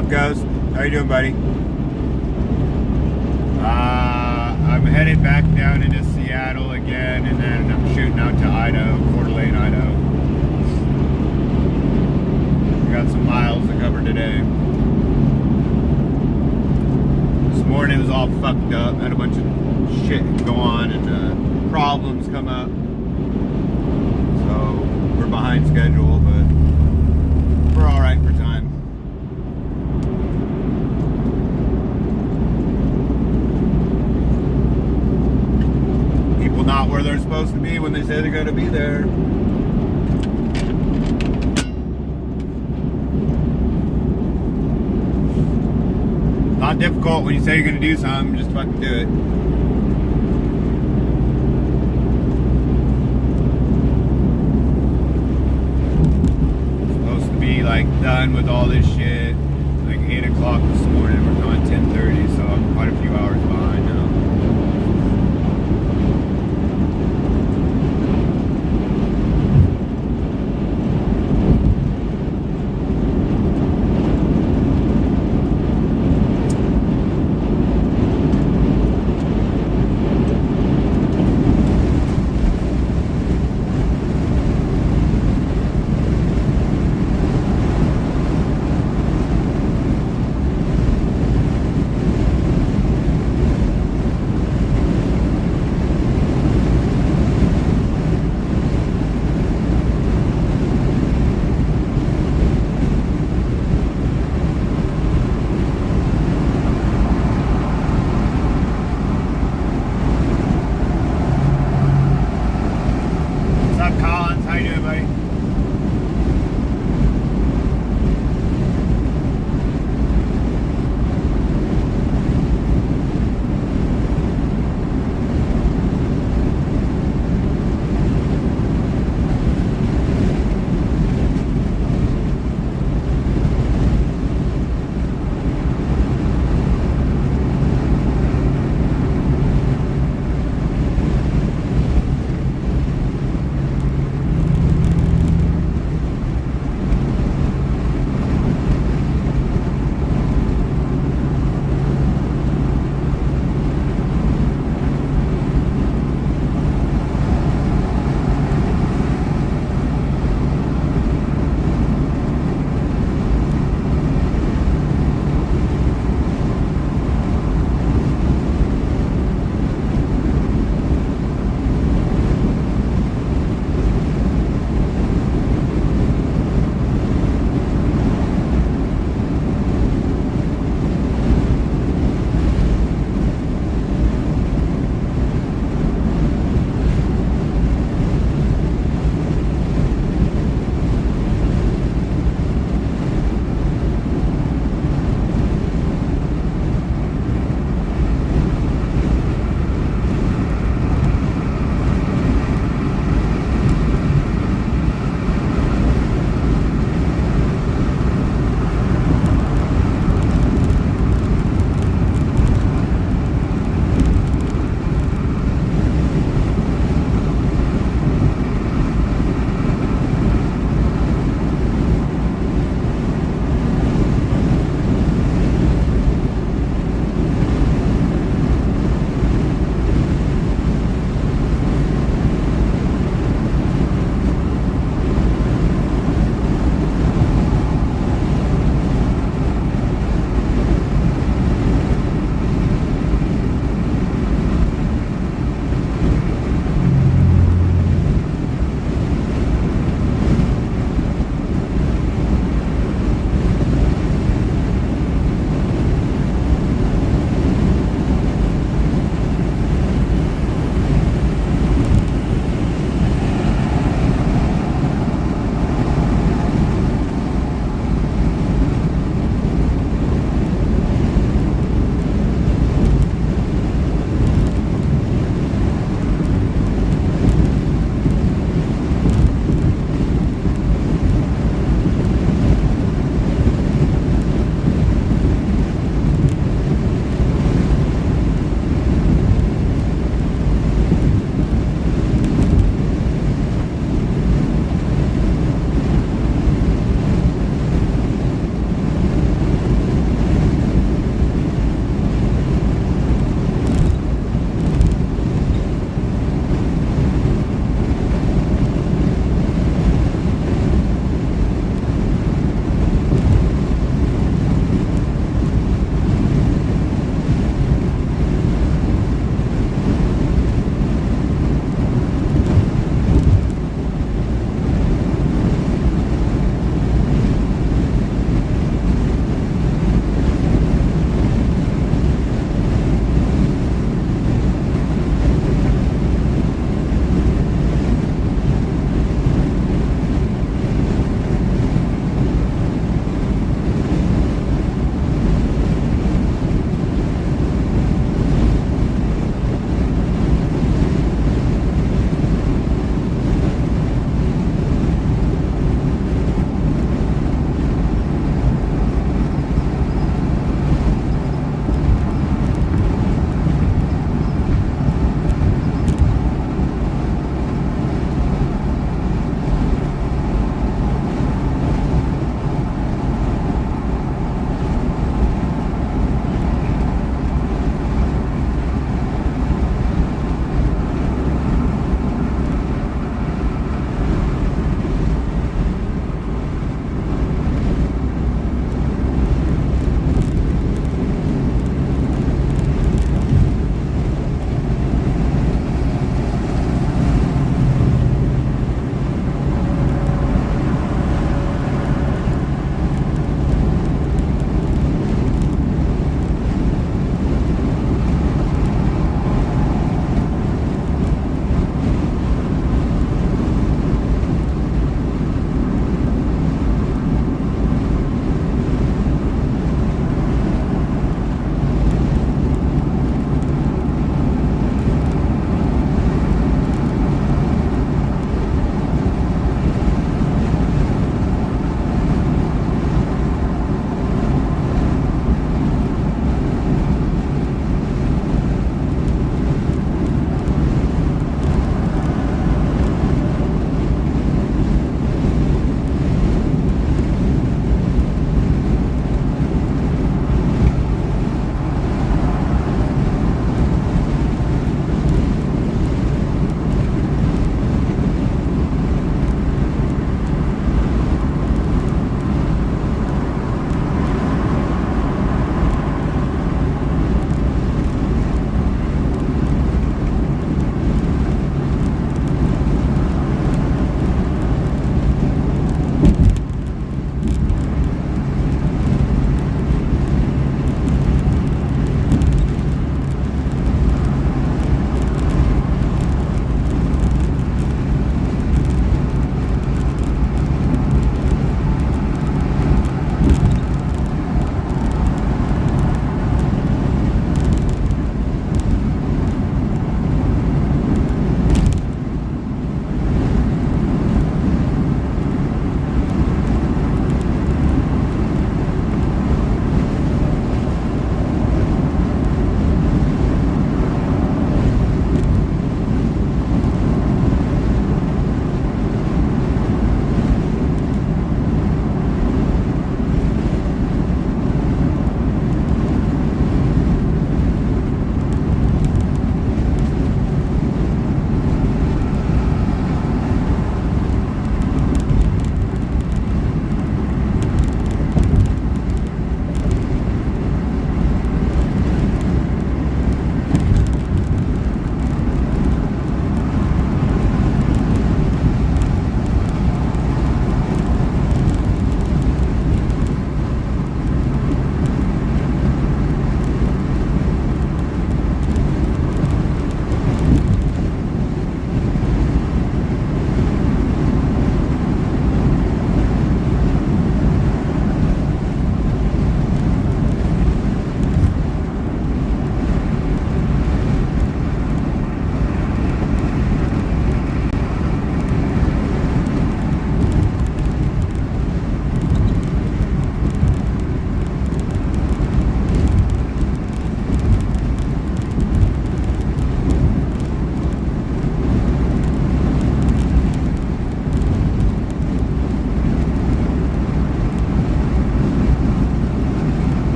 up, Ghost? How you doing, buddy? I'm headed back down into Seattle again, and then I'm shooting out to Idaho, Coeur d'Alene, Idaho. We got some miles to cover today. This morning was all fucked up. Had a bunch of shit go on and problems come up. So we're behind schedule, but we're all right for time. People not where they're supposed to be when they say they're going to be there. Not difficult when you say you're going to do something, just fucking do it. Supposed to be like done with all this shit like 8 o'clock this morning. We're on 10:30, so I'm quite a few hours behind now.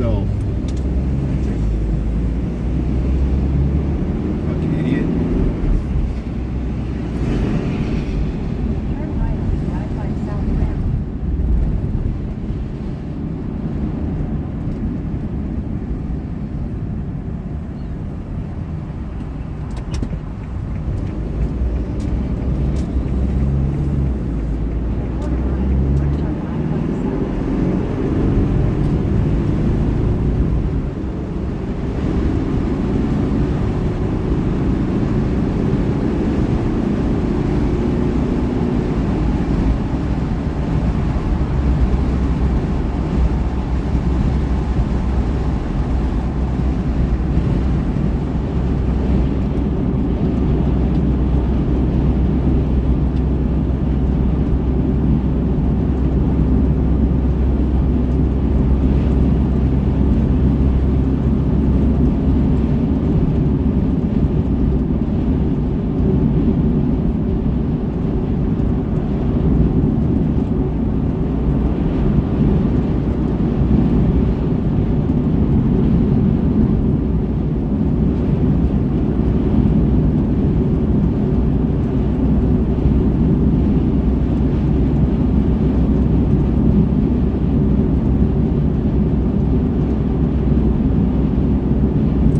yourself. Fucking idiot. Turn right on I-5 South Ramp.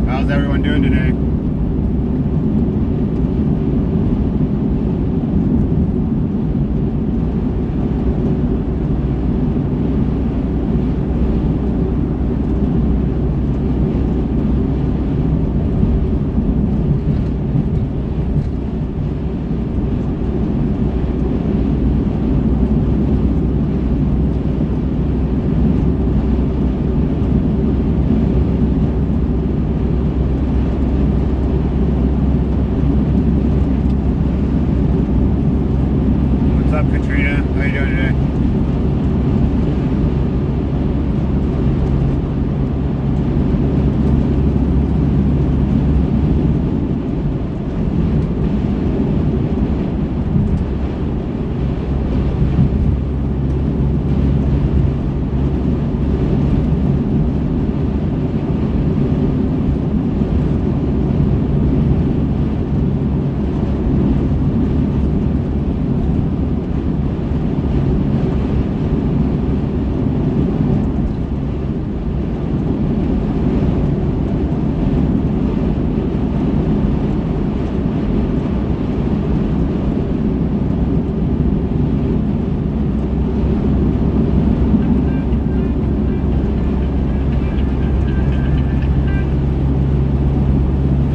How's everyone doing today? What's up, Katrina? How you doing today?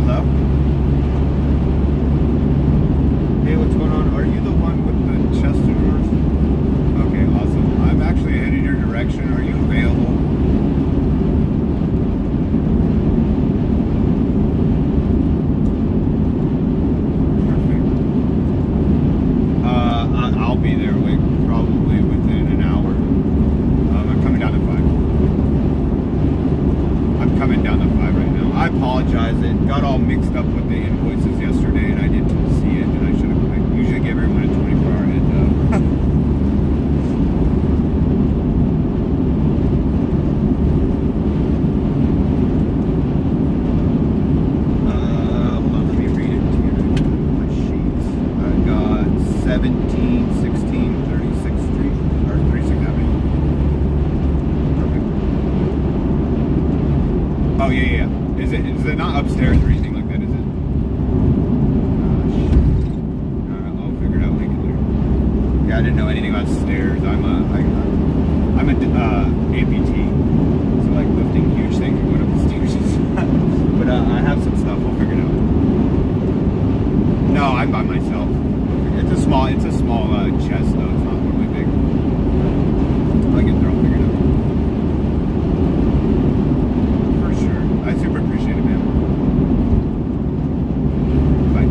Hello? Hey, what's going on? Are you the one with the chest of yours? Okay, awesome. I'm actually heading your direction. Are you available? Perfect. I'll be there like probably within an hour. I'm coming down to 5. I'm coming down to 5 right now. I apologize. It got all mixed up with the invoices yesterday, and I didn't see it. And I should have. I usually give everyone a 24-hour heads up. Hold on, let me read it to you. My sheets. I got 1716 36th Street or 36th Avenue. Perfect. Oh yeah. Is it not upstairs or anything like that? Is it? I'll figure it out when I get there. Yeah, I didn't know anything about stairs. I'm a amputee, so like lifting huge things and going up the stairs. But I have some stuff. I'll figure it out. No, I'm by myself. It's a small chest though. It's not really big. I'll get there. I'll figure it out. For sure. I super appreciate it, man. Bye.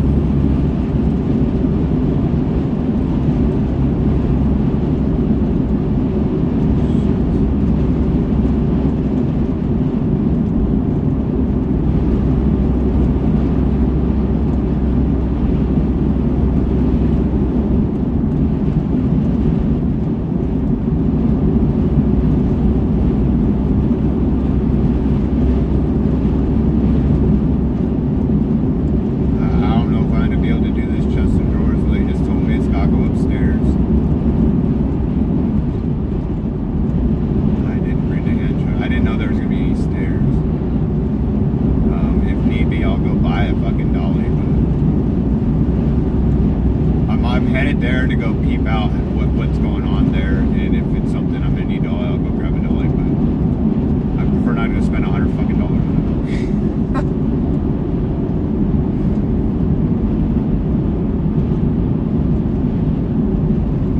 headed there to go peep out what's going on there, and if it's something I'm gonna need dolly, I'll go grab a dolly. But I prefer not to spend $100 fucking on a dolly.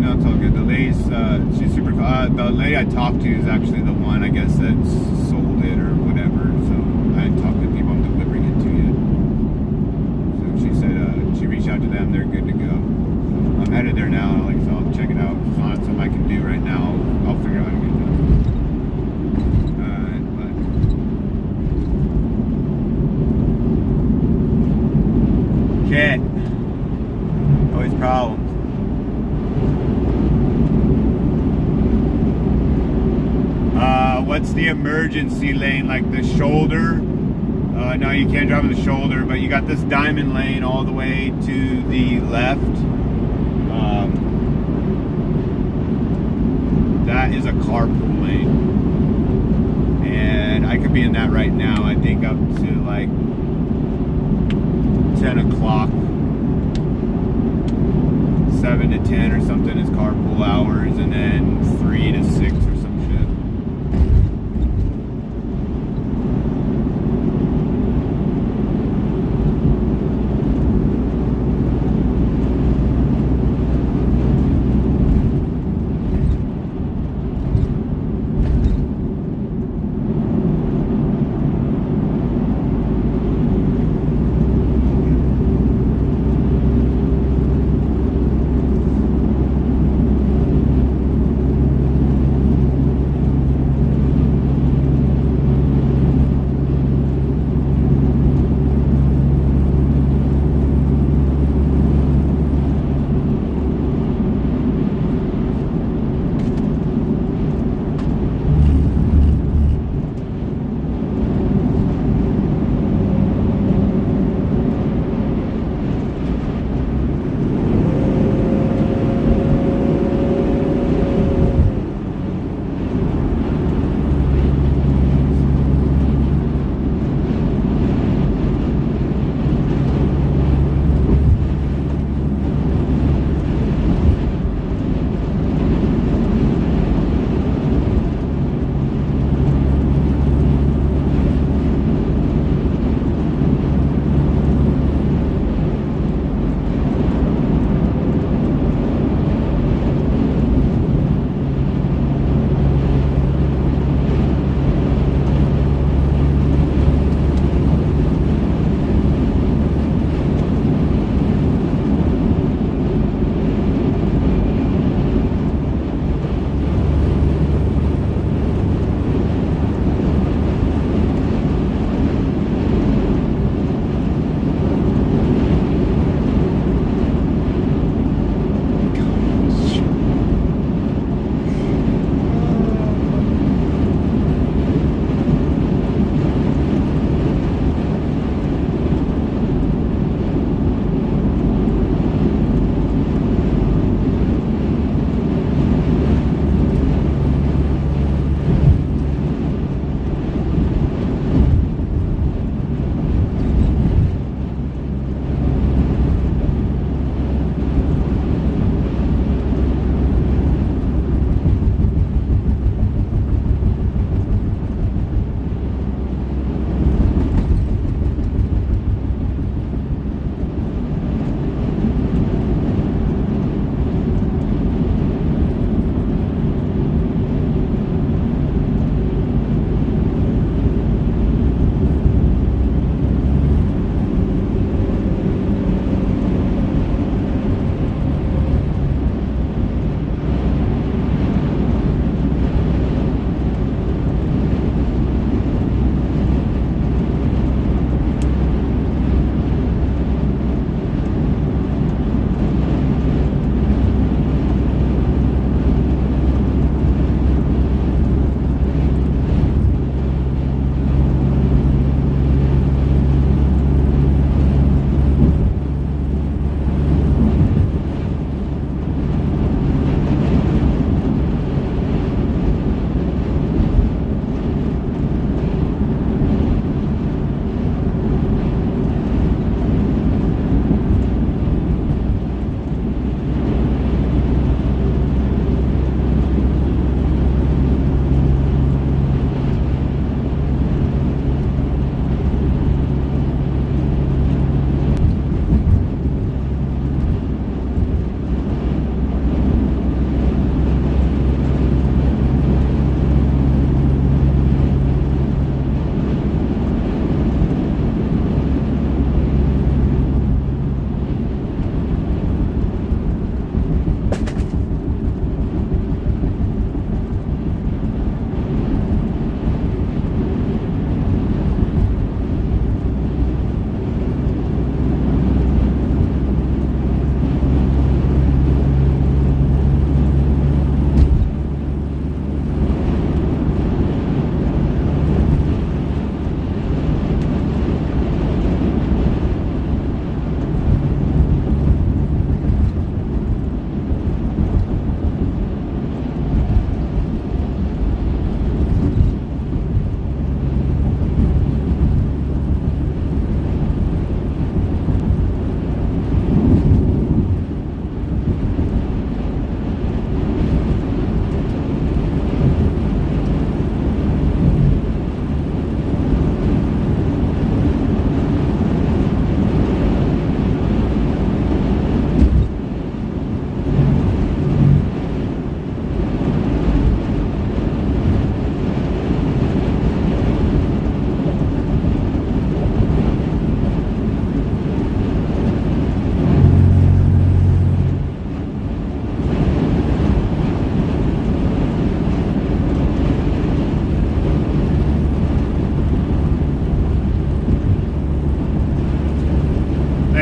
No, it's all good. The lady's she's super. The lady I talked to is actually the one, I guess, that sold it or whatever. So I hadn't talked to the people I'm delivering it to yet. So she said she reached out to them. They're good to go. I'm headed there now. Like, so I'll check it out. If it's not something I can do right now, I'll figure out how to get it done. But shit. Always problems. What's the emergency lane? Like the shoulder? No, you can't drive on the shoulder, but you got this diamond lane all the way to the left. That is a carpool lane. And I could be in that right now. I think up to like 10 o'clock. 7 to 10 or something is carpool hours, and then 3 to 6 or some shit.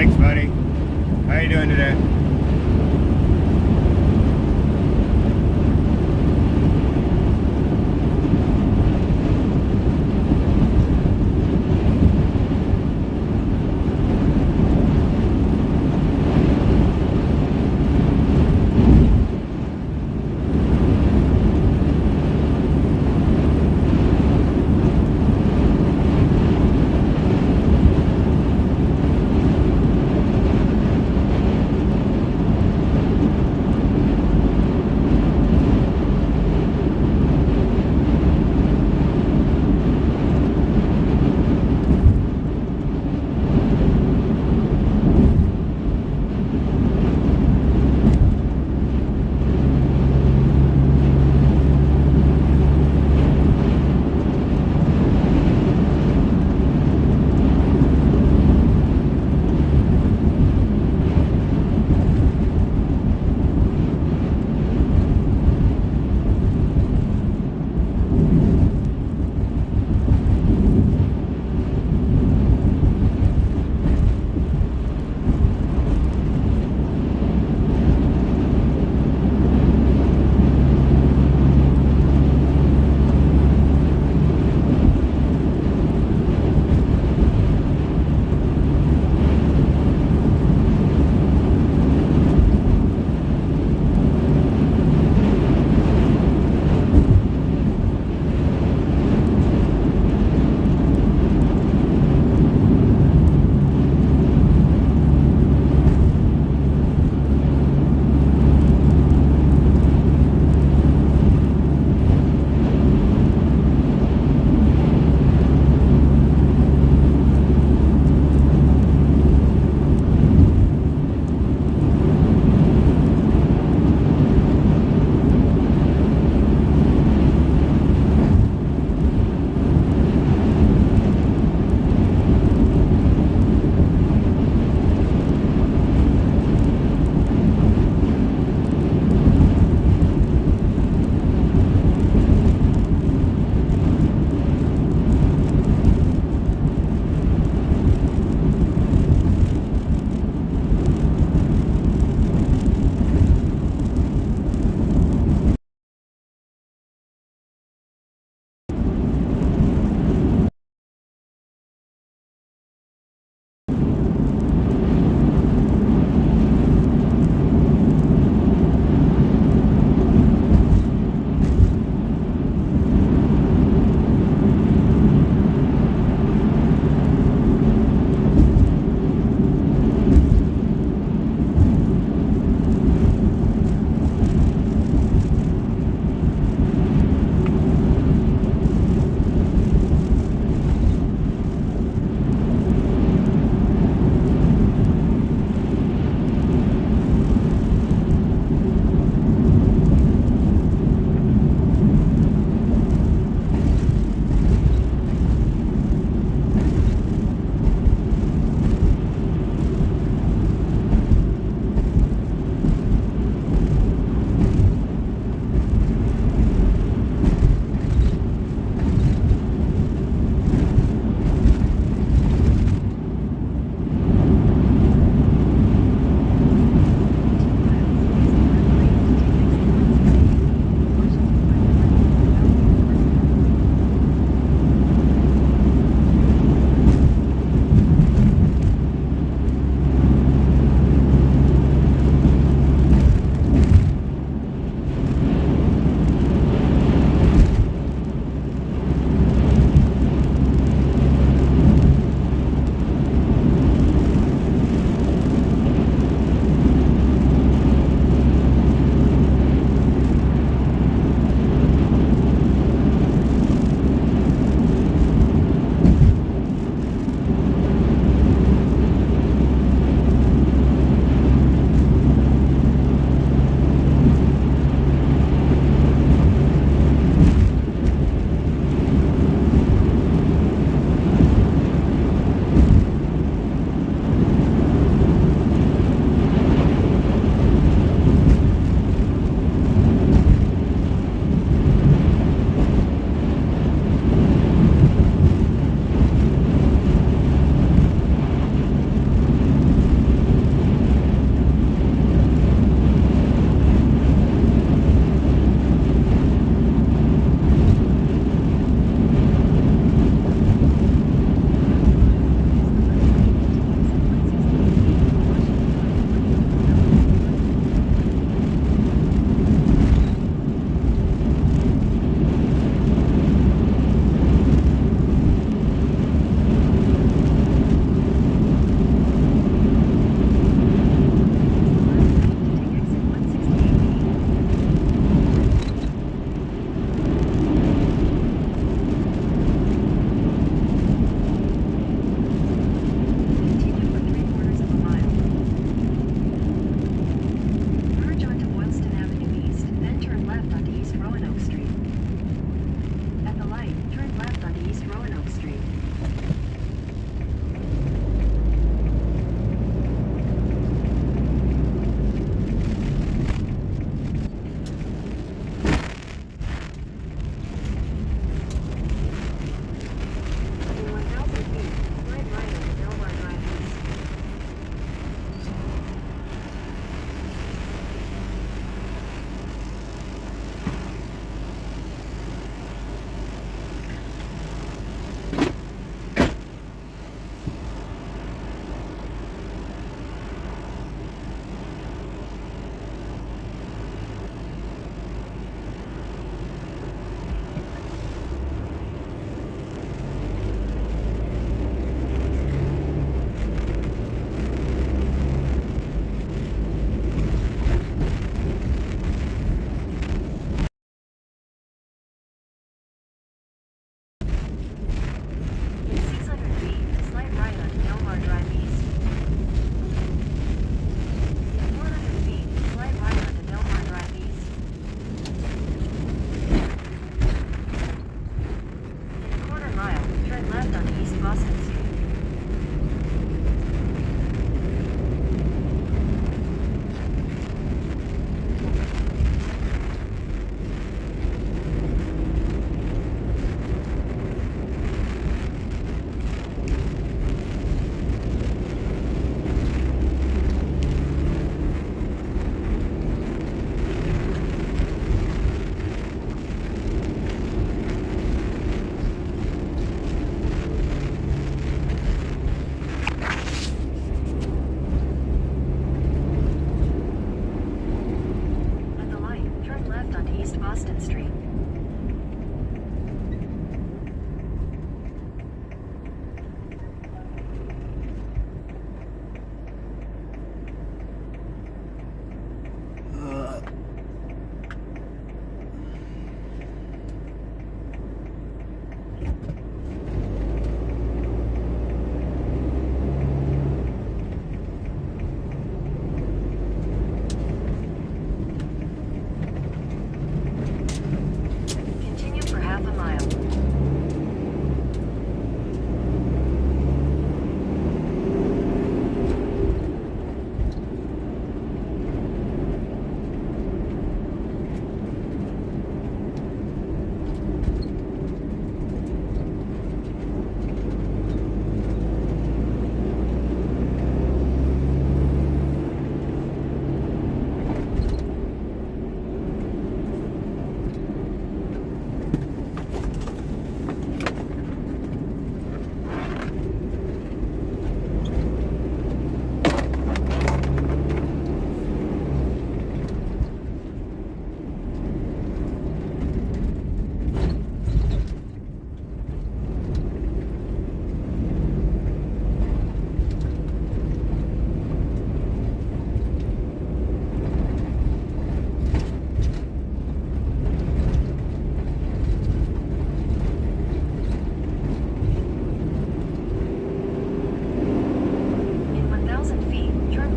Thanks, buddy. How you doing today?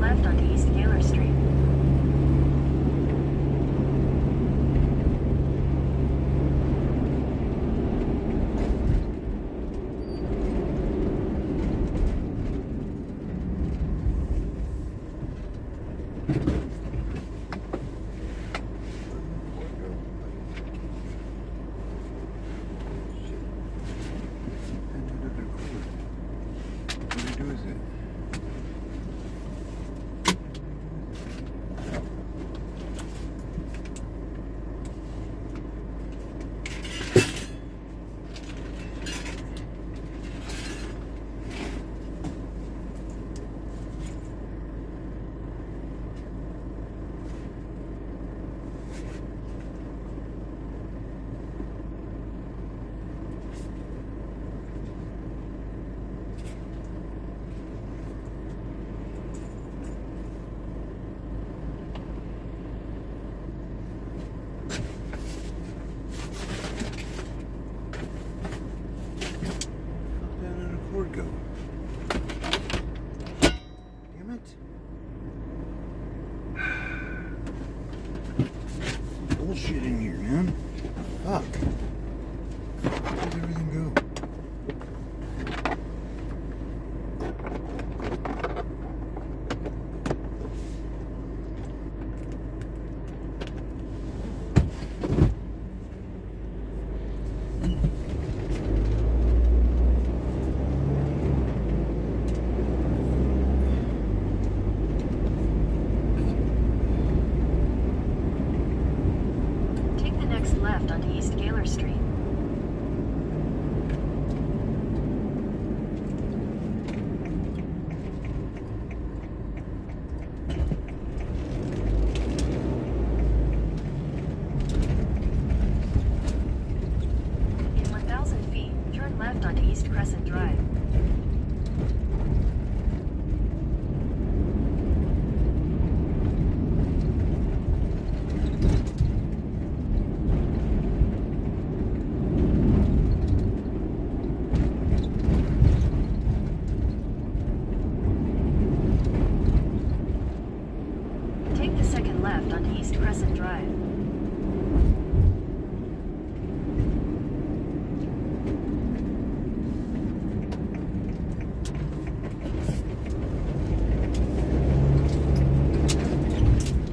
left onto East Gaylor Street. Go. Damn it. Bullshit in here, man. Fuck. Where'd everything go? Left onto East Gaylor Street. In 1,000 feet, turn left onto East Crescent Drive. Take the second left onto East Crescent Drive.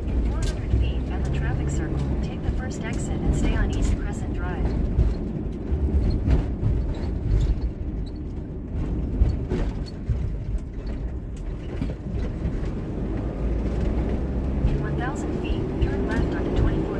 In 400 feet at the traffic circle, take the first exit and stay on East Crescent Drive. In 1,000 feet, turn left onto 24th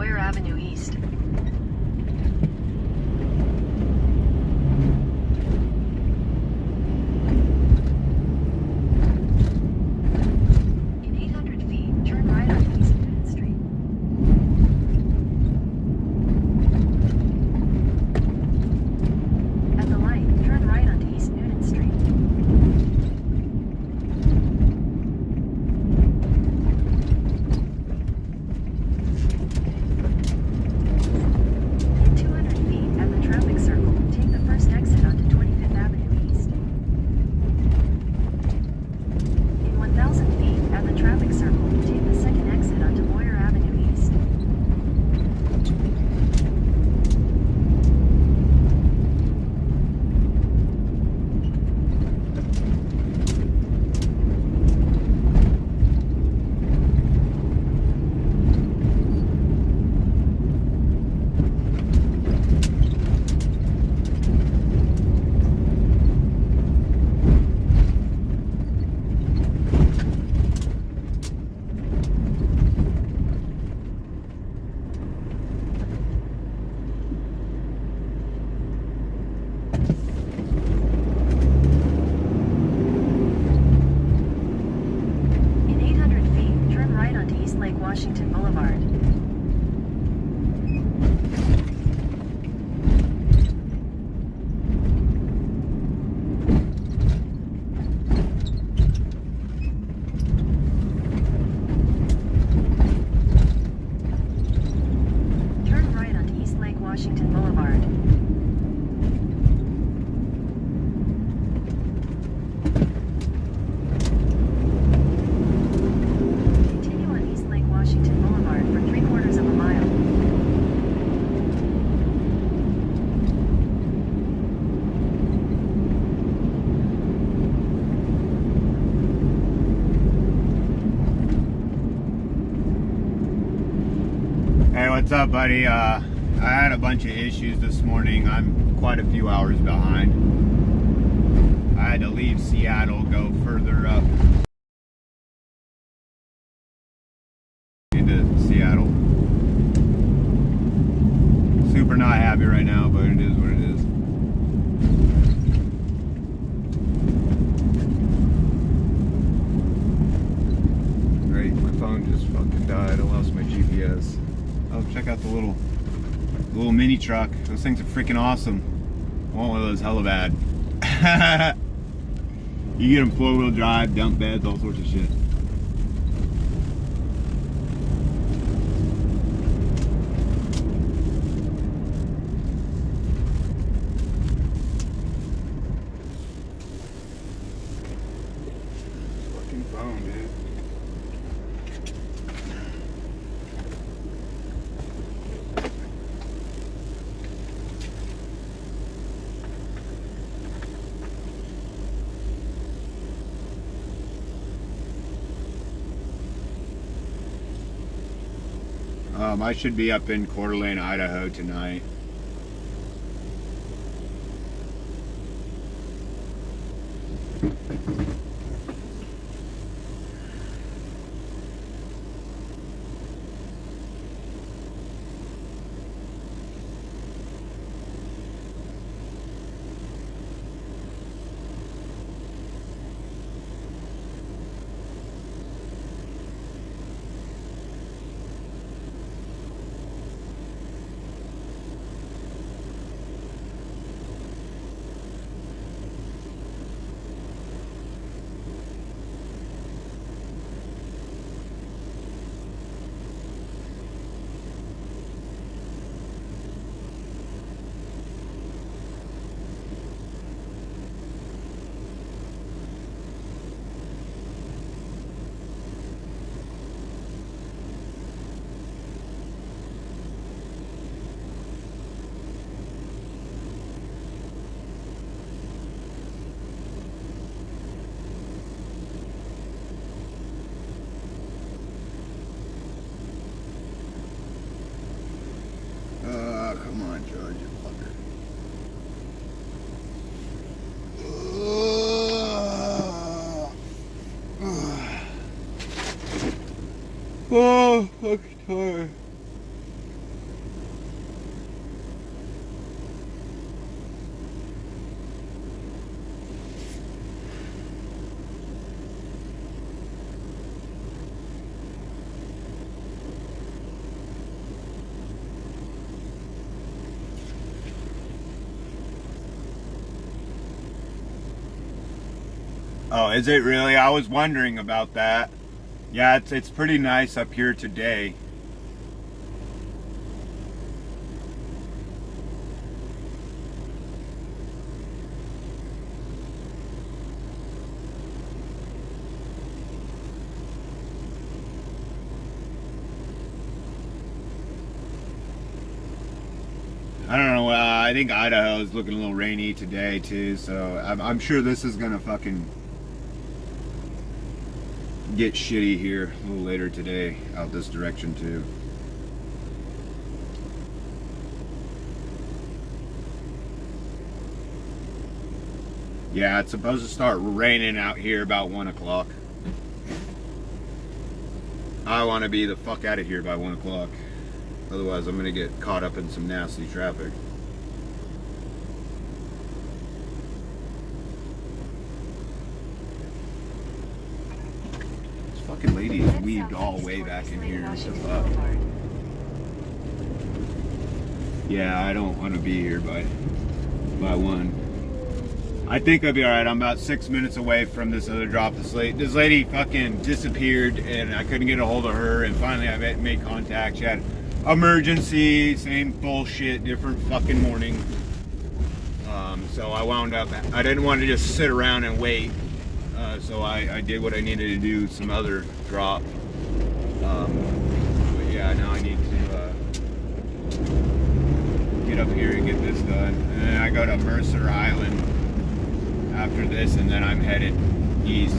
Boyer Avenue East. In 800 feet, turn right on East Newton Street. At the light, turn right onto East Newton Street. In 200 feet, at the traffic circle, take the first exit onto 25th Avenue East. In 1,000 feet, at the traffic circle, take the second exit onto Boyer Avenue East. In 800 feet, turn right onto East Lake Washington Boulevard. Turn right onto East Lake Washington Boulevard. Continue on East Lake Washington Boulevard for 3/4 of a mile. Hey, what's up, buddy? I had a bunch of issues this morning. I'm quite a few hours behind. I had to leave Seattle, go further up into Seattle. Super not happy right now, but it is what it is. Great, my phone just fucking died. I lost my GPS. Oh, check out the little mini truck. Those things are freaking awesome. I want one of those hella bad. You get them 4-wheel drive, dump beds, all sorts of shit. Fucking phone, dude. I should be up in Coeur d'Alene, Idaho tonight. Come on, George, you fucker. Oh, fucking tired. Oh, is it really? I was wondering about that. Yeah, it's pretty nice up here today. I don't know. I think Idaho is looking a little rainy today too, so I'm sure this is gonna fucking get shitty here a little later today out this direction too. Yeah, it's supposed to start raining out here about 1 o'clock. I want to be the fuck out of here by 1 o'clock. Otherwise, I'm gonna get caught up in some nasty traffic. This fucking lady is weaved all the way back in here. What the fuck? Yeah, I don't want to be here by 1. I think I'll be alright. I'm about 6 minutes away from this other drop. This lady fucking disappeared and I couldn't get a hold of her, and finally I made contact. She had emergency, same bullshit, different fucking morning. So I wound up, I didn't want to just sit around and wait. So I did what I needed to do, some other drop. But yeah, now I need to get up here and get this done. And then I go to Mercer Island after this, and then I'm headed east.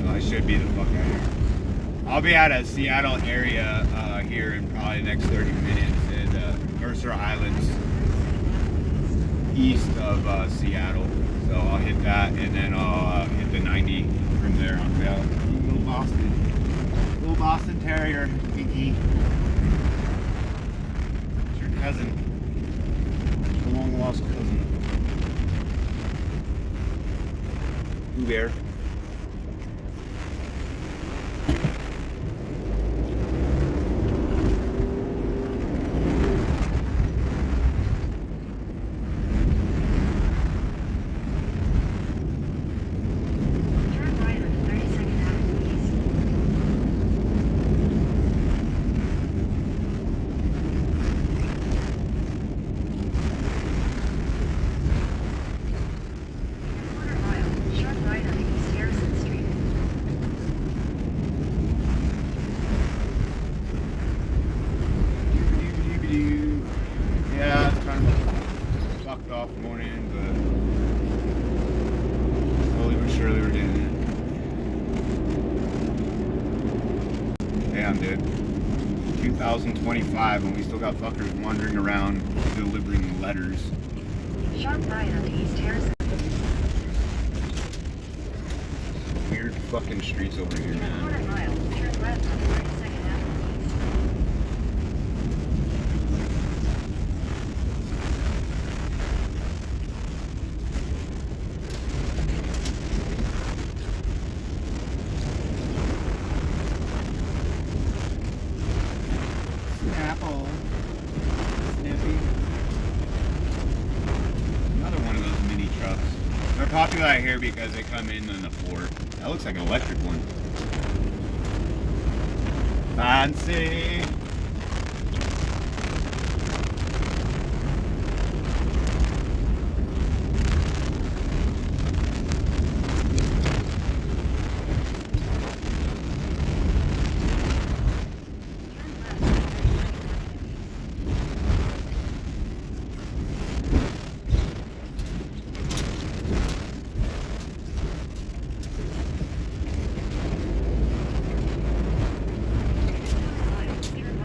So I should be the fuck out of here. I'll be at a Seattle area here in probably the next 30 minutes, and Mercer Island's east of Seattle. So I'll hit that, and then I'll hit the 90 from there on out. Little Boston Terrier, Pinky. It's your cousin, your long lost cousin. Blue Bear. Turn right on 32nd Avenue East. Quarter mile, short right on East Harrison Street. Yeah, it's kind of a fucked off morning, but slowly but surely we're getting it. Damn, dude. 2025 and we still got fuckers wandering around delivering letters. Sharp right on East Harrison. Weird fucking streets over here, In a quarter man. mile, turn left on 32nd Avenue East. Apple. Snippy. Another one of those mini trucks. They're popular out here because they come in the port. That looks like an electric one. Fancy. Turn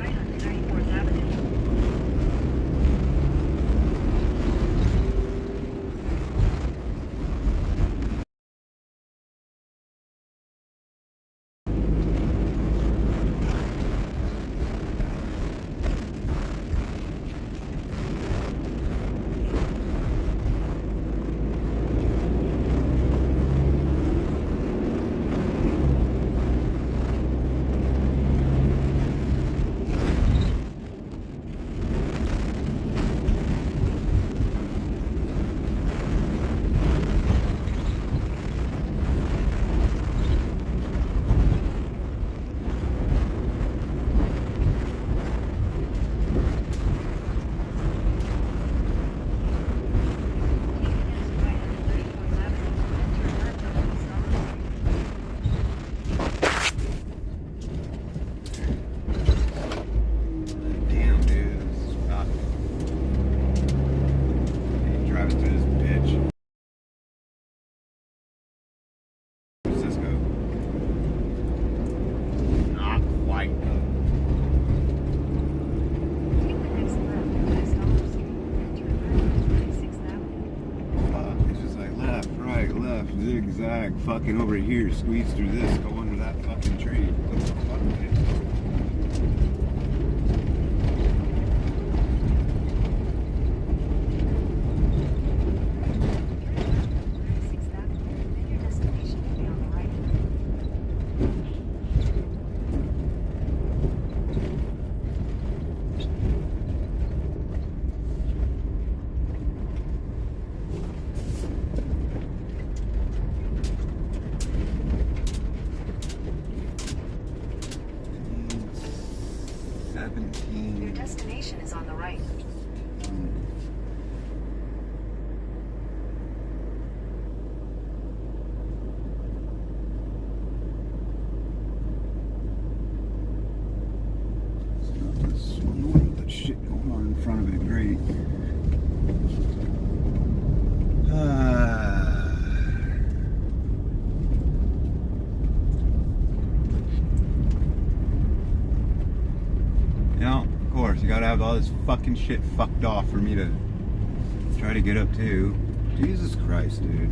fucking over here, squeeze through this, go under that fucking tree. What the fuck, man? Then your destination will be on the right. Your 17. destination is on the right. It's not this one. Look at that shit going on in front of it. Great. You know, of course, you gotta have all this fucking shit fucked off for me to try to get up to. Jesus Christ, dude.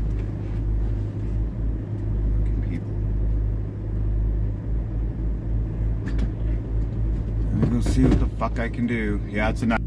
Fucking people. Let me go see what the fuck I can do. Yeah, it's a nice.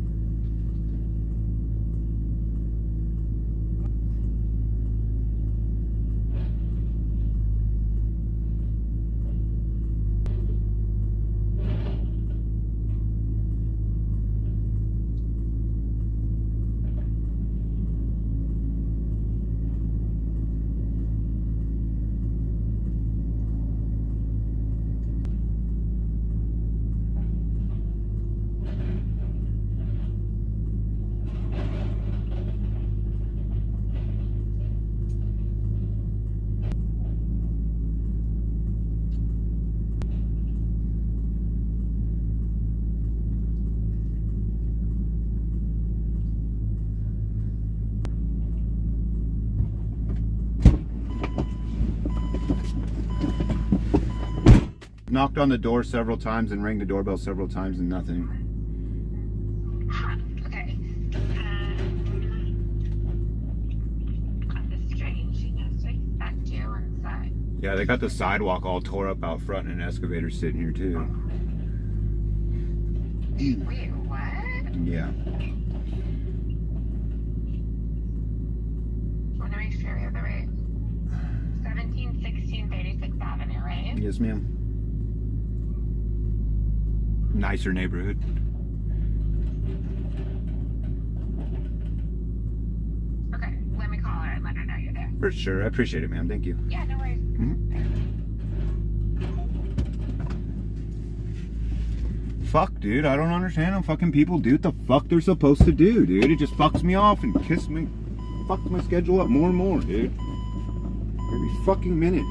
Knocked on the door several times and rang the doorbell several times and nothing. Okay. That's strange. She knows to expect you inside. Yeah, they got the sidewalk all tore up out front and an excavator sitting here too. Wait, what? Yeah. I want to make sure we have the right. 1716 36th Avenue, right? Yes, ma'am. Nicer neighborhood. Okay, let me call her and let her know you're there. For sure. I appreciate it, ma'am. Thank you. Yeah, no worries. Fuck, dude. I don't understand how fucking people do what the fuck they're supposed to do, dude. It just fucks me off and fucks my schedule up more and more, dude. Every fucking minute.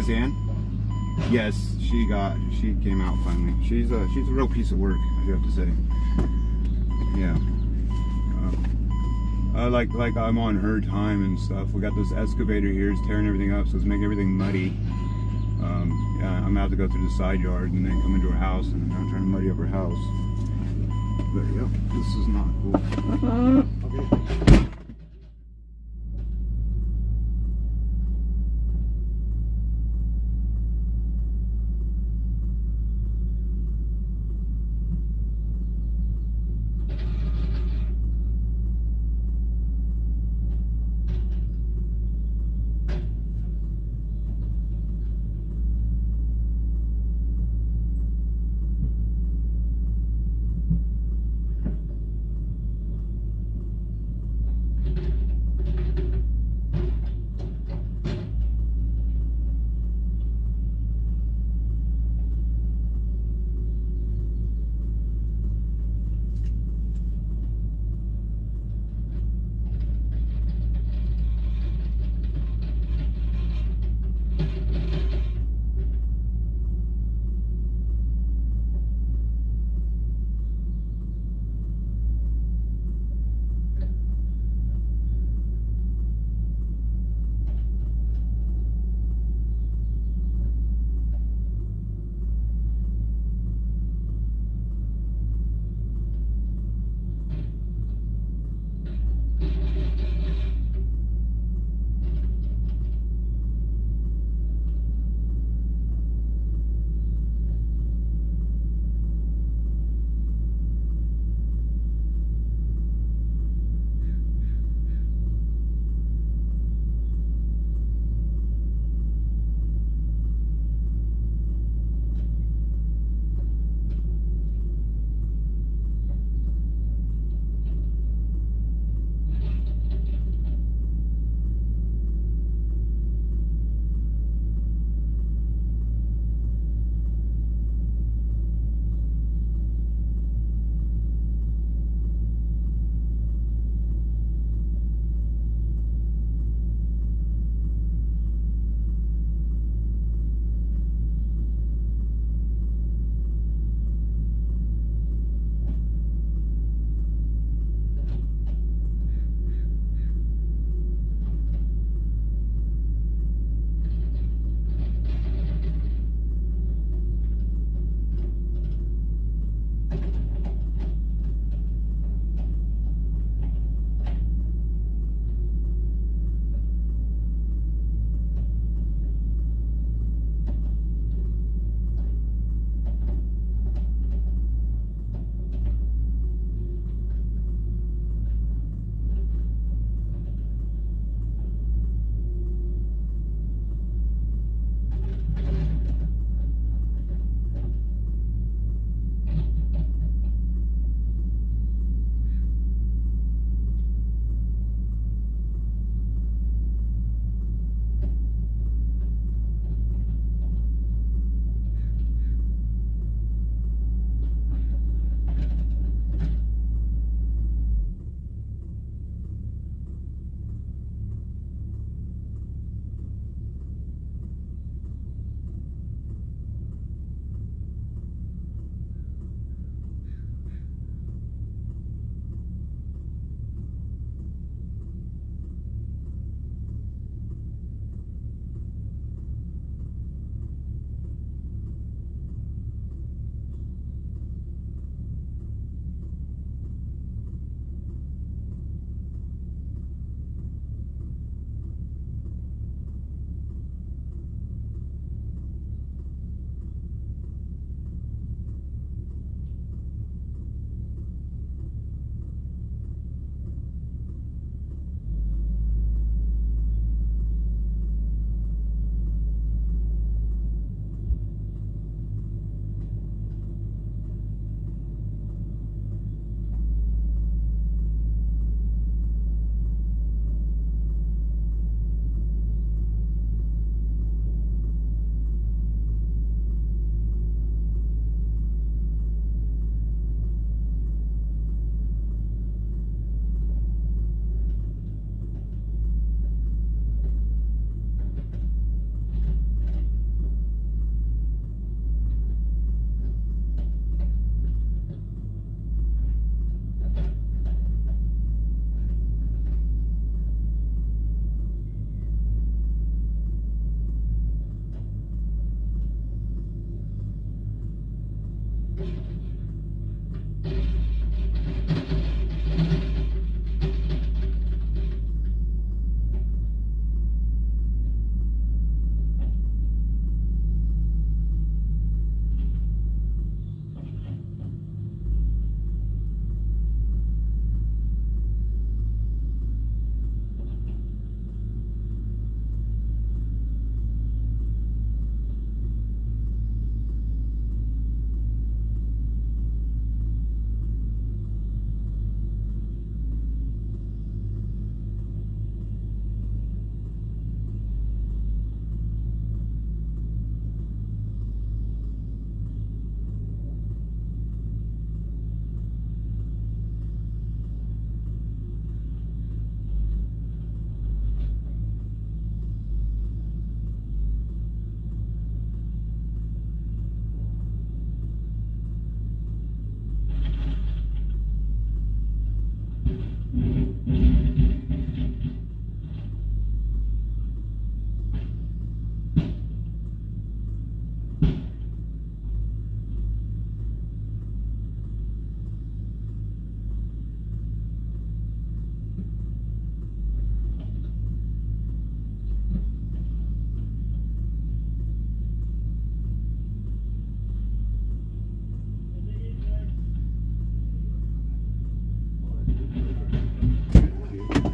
Mrs. Ann? Yes, she came out finally. She's a real piece of work, I do have to say. Yeah. Like I'm on her time and stuff. We got this excavator here, it's tearing everything up, so it's making everything muddy. Yeah, I'm gonna have to go through the side yard and then come into her house, and I'm trying to muddy up her house. But yeah, this is not cool. Okay.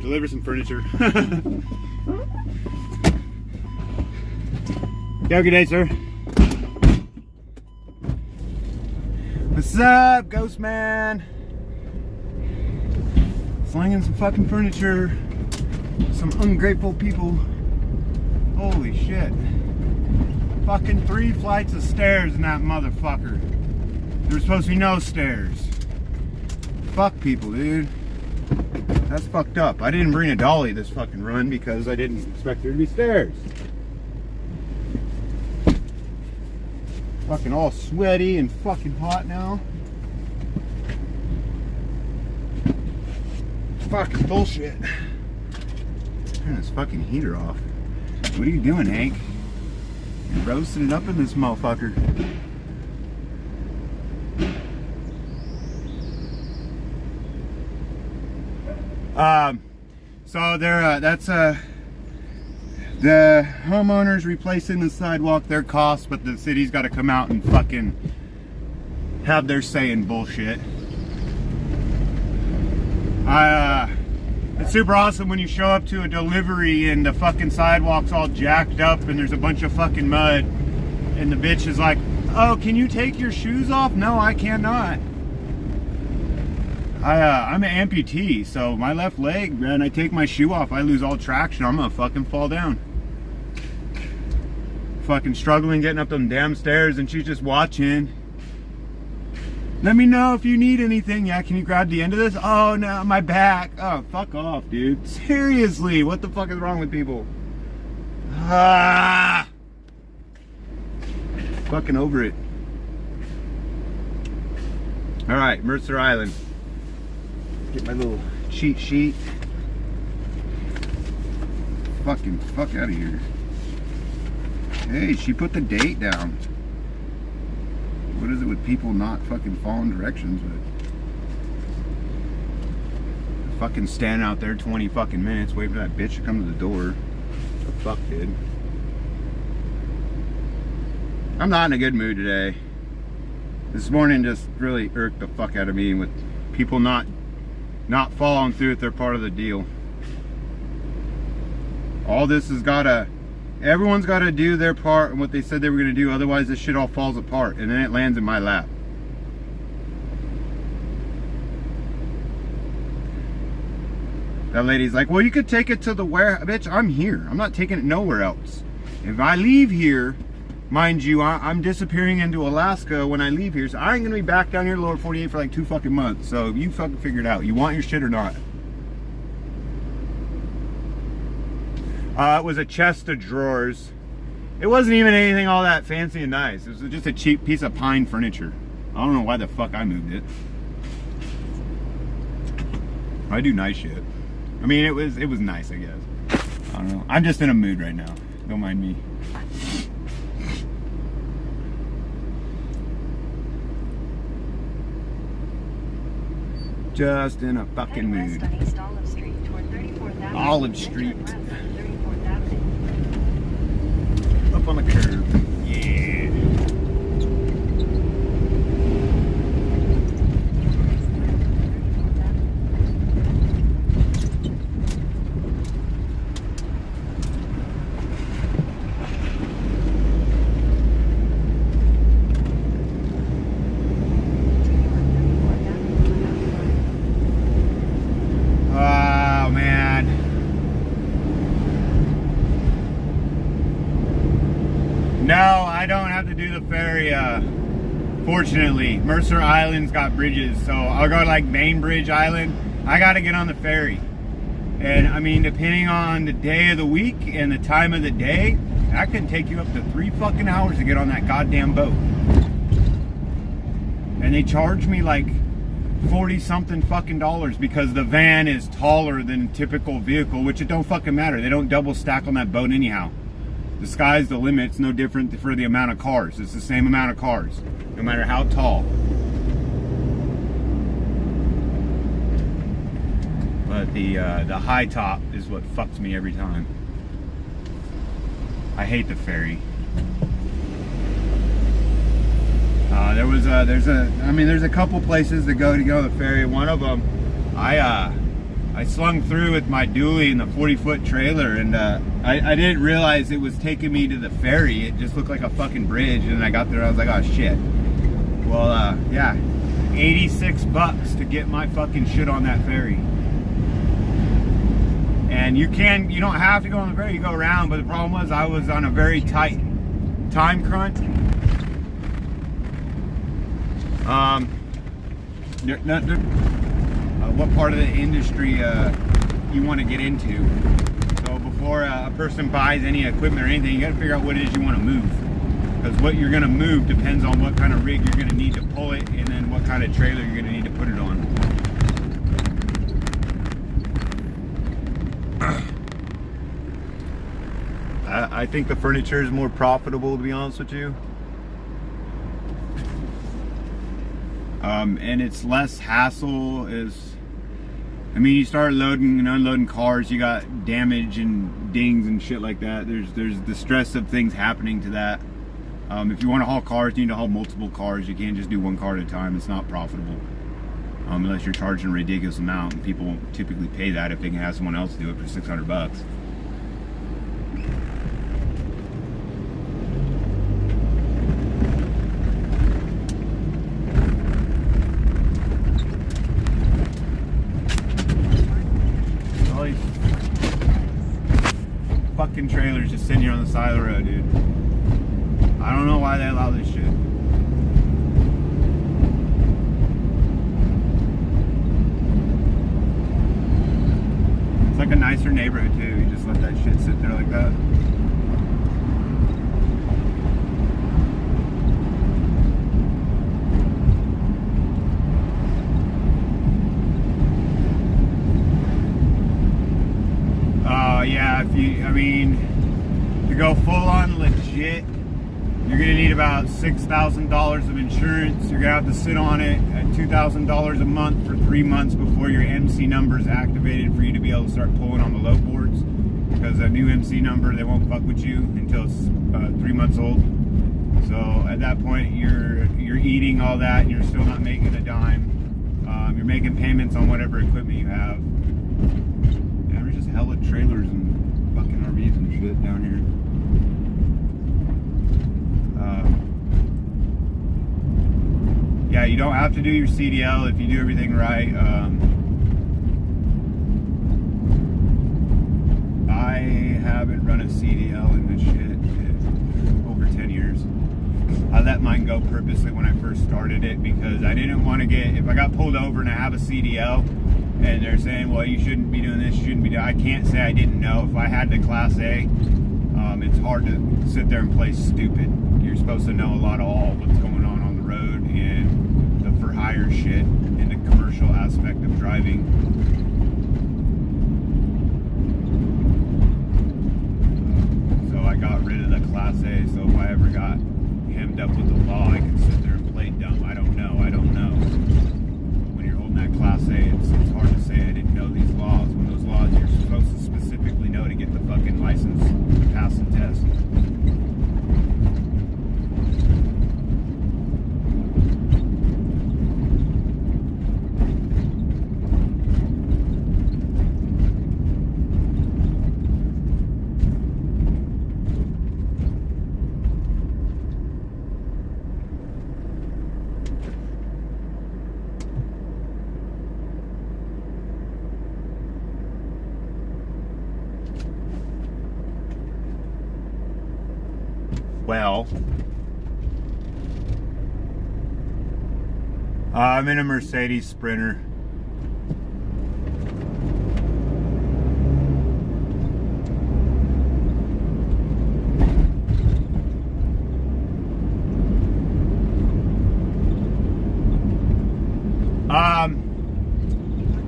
Deliver some furniture. Have a good day, sir. What's up, Ghost Man? Slinging some fucking furniture. Some ungrateful people. Holy shit. Fucking 3 flights of stairs in that motherfucker. There was supposed to be no stairs. Fuck people, dude. That's fucked up. I didn't bring a dolly this fucking run because I didn't expect there to be stairs. Fucking all sweaty and fucking hot now. Fucking bullshit. Turn this fucking heater off. What are you doing, Hank? You're roasting it up in this motherfucker. So there, that's the homeowners replacing the sidewalk, their cost, but the city's got to come out and fucking have their say in bullshit. It's super awesome when you show up to a delivery and the fucking sidewalk's all jacked up and there's a bunch of fucking mud, and the bitch is like, "Oh, can you take your shoes off?" "No, I cannot. I'm an amputee, so my left leg, man, I take my shoe off, I lose all traction, I'm gonna fucking fall down." Fucking struggling getting up them damn stairs, and she's just watching. "Let me know if you need anything." "Yeah, can you grab the end of this?" "Oh no, my back." Oh, fuck off, dude. Seriously, what the fuck is wrong with people? Fucking over it. Alright, Mercer Island. Get my little cheat sheet. Fucking fuck out of here. Hey, she put the date down. What is it with people not fucking following directions? But fucking stand out there 20 fucking minutes, wait for that bitch to come to the door. What the fuck, dude? I'm not in a good mood today. This morning just really irked the fuck out of me with people not following through with their part of the deal. All this has gotta, everyone's gotta do their part and what they said they were gonna do, otherwise this shit all falls apart and then it lands in my lap. That lady's like, "Well, you could take it to the warehouse." Bitch, I'm here. I'm not taking it nowhere else. If I leave here, mind you, I'm disappearing into Alaska when I leave here, so I ain't gonna be back down here in the lower 48 for like 2 fucking months. So you fucking figure it out. You want your shit or not? It was a chest of drawers. It wasn't even anything all that fancy and nice. It was just a cheap piece of pine furniture. I don't know why the fuck I moved it. I do nice shit. I mean, it was nice, I guess. I don't know. I'm just in a mood right now. Don't mind me. Just in a fucking Head west mood. on East Olive Street toward 34th Avenue. Olive then Street. turn left on 34th Avenue. Up on the curb. Yeah. Oh man. No, I don't have to do the ferry. Fortunately, Mercer Island's got bridges, so I'll go to like Bainbridge Island. I got to get on the ferry, and I mean, depending on the day of the week and the time of the day, that can take you up to 3 fucking hours to get on that goddamn boat. And they charge me like 40 something fucking dollars because the van is taller than a typical vehicle, which it don't fucking matter. They don't double stack on that boat anyhow. The sky's the limit. It's no different for the amount of cars. It's the same amount of cars, no matter how tall. But the high top is what fucks me every time. I hate the ferry. There's a couple places to go the ferry. One of them, I slung through with my dually in the 40-foot trailer, and I didn't realize it was taking me to the ferry. It just looked like a fucking bridge, and I got there, I was like, oh shit. Well, yeah, $86 to get my fucking shit on that ferry. And you don't have to go on the ferry, you go around, but the problem was I was on a very tight time crunch. What part of the industry you want to get into. So before a person buys any equipment or anything, you got to figure out what it is you want to move. Because what you're going to move depends on what kind of rig you're going to need to pull it, and then what kind of trailer you're going to need to put it on. I think the furniture is more profitable, to be honest with you. And it's less hassle. You start loading and unloading cars, you got damage and dings and shit like that. There's the stress of things happening to that. If you want to haul cars, you need to haul multiple cars. You can't just do one car at a time. It's not profitable. Unless you're charging a ridiculous amount, and people won't typically pay that if they can have someone else do it for $600. Fucking trailers just sitting here on the side of the road, dude. I don't know why they allow this shit. It's like a nicer neighborhood too. You just let that shit sit there like that. Yeah, to go full on legit, you're gonna need about $6,000 of insurance. You're gonna have to sit on it at $2,000 a month for 3 months before your MC number is activated for you to be able to start pulling on the load boards. Because a new MC number, they won't fuck with you until it's 3 months old. So at that point, you're eating all that, and you're still not making a dime. You're making payments on whatever equipment you have. Yeah, there's just hella trailers and fucking RVs and shit down here. Yeah, you don't have to do your CDL if you do everything right. I haven't run a CDL in this shit in over 10 years. I let mine go purposely when I first started it because I didn't want to if I got pulled over and I have a CDL and they're saying, well, you shouldn't be doing this, you shouldn't be doing, I can't say I didn't know. If I had the Class A, it's hard to sit there and play stupid. You're supposed to know a lot of what's going on the road and the for hire shit and the commercial aspect of driving. So I got rid of the Class A, so if I ever got hemmed up with the law, I could sit there and play dumb. I don't know. When you're holding that Class A, well. I'm in a Mercedes Sprinter.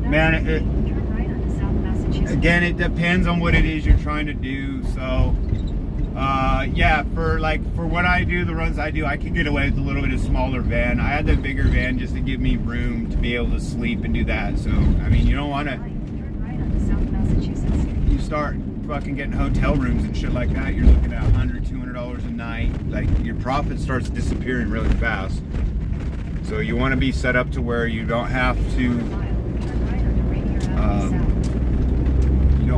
Man, Turn right onto South Massachusetts. again, it depends on what it is you're trying to do. So, yeah, for what I do, the runs I do, I can get away with a little bit of smaller van. I had the bigger van just to give me room to be able to sleep and do that. So, I mean, you don't want to. Turn right onto South Massachusetts. You start fucking getting hotel rooms and shit like that, you're looking at $100, $200 a night. Like, your profit starts disappearing really fast. So you want to be set up to where you don't have to. Turn right onto Rainier Avenue South. You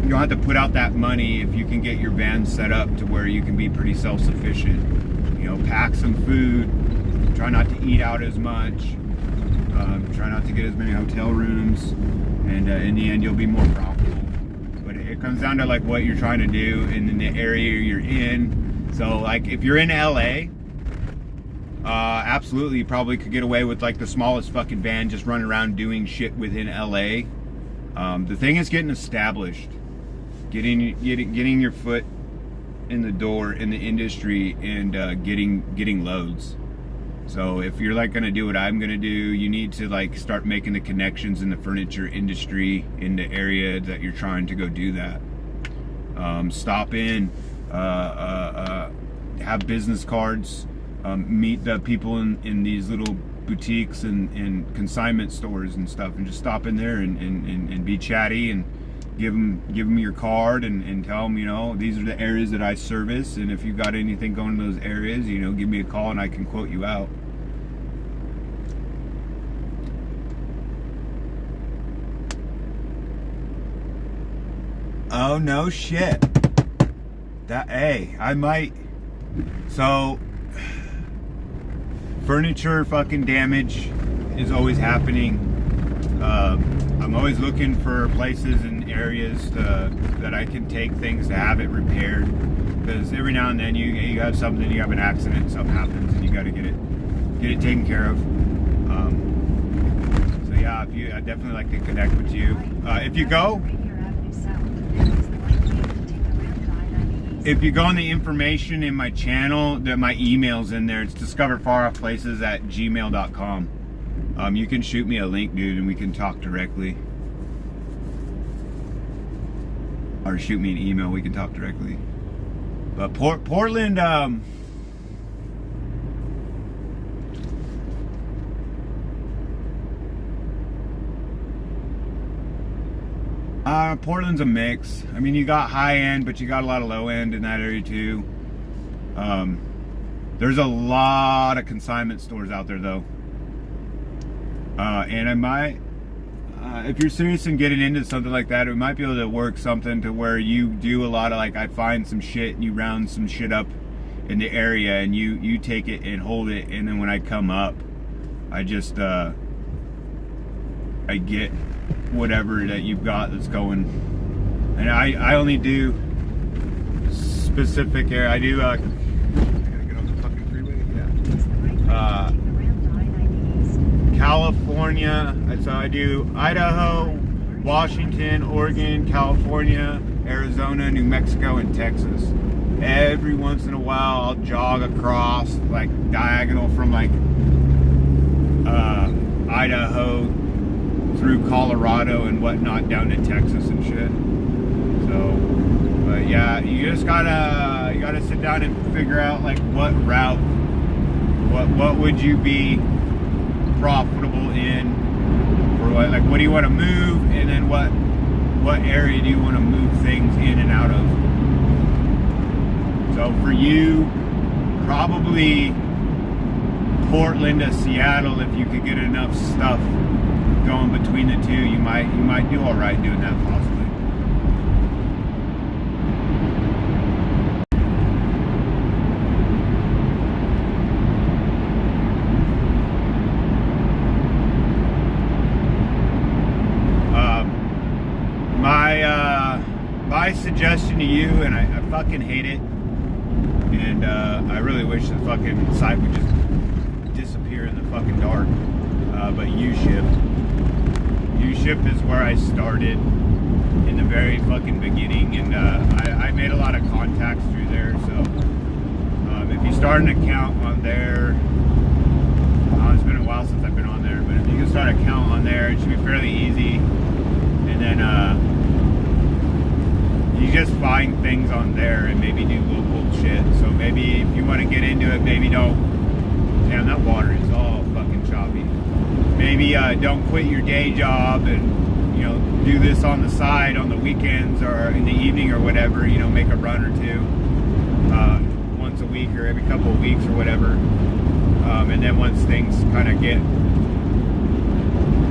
don't have to put out that money if you can get your van set up to where you can be pretty self-sufficient. You know, pack some food, try not to eat out as much, try not to get as many hotel rooms, and in the end you'll be more profitable. But it comes down to like what you're trying to do and in the area you're in. So like if you're in LA, absolutely you probably could get away with like the smallest fucking van just running around doing shit within LA. The thing is getting established, getting your foot in the door in the industry, and getting loads. So if you're like gonna do what I'm gonna do, you need to like start making the connections in the furniture industry in the area that you're trying to go do that. Stop in, have business cards, meet the people in these little boutiques and consignment stores and stuff, and just stop in there and be chatty and give them your card and tell them, you know, these are the areas that I service, and if you've got anything going to those areas, you know, give me a call and I can quote you out. Oh no shit. Hey, I might. So furniture fucking damage is always happening. I'm always looking for places and areas that I can take things to have it repaired, because every now and then you have something, you have an accident, something happens, and you got to get it taken care of. So yeah, I'd definitely like to connect with you. If you go. Rainier Avenue South. Then use the right lane to take the ramp to I-90 East. If you go on the information in my channel, that my email's in there. It's discoverfaroffplaces@gmail.com. You can shoot me a link, dude, and we can talk directly. Or shoot me an email, we can talk directly. But Portland, Portland's a mix. I mean, you got high end, but you got a lot of low end in that area too. There's a lot of consignment stores out there though. And I might, if you're serious in getting into something like that, we might be able to work something to where you do a lot of, like, I find some shit and you round some shit up in the area and you take it and hold it, and then when I come up, I just I get whatever that you've got that's going. And I only do specific area. I do I gotta get on the fucking freeway. Yeah. Use the right lane to take the ramp to I-90 East. California, so I do Idaho, Washington, Oregon, California, Arizona, New Mexico, and Texas. Every once in a while I'll jog across, like diagonal from like Idaho through Colorado and whatnot down to Texas and shit. So, but yeah, you gotta sit down and figure out like what route, what would you be profitable in, or what do you want to move, and then what area do you want to move things in and out of. So for you, probably Portland to Seattle, if you could get enough stuff going between the two, you might do all right doing that possibly. My to you, and I fucking hate it. And I really wish the fucking site would just disappear in the fucking dark. But U-Ship is where I started in the very fucking beginning, and I made a lot of contacts through there. So if you start an account on there, it's been a while since I've been on there, but if you can start an account on there, it should be fairly easy. And then you just find things on there and maybe do local shit. So maybe if you want to get into it, maybe don't. Damn, that water is all fucking choppy. Maybe don't quit your day job and, you know, do this on the side on the weekends or in the evening or whatever. You know, make a run or two once a week or every couple of weeks or whatever. And then once things kind of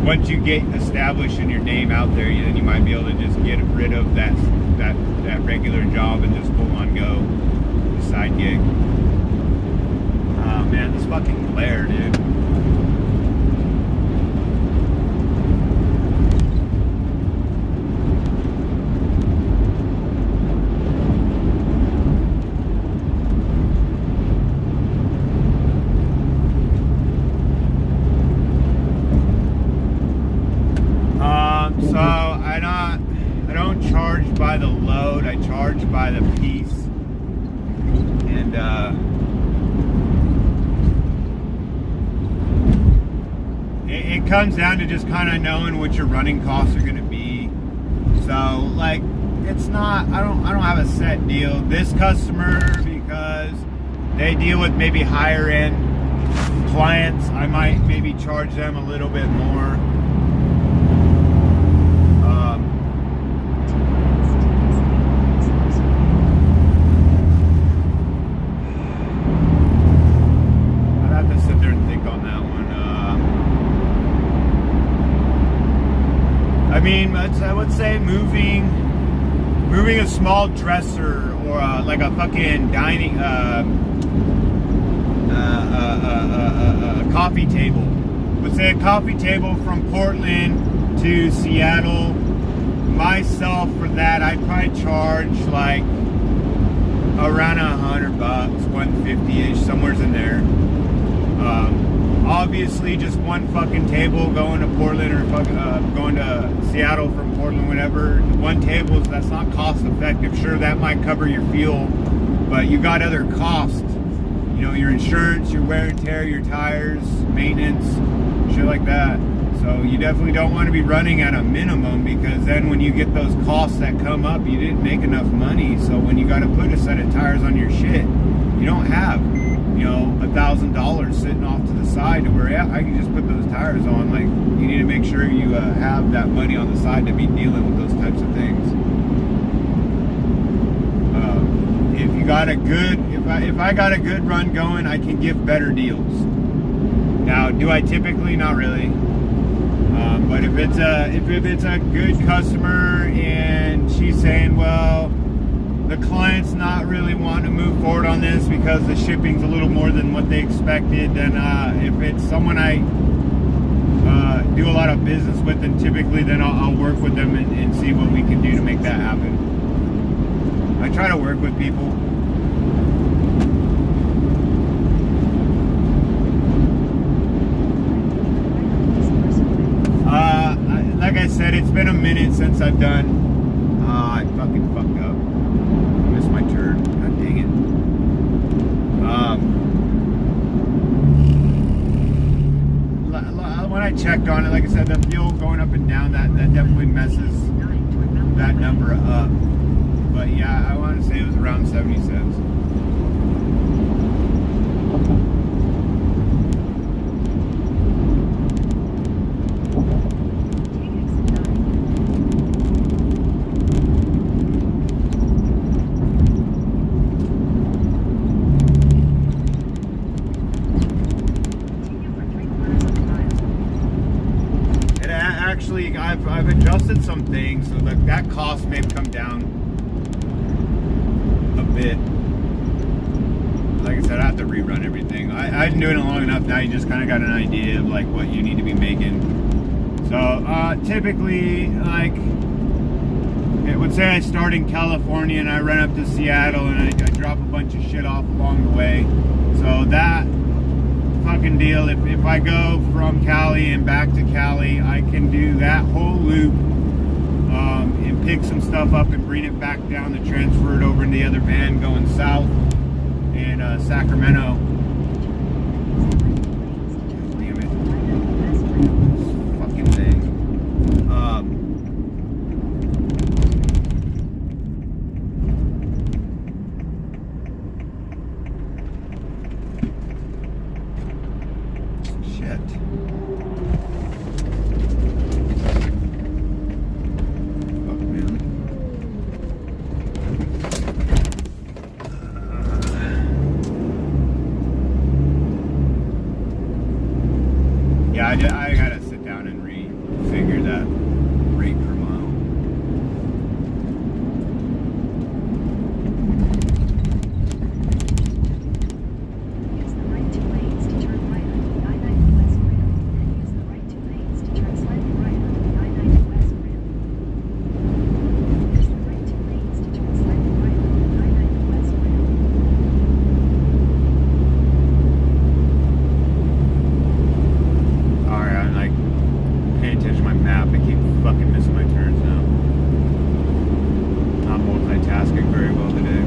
once you get established and your name out there, then you might be able to just get rid of that regular job and just full on go the side gig. Oh man, this fucking glare, dude. So I don't charge by the load, I charge by the piece. And it comes down to just kind of knowing what your running costs are going to be. So like, it's not, I don't have a set deal. This customer, because they deal with maybe higher end clients, I might maybe charge them a little bit more. I mean, I would say moving a small dresser or like a fucking dining coffee table. Let's say a coffee table from Portland to Seattle. Myself for that, I'd probably charge like around $100, $150-ish, somewhere's in there. Obviously, just one fucking table going to Portland or going to Seattle from Portland, whatever. One table, that's not cost effective. Sure, that might cover your fuel, but you got other costs. You know, your insurance, your wear and tear, your tires, maintenance, shit like that. So you definitely don't want to be running at a minimum, because then when you get those costs that come up, you didn't make enough money. So when you got to put a set of tires on your shit, you don't have, you know, $1,000 sitting off to the side to where, yeah, I can just put those tires on. Like, you need to make sure you have that money on the side to be dealing with those types of things. If you got a good, if I got a good run going, I can give better deals. Now, do I typically? Not really. But if it's a good customer and she's saying, well, the client's not really wanting to move forward on this because the shipping's a little more than what they expected, then if it's someone I do a lot of business with, then typically then I'll work with them and see what we can do to make that happen. I try to work with people. Like I said, it's been a minute since I've done. I fucking fucked up. I missed my turn. God dang it. When I checked on it, like I said, the fuel going up and down, that definitely messes that number up. But yeah, I want to say it was around 70 cents. Actually, I've adjusted some things so that cost may have come down a bit. Like I said, I have to rerun everything. I've been doing it long enough now. You just kind of got an idea of like what you need to be making. So typically, like Let's say I start in California and I run up to Seattle and I drop a bunch of shit off along the way. So that fucking deal, if I go from Cali and back to Cali, I can do that whole loop and pick some stuff up and bring it back down to transfer it over in the other van going south in Sacramento. Damn it. This fucking thing. Shit. Fuck, man. Yeah, I gotta sit down and refigure that rate per mile. Use the right 2 lanes to turn right onto the I-90 West Rim, then use the right 2 lanes to turn slightly right onto the I-90 West Rim. Use the right 2 lanes to turn slightly right onto the I-90 West Rim. Alright, I'm like paying attention to my map. I keep fucking missing my turns now. Not multitasking very well today.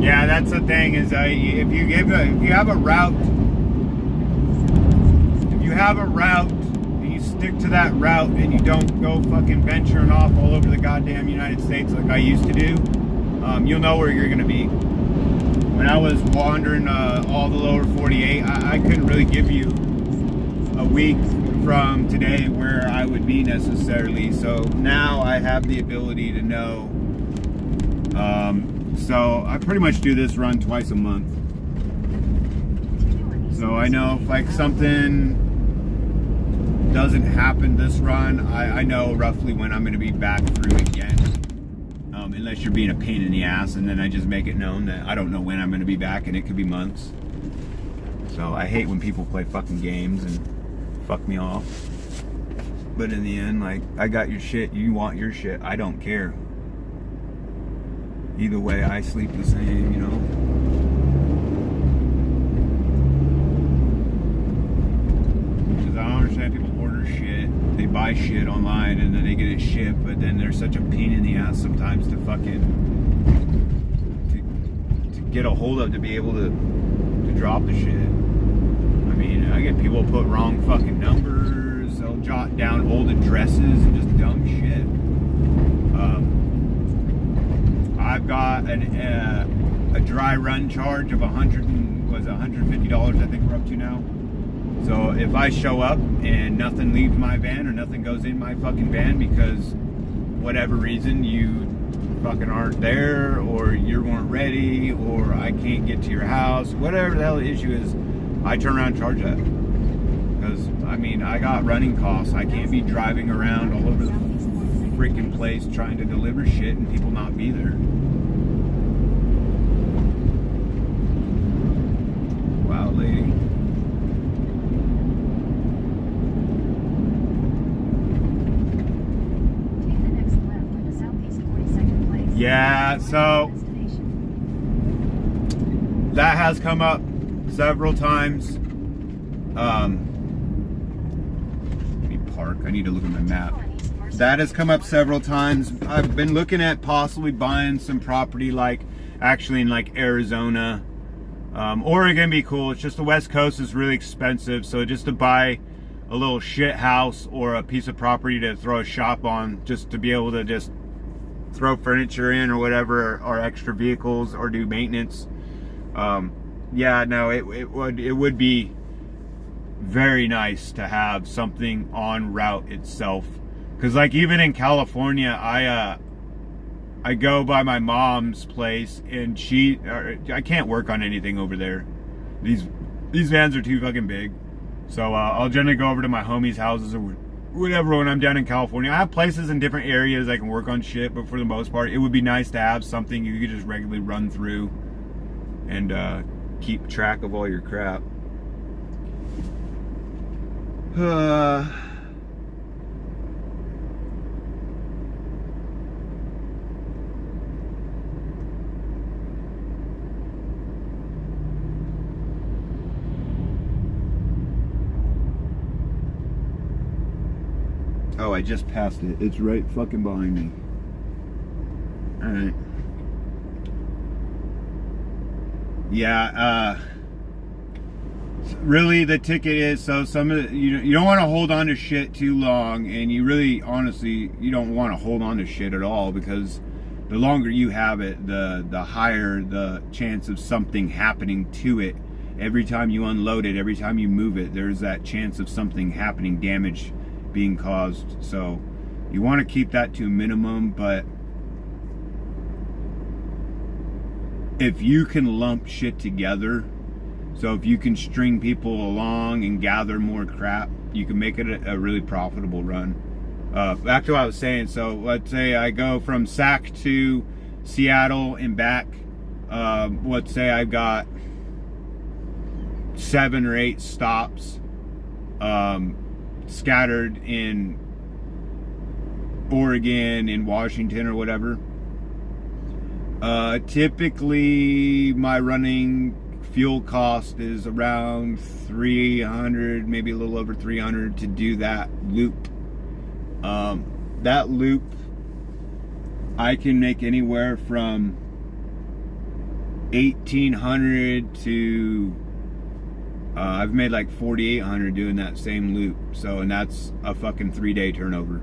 Yeah, that's the thing is if you have a route and you stick to that route and you don't go fucking venturing off all over the goddamn United States like I used to do, you'll know where you're gonna be. When I was wandering all the lower 48, I couldn't really give you a week from today where I would be necessarily. So now I have the ability to know. So I pretty much do this run twice a month. So I know if like something doesn't happen this run, I know roughly when I'm going to be back through again. Unless you're being a pain in the ass, and then I just make it known that I don't know when I'm going to be back, and it could be months. So I hate when people play fucking games and fuck me off. But in the end, like, I got your shit, you want your shit, I don't care. Either way, I sleep the same, you know. Because I don't understand people order shit, they buy shit online and then they get it shipped, but then they're such a pain in the ass sometimes to fucking to get a hold of, to be able to drop the shit. I mean, I get people put wrong fucking numbers, they'll jot down old addresses and just dumb shit. I've got a dry run charge of $150 I think we're up to now. So if I show up and nothing leaves my van or nothing goes in my fucking van because whatever reason you fucking aren't there or you weren't ready or I can't get to your house, whatever the hell the issue is, I turn around and charge that. Because, I mean, I got running costs. I can't be driving around all over the freaking place trying to deliver shit and people not be there. Wow, lady. Take the next left on the southeast 42nd place. Yeah, so that has come up several times. Let me park. I need to look at my map. That has come up several times. I've been looking at possibly buying some property, like actually in like Arizona. Oregon be cool. It's just the West Coast is really expensive. So just to buy a little shit house or a piece of property to throw a shop on, just to be able to just throw furniture in or whatever, or extra vehicles or do maintenance. Yeah, no, it would be very nice to have something on route itself. Because like even in California, I go by my mom's place and I can't work on anything over there. These vans are too fucking big. So I'll generally go over to my homies' houses or whatever when I'm down in California. I have places in different areas I can work on shit, but for the most part, it would be nice to have something you could just regularly run through and keep track of all your crap. Oh, I just passed it. It's right fucking behind me. Alright. Yeah, really the ticket is, so some of the, you don't want to hold on to shit too long, and you really, honestly, you don't want to hold on to shit at all, because the longer you have it, the higher the chance of something happening to it. Every time you unload it, every time you move it, there's that chance of something happening, damage being caused. So you want to keep that to a minimum, but if you can lump shit together, so if you can string people along and gather more crap, you can make it a really profitable run. Back to what I was saying, so let's say I go from Sac to Seattle and back. Let's say I've got 7 or 8 stops scattered in Oregon, in Washington or whatever. Typically my running fuel cost is around 300, maybe a little over 300 to do that loop. That loop I can make anywhere from 1,800 to I've made like 4,800 doing that same loop. So, and that's a fucking 3-day turnover.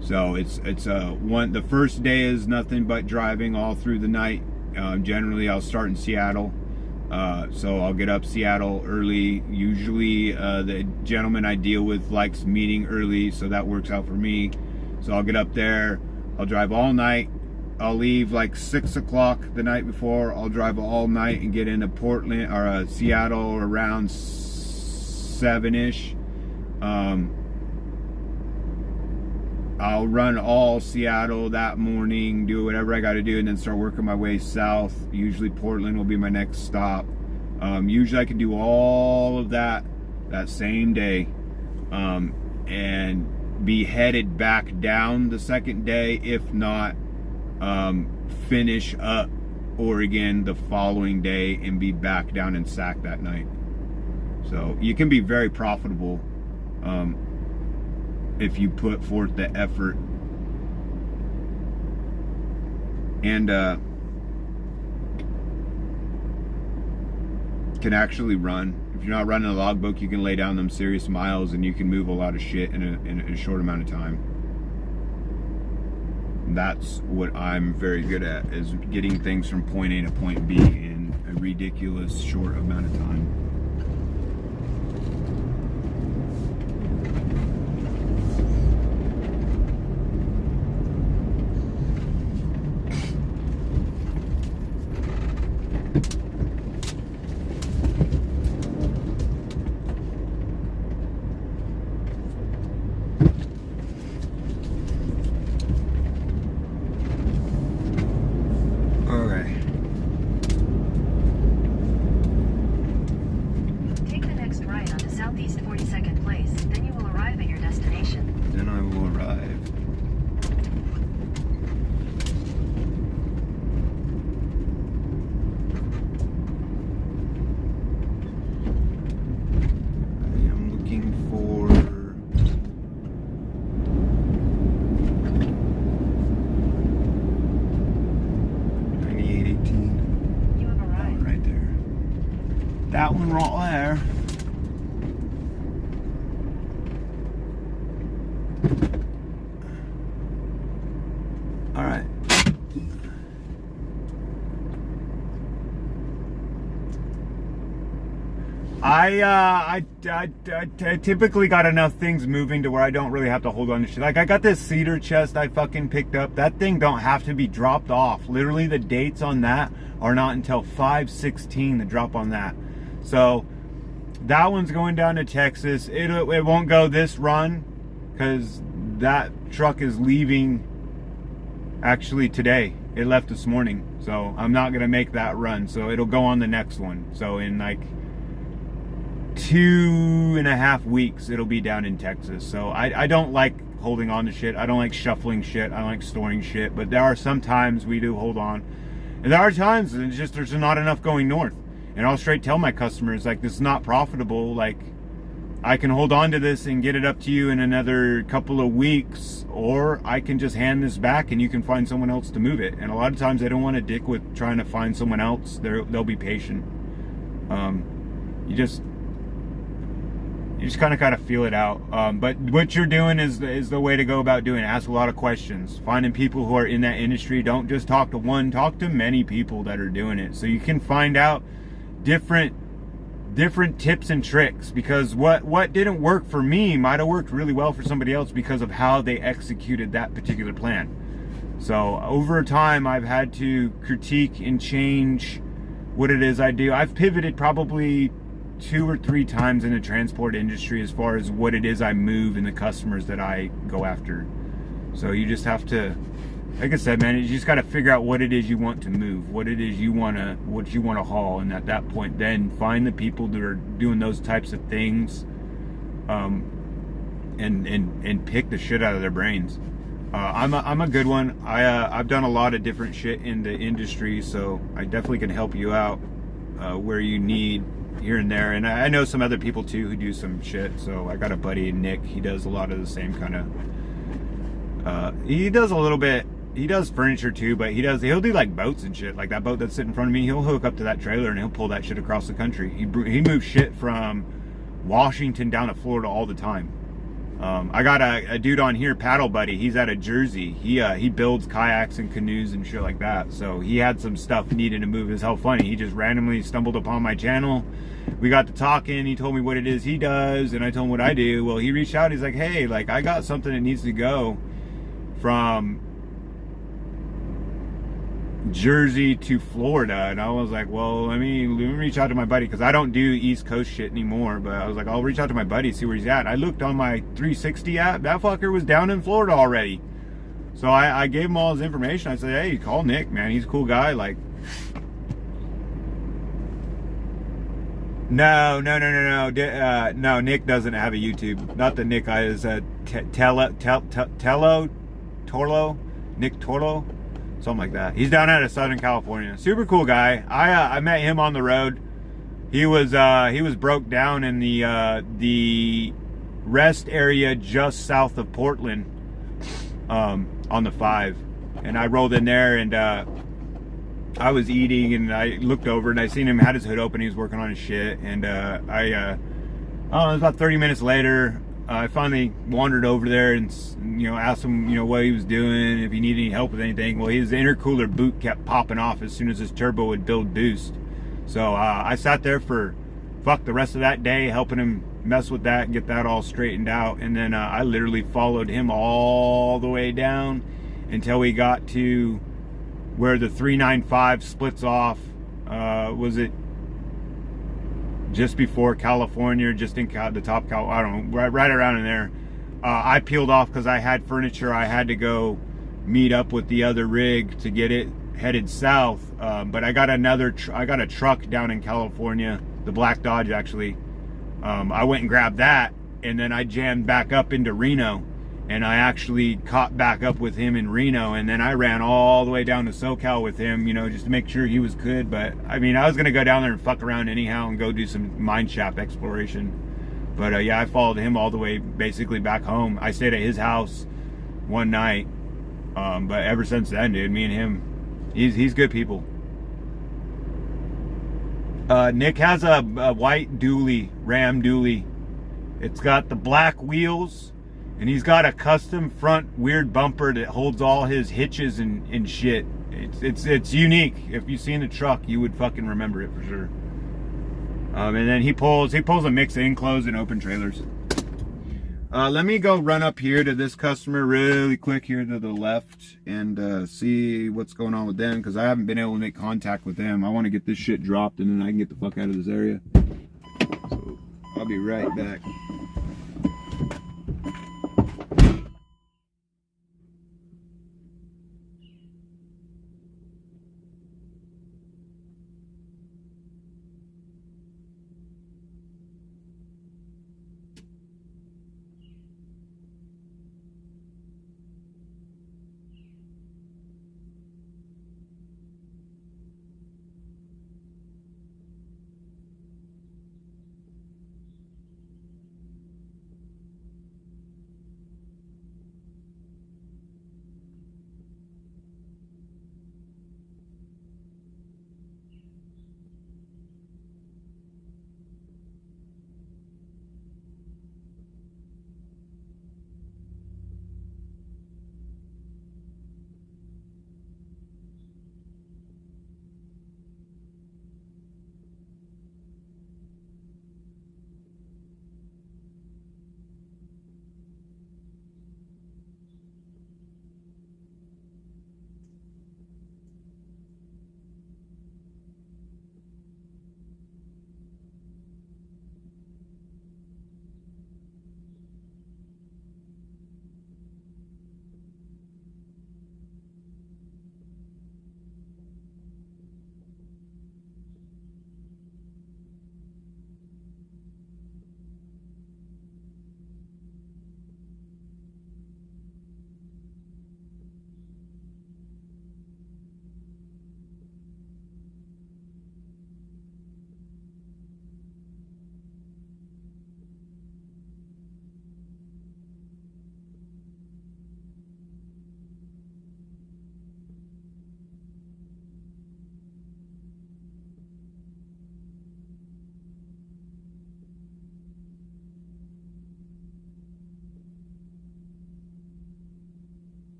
So it's the first day is nothing but driving all through the night. Generally I'll start in Seattle. So I'll get up Seattle early. Usually the gentleman I deal with likes meeting early, so that works out for me. So I'll get up there, I'll drive all night. I'll leave like 6 o'clock the night before. I'll drive all night and get into Portland or Seattle around 7-ish. I'll run all Seattle that morning, do whatever I got to do, and then start working my way south. Usually Portland will be my next stop. Usually I can do all of that same day, and be headed back down the second day, if not finish up Oregon the following day and be back down in Sac that night. So you can be very profitable if you put forth the effort. And can actually run. If you're not running a logbook, you can lay down them serious miles and you can move a lot of shit in a short amount of time. That's what I'm very good at, is getting things from point A to point B in a ridiculous short amount of time. Take the next right onto Southeast 42nd Place, then you will arrive at your destination. Then I will arrive. I am looking for 9818. You have That one arrived. right there. That one right there. All right. I typically got enough things moving to where I don't really have to hold on to shit. Like I got this cedar chest I fucking picked up. That thing don't have to be dropped off. Literally the dates on that are not until 5/16, the drop on that. So that one's going down to Texas. It won't go this run because that truck is leaving actually today. It left this morning, so I'm not gonna make that run. So it'll go on the next one. So in like 2.5 weeks, it'll be down in Texas. So I don't like holding on to shit. I don't like shuffling shit. I don't like storing shit. But there are some times we do hold on, and there are times it's just there's not enough going north. And I'll straight tell my customers, like, this is not profitable. Like, I can hold on to this and get it up to you in another couple of weeks, or I can just hand this back and you can find someone else to move it. And a lot of times they don't want to dick with trying to find someone else. They'll be patient. You just kind of feel it out. But what you're doing is the way to go about doing it. Ask a lot of questions. Finding people who are in that industry. Don't just talk to one. Talk to many people that are doing it, so you can find out different tips and tricks, because what didn't work for me might have worked really well for somebody else because of how they executed that particular plan. So over time, I've had to critique and change what it is I do. I've pivoted probably 2 or 3 times in the transport industry as far as what it is I move and the customers that I go after. So you just have to, like I said, man, you just got to figure out what it is you want to move, what it is what you want to haul, and at that point, then find the people that are doing those types of things, and pick the shit out of their brains. I'm a good one. I've done a lot of different shit in the industry, so I definitely can help you out where you need here and there. And I know some other people too who do some shit. So I got a buddy, Nick. He does a lot of the same kind of. He does a little bit. He does furniture too, but he'll do like boats and shit. Like that boat that's sitting in front of me, he'll hook up to that trailer and he'll pull that shit across the country. He moves shit from Washington down to Florida all the time. I got a dude on here, Paddle Buddy. He's out of Jersey. He builds kayaks and canoes and shit like that. So he had some stuff needed to move. It's how funny. He just randomly stumbled upon my channel. We got to talking. He told me what it is he does, and I told him what I do. Well, he reached out. He's like, hey, like I got something that needs to go from Jersey to Florida. And I was like, well, let me reach out to my buddy, because I don't do East Coast shit anymore. But I was like, I'll reach out to my buddy, see where he's at. I looked on my 360 app. That fucker was down in Florida already. So I gave him all his information. I said, hey, call Nick, man. He's a cool guy. Like, no, Nick doesn't have a YouTube. Not the Nick I is Nick Torlo, something like that. He's down out of Southern California. Super cool guy. I met him on the road. He was broke down in the rest area just south of Portland, on the 5, and I rolled in there, and I was eating, and I looked over and I seen him had his hood open. He was working on his shit, and it was about 30 minutes later. I finally wandered over there and asked him what he was doing, if he needed any help with anything. Well, his intercooler boot kept popping off as soon as his turbo would build boost. So I sat there for the rest of that day helping him mess with that and get that all straightened out. And then I literally followed him all the way down until we got to where the 395 splits off. Was it just before California, just in the top Cal? I don't know, right around in there. I peeled off because I had furniture. I had to go meet up with the other rig to get it headed south. But I got I got a truck down in California, the Black Dodge actually. I went and grabbed that, and then I jammed back up into Reno, and I actually caught back up with him in Reno, and then I ran all the way down to SoCal with him, just to make sure he was good. But I mean, I was gonna go down there and fuck around anyhow and go do some mine shaft exploration. But yeah, I followed him all the way basically back home. I stayed at his house one night, but ever since then, dude, me and him, he's good people. Nick has a white dually, Ram dually. It's got the black wheels, and he's got a custom front weird bumper that holds all his hitches and shit. It's unique. If you've seen the truck, you would fucking remember it for sure. And then he pulls a mix of enclosed and open trailers. Let me go run up here to this customer really quick here to the left and see what's going on with them, because I haven't been able to make contact with them. I want to get this shit dropped and then I can get the fuck out of this area. So I'll be right back.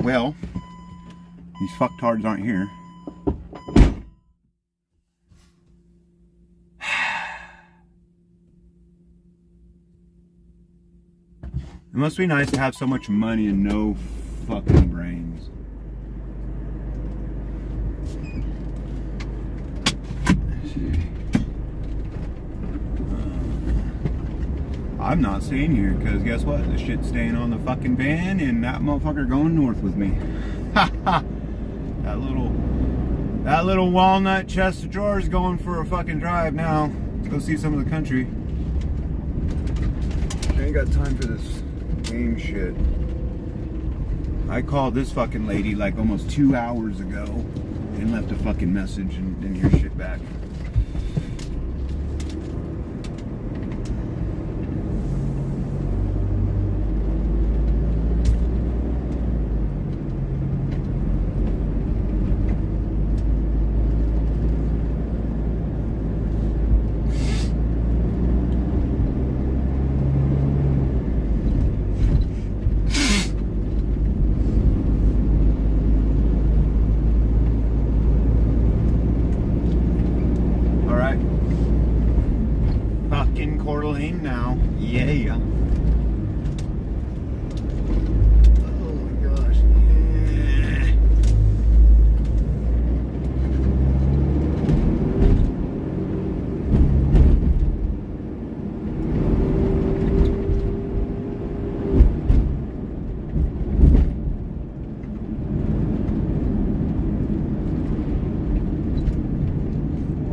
Well, these fucktards aren't here. It must be nice to have so much money and no fucking brains. Let's see. I'm not staying here because guess what? The shit's staying on the fucking van and that motherfucker going north with me. Ha ha! That little walnut chest of drawers going for a fucking drive now. Let's go see some of the country. I ain't got time for this game shit. I called this fucking lady like almost 2 hours ago and left a fucking message and didn't hear shit back. Yeah. Oh my gosh. Yeah.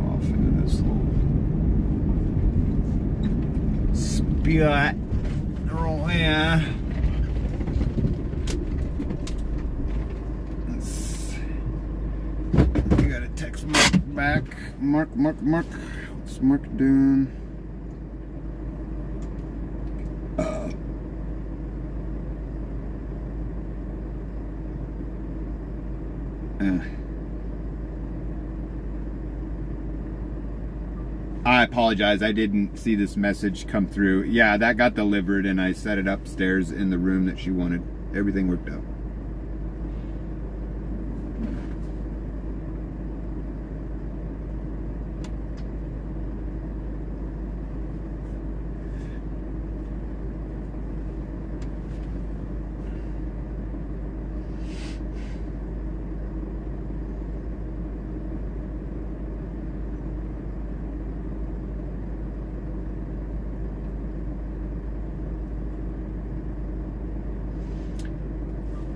Off into this little spot. Oh yeah. You gotta text Mark back. Mark. What's Mark doing? I apologize. I didn't see this message come through. Yeah, that got delivered and I set it upstairs in the room that she wanted. Everything worked out.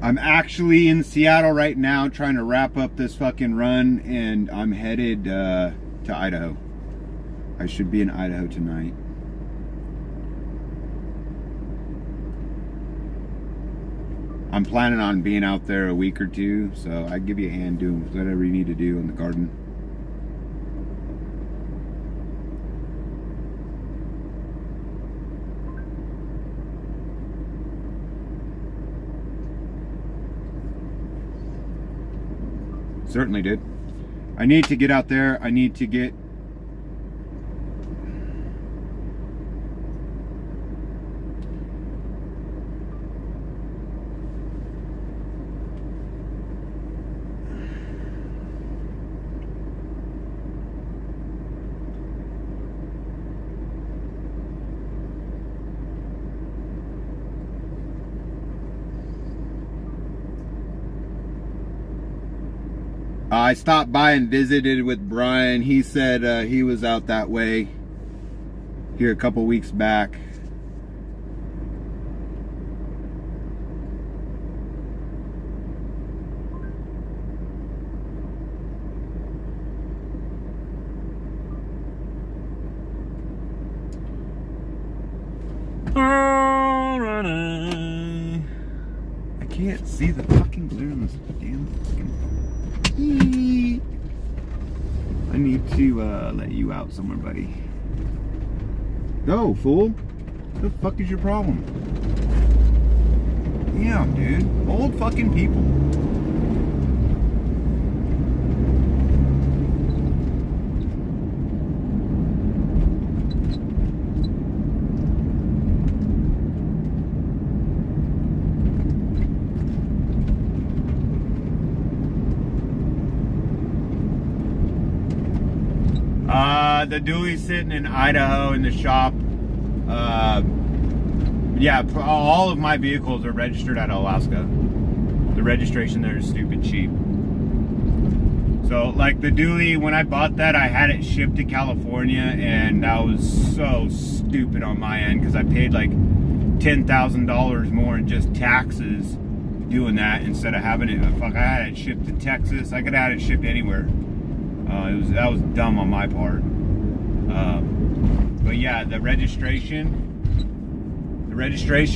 I'm actually in Seattle right now trying to wrap up this fucking run, and I'm headed to Idaho. I should be in Idaho tonight. I'm planning on being out there a week or two, so I give you a hand doing whatever you need to do in the garden. Certainly did. I need to get out there. I need to get... I stopped by and visited with Brian. He said he was out that way here a couple weeks back. I can't see the fucking glare on this damn fucking... I need to let you out somewhere, buddy. Go, fool. What the fuck is your problem? Yeah, dude. Old fucking people. The dually's sitting in Idaho in the shop. Yeah, all of my vehicles are registered out of Alaska. The registration there is stupid cheap. So, like the dually, when I bought that, I had it shipped to California, and that was so stupid on my end because I paid like $10,000 more in just taxes doing that instead of having it. Fuck, I had it shipped to Texas. I could have had it shipped anywhere. That was dumb on my part. But yeah, the registration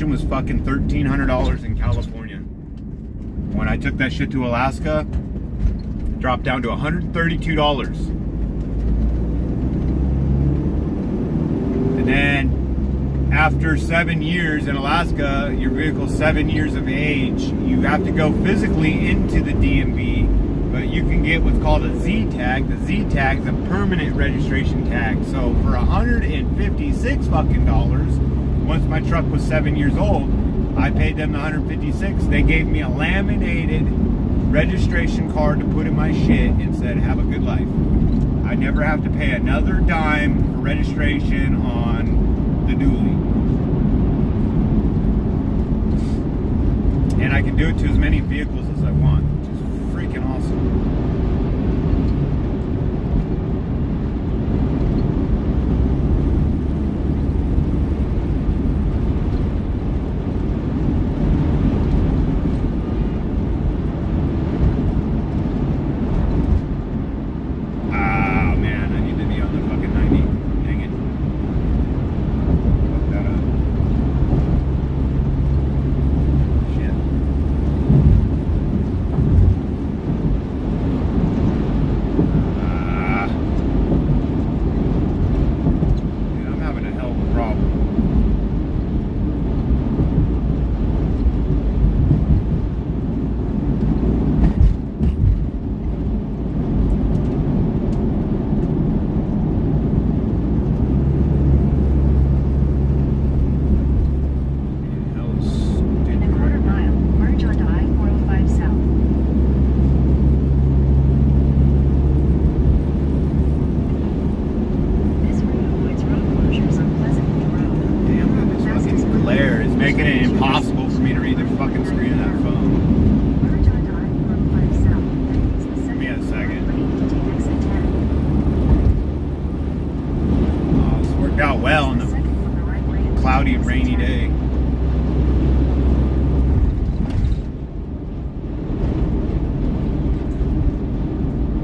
was fucking $1,300 in California. When I took that shit to Alaska, it dropped down to $132. And then after 7 years in Alaska, your vehicle's 7 years of age, you have to go physically into the DMV. But you can get what's called a Z tag. The Z tag is a permanent registration tag. So for $156 fucking dollars, once my truck was 7 years old, I paid them the $156. They gave me a laminated registration card to put in my shit and said, "Have a good life." I never have to pay another dime for registration on the dually. And I can do it to as many vehicles as I want, which is freaking awesome. Ah, man, I need to be on the fucking 90. Dang it. Fuck that up. Shit. Ah. Dude, I'm having a hell of a problem. Hell is In a quarter mile, merge onto I-405 South. This route avoids road closures on Pleasant Road. damn, this fucking glare is making it impossible for me to read the fucking screen of that phone. Merge onto I-405 South, then use the Give me a second second. lane to take exit 10. Oh, this worked out well on The the second from the right lane to cloudy, take exit rainy 10. day.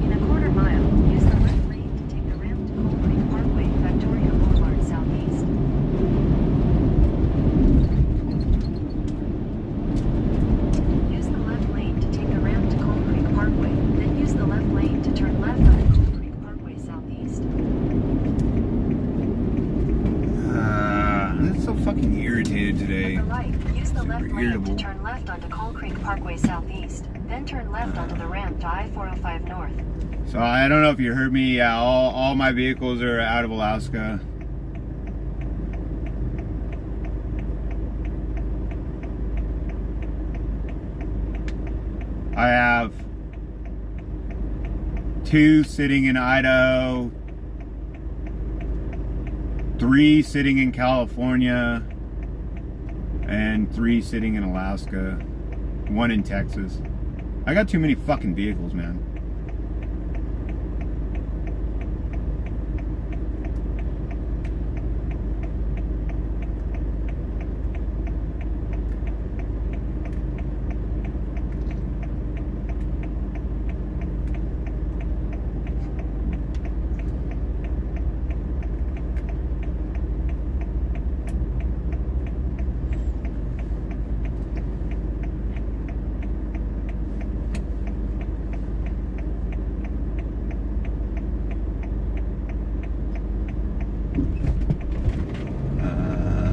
In a quarter mile, use the left lane to take the ramp to Coal Creek Parkway, Victoria Boulevard Southeast. Use the left lane to take the ramp to Coal Creek Parkway, then use the left lane to turn left onto Coal Creek Parkway Southeast. I'm so fucking irritated today. At the right, use the Super left lane irritable. to turn left onto Coal Creek Parkway Southeast, then turn left onto the ramp to I-405 North. So I don't know if you heard me. All my vehicles are out of Alaska. I have 2 sitting in Idaho, 3 sitting in California, and 3 sitting in Alaska, 1 in Texas. I got too many fucking vehicles, man.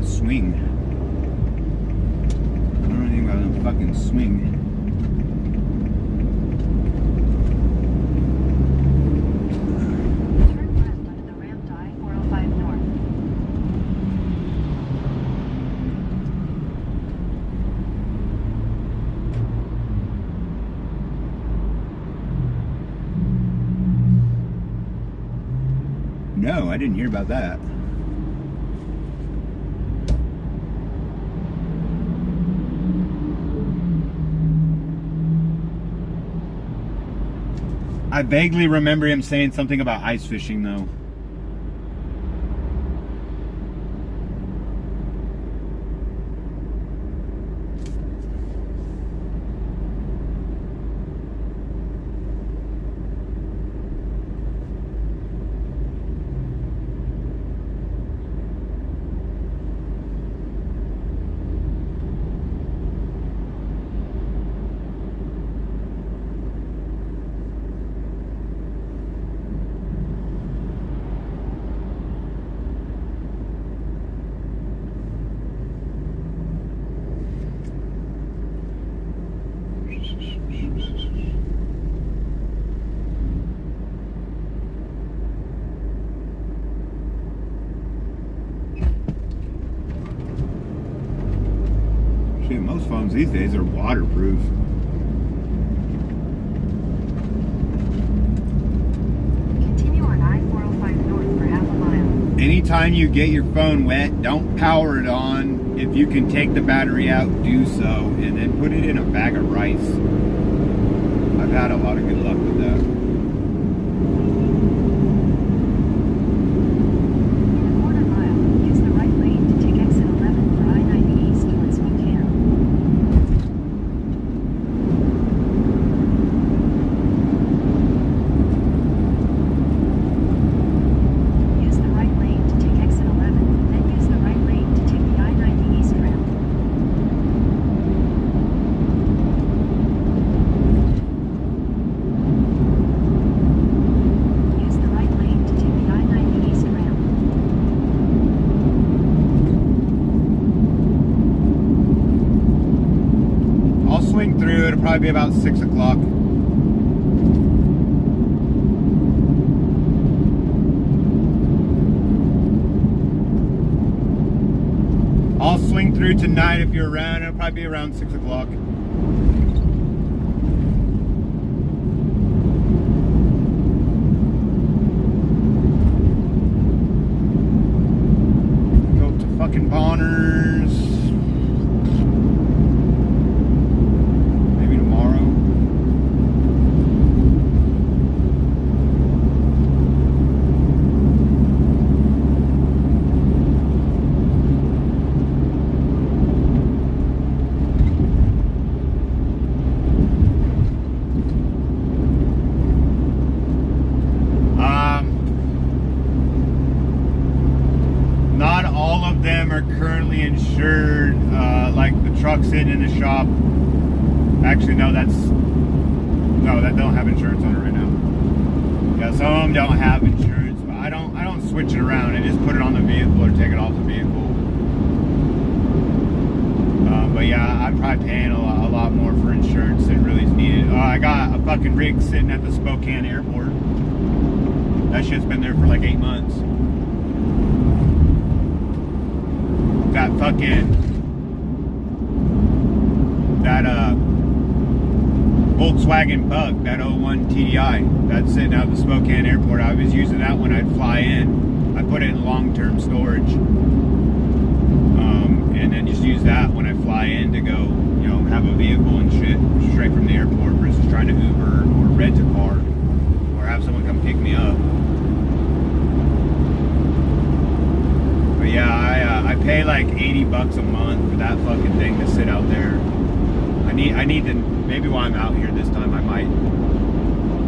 Swing. I don't know anything about a fucking swing. Turn left onto the ramp to I-405 North. No, I didn't hear about that. I vaguely remember him saying something about ice fishing, though. Shit, most phones these days are waterproof. Continue on I-405 North for half a mile. Anytime you get your phone wet, don't power it on. if you can take the battery out, do so, and then put it in a bag of rice. I've had a lot of good luck with that. In a quarter mile, use the right lane to take exit 11 for I-90 East towards Spokane. Use the right lane to take exit 11, then use the right lane to take the I-90 East route. Use the right lane to take the I-90 East ramp. I'll swing through. It'll probably be about 6 o'clock. I'll swing through tonight if you're around. It'll probably be around 6 o'clock. Go to fucking Bonners. Maybe tomorrow. Not all of them are currently insured. Like the truck sitting in the shop. Actually, no, that don't have insurance on it right now. Yeah, some of them don't have insurance, but I don't switch it around. I just put it on the vehicle or take it off the vehicle. But yeah, I'm probably paying a lot more for insurance than really is needed. I got a fucking rig sitting at the Spokane airport. That shit's been there for like 8 months. That Volkswagen Bug, that 01 TDI, that's sitting out at the Spokane airport. I was using that when I'd fly in. I put it in long-term storage. And then just use that when I fly in to go, have a vehicle and shit straight from the airport versus trying to Uber or rent a car or have someone come pick me up. But yeah, I pay like $80 a month for that fucking thing to sit out there. I need to, maybe while I'm out here this time, I might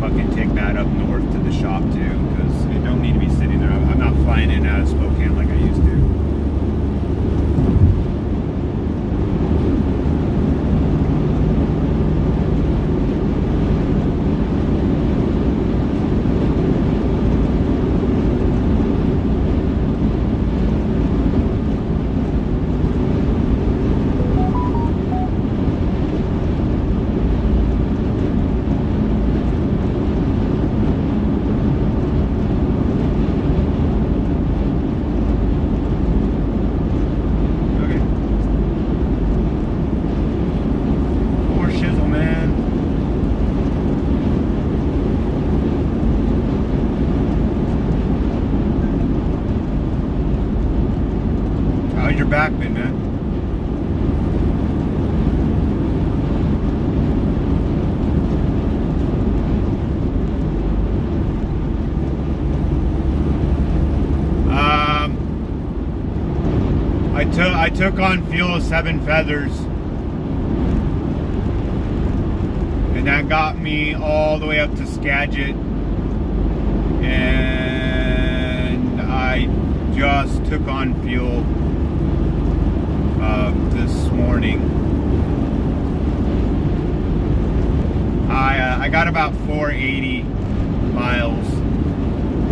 fucking take that up north to the shop too, because it don't need to be sitting there. I'm not flying in and out of Spokane like I used to. How's your back been, man? I took on fuel of 7 Feathers, and that got me all the way up to Skagit, and I just took on fuel this morning. I got about 480 miles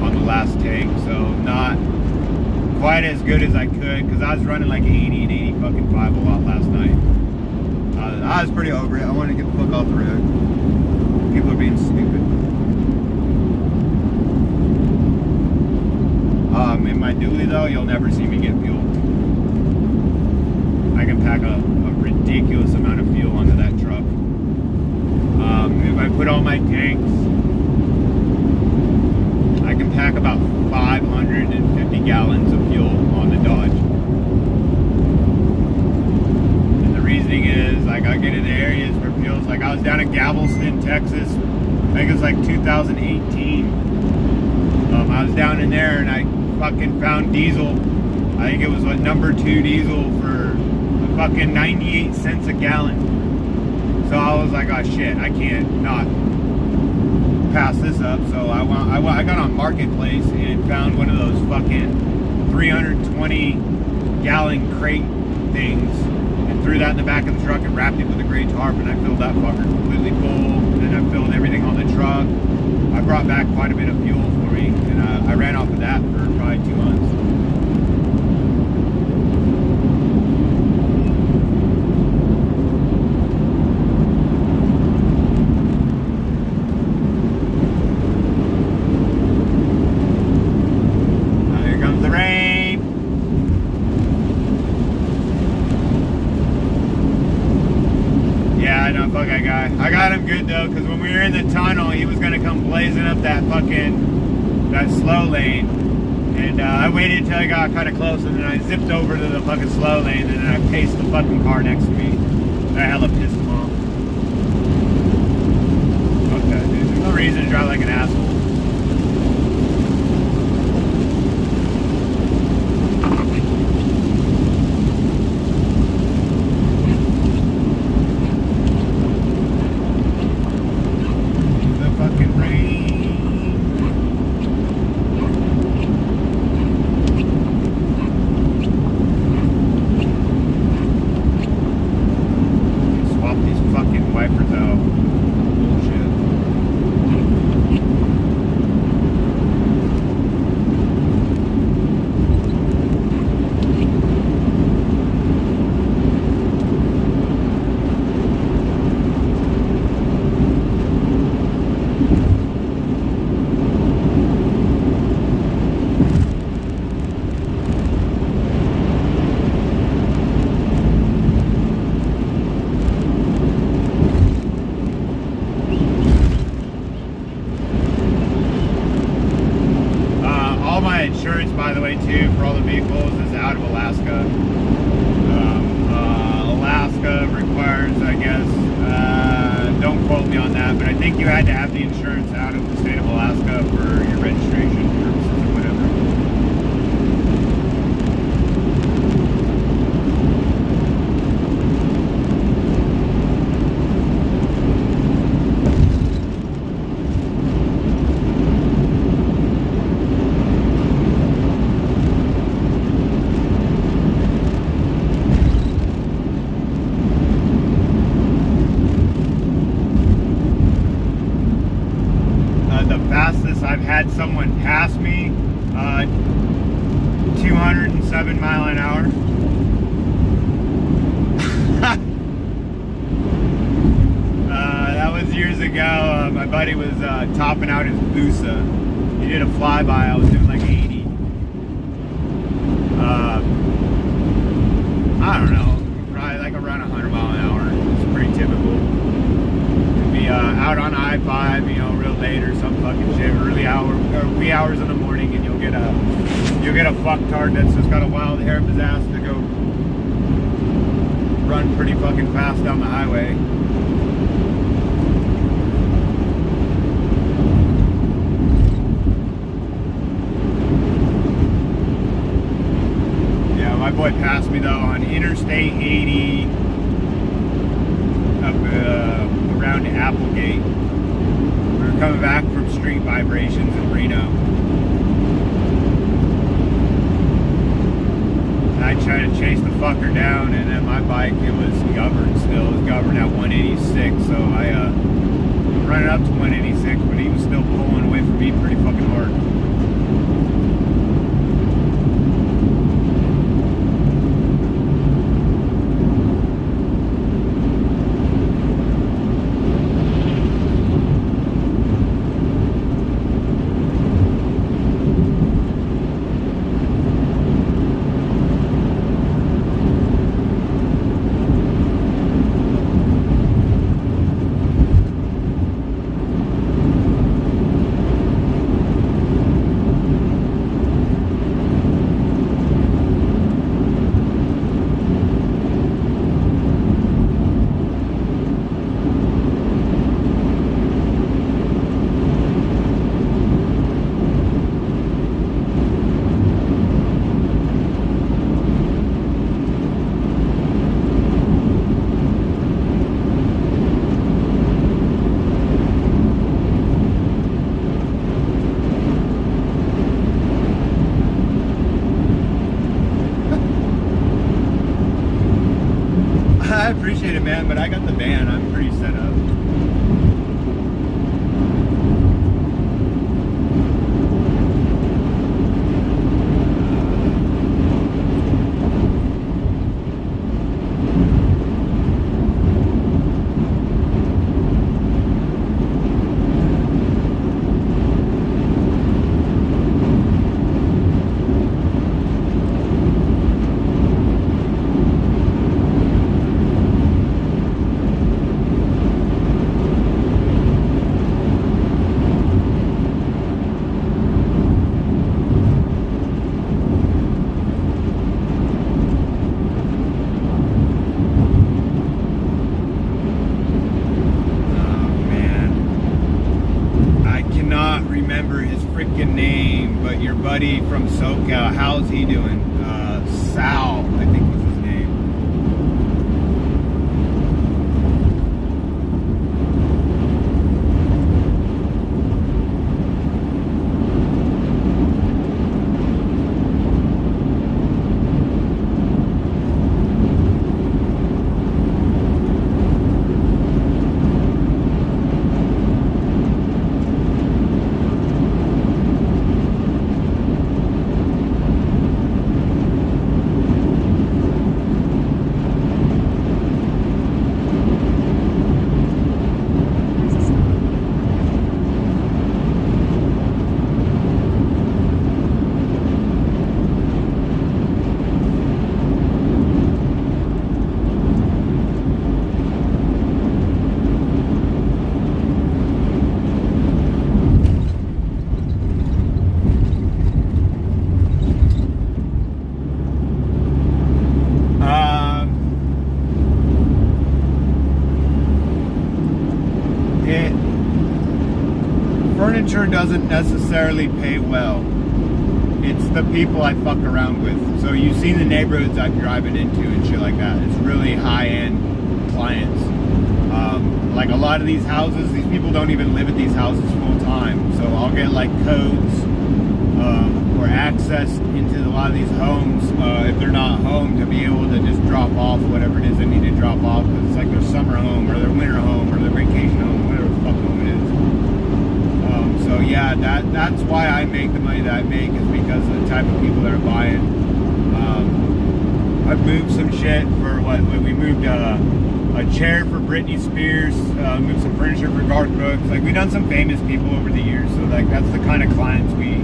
on the last tank, so not quite as good as I could, because I was running like 80 and 80 fucking 5 a lot last night. I was pretty over it. I wanted to get the fuck off the road. People are being stupid. In my dually though, you'll never see me get fuel. I can pack a ridiculous amount of fuel onto that truck. If I put all my tanks, I can pack about 550 gallons of fuel on the Dodge. I was down in Galveston, Texas. I think it was like 2018. I was down in there and I fucking found diesel. I think it was like number 2 diesel for fucking 98 cents a gallon. So I was like, oh shit, I can't not pass this up. So I got on Marketplace and found one of those fucking 320 gallon crate things and threw that in the back of the truck and wrapped it with a gray tarp, and I filled that fucker completely full, and I filled everything on the truck. I brought back quite a bit of fuel for me, and I ran off of that for probably 2 months. Here comes the rain. Yeah, I know, fuck that guy. I got him good though, because when we were in the tunnel, he was gonna come blazing up that slow lane. And I waited until I got kind of close, and then I zipped over to the fucking slow lane, and then I paced the fucking car next to me. I hella pissed him off. Okay, dude, there's no reason to drive like an asshole. Insurance, by the way, too, for all the vehicles is out of Alaska. Alaska requires, I guess, don't quote me on that, but I think you had to have the insurance out of the state of Alaska for your registration purposes or whatever. I've had someone pass me 207 mile an hour. That was years ago. My buddy was topping out his Busa. He did a flyby. I was doing like 80. I don't know, probably like around 100 mile an hour. It's pretty typical. Out on I-5, you know, real late or some fucking shit, early hour or wee hours in the morning, and you'll get a fucktard that's just got a wild hair of his ass to go run pretty fucking fast down the highway. Yeah, my boy passed me though on Interstate 80 up around Applegate. We were coming back from street vibrations in Reno. And I tried to chase the fucker down, and then my bike, it was governed still. It was governed at 186, so I running up to 186, but he was still pulling away from me pretty fucking hard. appreciate it, man, but I got the van. I'm pretty set up. Remember his freaking name, but your buddy from SoCal, how's he doing? Sal, I think was his name. Furniture doesn't necessarily pay well. It's the people I fuck around with. So you've seen the neighborhoods I'm driving into and shit like that. It's really high-end clients. Like a lot of these houses, these people don't even live at these houses full time. So I'll get like codes or access into a lot of these homes if they're not home to be able to just drop off whatever it is they need to drop off. Because it's like their summer home or their winter home or their vacation home, whatever the fuck home it is. So yeah, that's why I make the money that I make, is because of the type of people that are buying. I've moved some shit for we moved a chair for Britney Spears, moved some furniture for Garth Brooks. Like, we've done some famous people over the years, so like that's the kind of clients we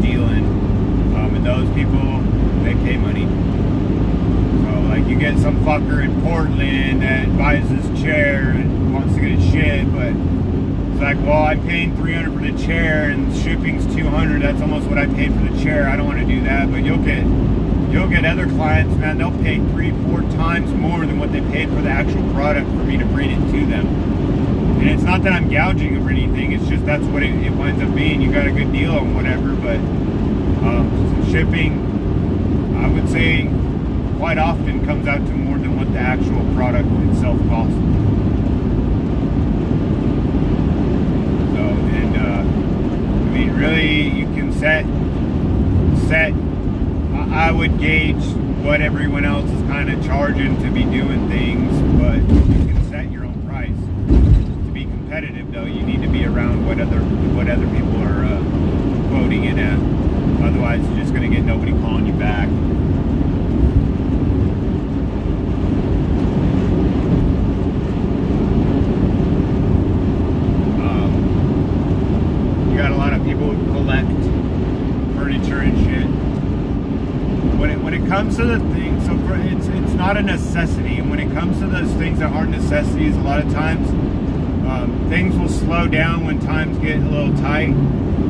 deal in. And those people, they pay money. So like you get some fucker in Portland that buys this chair and wants to get it shipped, but it's like, well, I'm paying $300 for the chair and shipping's $200. That's almost what I paid for the chair. I don't want to do that. But you'll get other clients, man. They'll pay 3-4 times more than what they paid for the actual product for me to bring it to them. And it's not that I'm gouging or anything. It's just that's what it winds up being. You got a good deal on whatever, but shipping, I would say, quite often comes out to more than what the actual product itself costs. Really, you can set. I would gauge what everyone else is kind of charging to be doing things, but you can set your own price. To be competitive, though, you need to be around what other people are quoting it at. Otherwise, you're just going to get nobody calling you back. Comes to the thing, so it's not a necessity, and when it comes to those things that aren't necessities, a lot of times things will slow down when times get a little tight.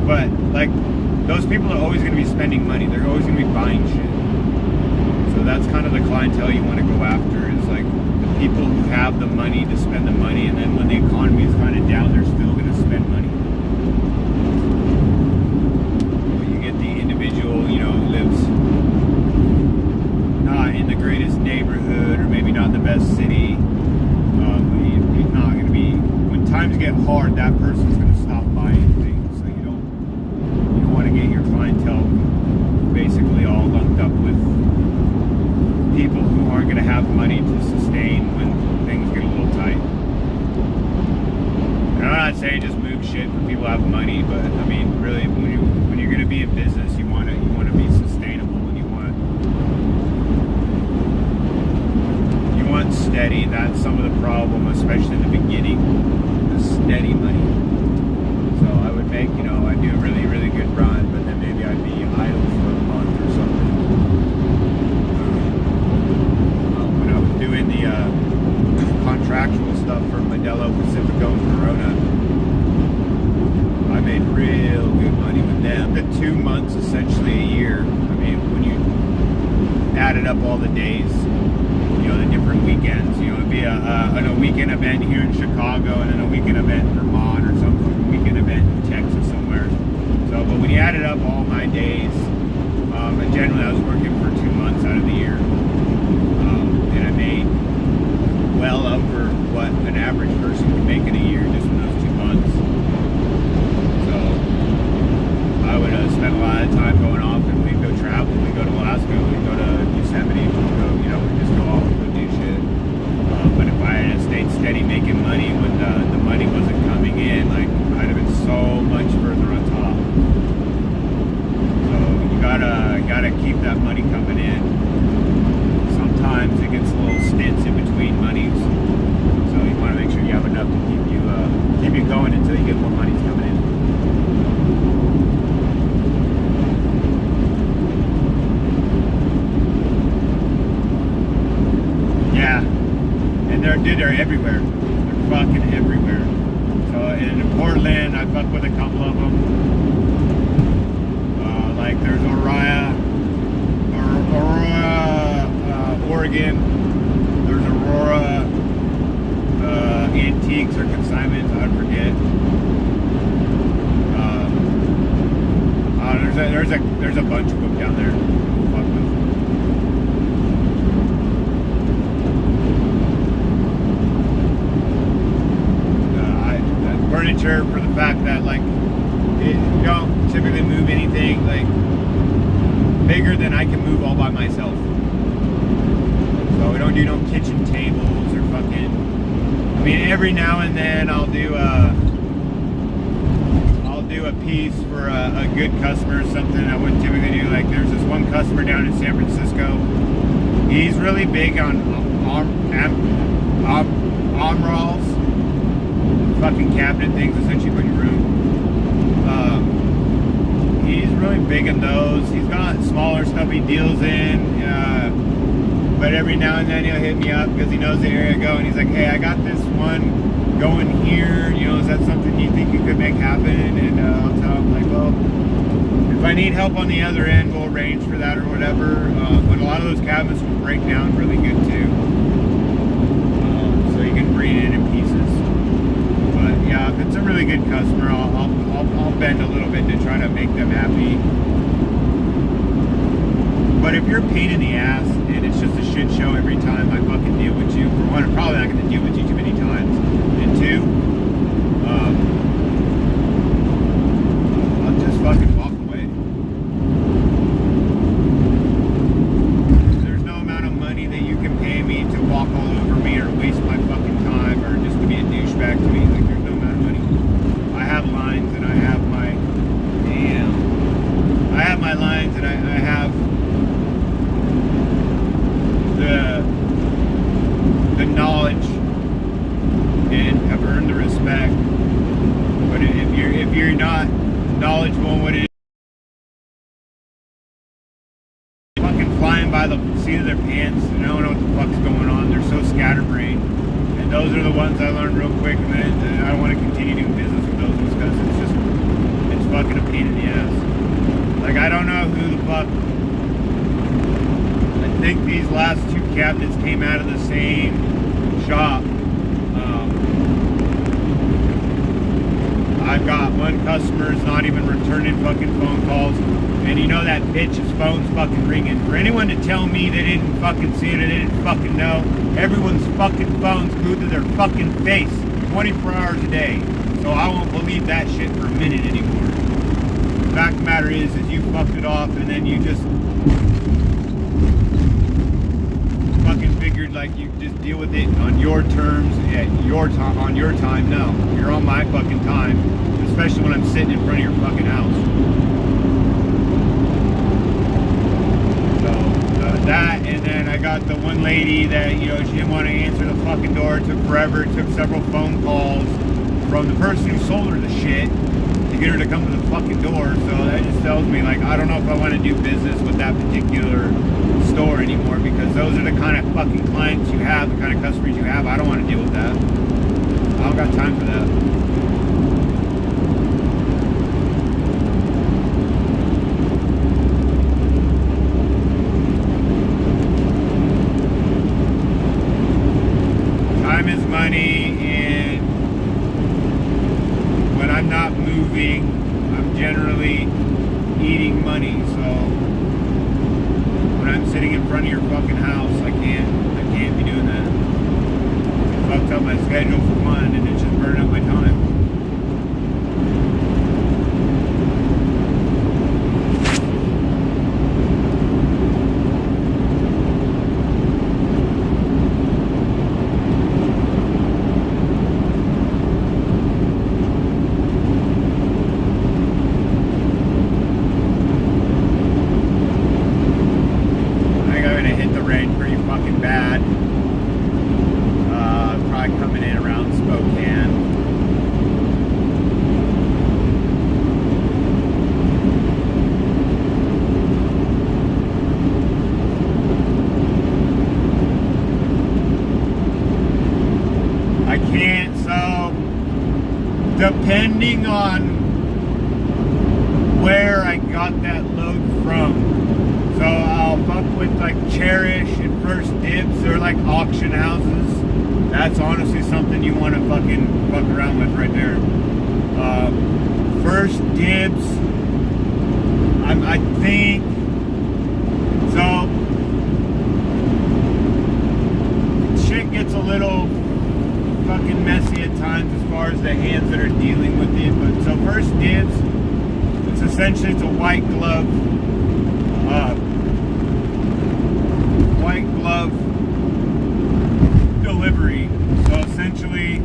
But like, those people are always going to be spending money. They're always going to be buying shit. So that's kind of the clientele you want to go after, is like the people who have the money to spend the money, and then when the economy is kind of down, they're still going to spend money. But you get the individual, who lives in the greatest neighborhood, or maybe not the best city. He's not going to be, when times get hard, that person's going to stop buying things. So you don't want to get your clientele basically all lumped up with people who aren't going to have money to sustain when things get a little tight. And I'm not saying just move shit when people have money, but I mean, really, when you're going to be in business, you want to be sustainable, and you want steady. That's some of the problem, especially in the beginning, the steady money. So I would make, I'd do a really, really good run, but then maybe I'd be idle for a month or something. When I was doing the contractual stuff for Modelo, Pacifico, and Corona, I made real good money with them. The 2 months, essentially a year. I mean, when you added up all the days, the different weekends, it'd be a weekend event here in Chicago, and then a weekend event in Vermont, or some weekend event in Texas somewhere. So, but when you added up all my days, and generally I was working for 2 months out of the year, and I made well over what an average person would make in a year just in those 2 months. So I would spend a lot of time going off, and we'd go travel. We'd go to Alaska, we'd go to Yosemite, we'd go, we'd just go off and go do shit. But if I had stayed steady making money when the money wasn't coming in, like, I'd have been so much further on top. So you gotta keep that money coming in. Sometimes it gets a little stints in between monies, so you want to make sure you have enough to keep you going until you get more money coming in. Yeah, and they're everywhere. They're fucking everywhere. So in Portland, I fuck with a couple of them. Like there's Aurora, Oregon. There's Aurora, Antiques or Consignments, I forget. There's a bunch of them down there. Fuck with. Furniture, for the fact that you don't typically move anything like bigger than I can move all by myself. So we don't do no kitchen tables or fucking. I mean, every now and then I'll do a piece for a good customer, something I wouldn't typically do. Like there's this one customer down in San Francisco. He's really big on armrolls, fucking cabinet things, essentially for your room. He's really big in those. He's got smaller stuff he deals in, but every now and then he'll hit me up because he knows the area I go, and he's like, hey, I got this one going here, is that something you think you could make happen? And I'll tell him, like, well, if I need help on the other end, we'll arrange for that or whatever. But a lot of those cabinets will break down really good too, so you can bring it in pieces. But yeah, if it's a really good customer, I'll bend a little bit to try to make them happy. But if you're a pain in the ass and it's just a shit show every time I fucking deal with you, for one, I'm probably not going to deal with you too many times. And two, I'll just fucking walk away. There's no amount of money that you can pay me to walk all over me or waste my fucking time or just to be a douchebag to me. Like, there's no amount of money. I have lines and I have my lines and I have the knowledge and have earned the respect. But if you're not knowledgeable in what it is, fucking flying by the seat of their pants and they don't know what the fuck's going on. They're so scatterbrained, and those are the ones I learned real quick. And then I don't want to continue doing business with those ones because it's fucking a pain in the ass. Like, I don't know who the fuck. I think these last two cabinets came out of the same shop. I've got one customer's not even returning fucking phone calls, and you know that bitch's phone's fucking ringing. For anyone to tell me they didn't fucking see it or they didn't fucking know, everyone's fucking phone's glued to their fucking face 24 hours a day. So I won't believe that shit for a minute anymore. The fact of the matter is you fucked it off and then you just figured like you just deal with it on your terms at your time, on your time. No, you're on my fucking time, especially when I'm sitting in front of your fucking house. So that, and then I got the one lady that, you know, she didn't want to answer the fucking door. It took forever. It took several phone calls from the person who sold her the shit to get her to come to the fucking door. So that just tells me, like, I don't know if I want to do business with that particular store anymore, because those are the kind of fucking clients you have, the kind of customers you have. I don't want to deal with that. I don't got time for that. Time is money, and when I'm not moving, I'm generally eating money. So when I'm sitting in front of your fucking house, I can't be doing that. It fucked up my schedule for one, and it's just burning up my time. Depending on where I got that load from. So I'll fuck with like Cherish and First Dibs. They're like auction houses. That's honestly something you want to fucking fuck around with right there. First Dibs, I think, so shit gets a little fucking messy at times as far as the hands that are dealing with it. But so First Dibs, it's essentially, it's a white glove delivery. So essentially,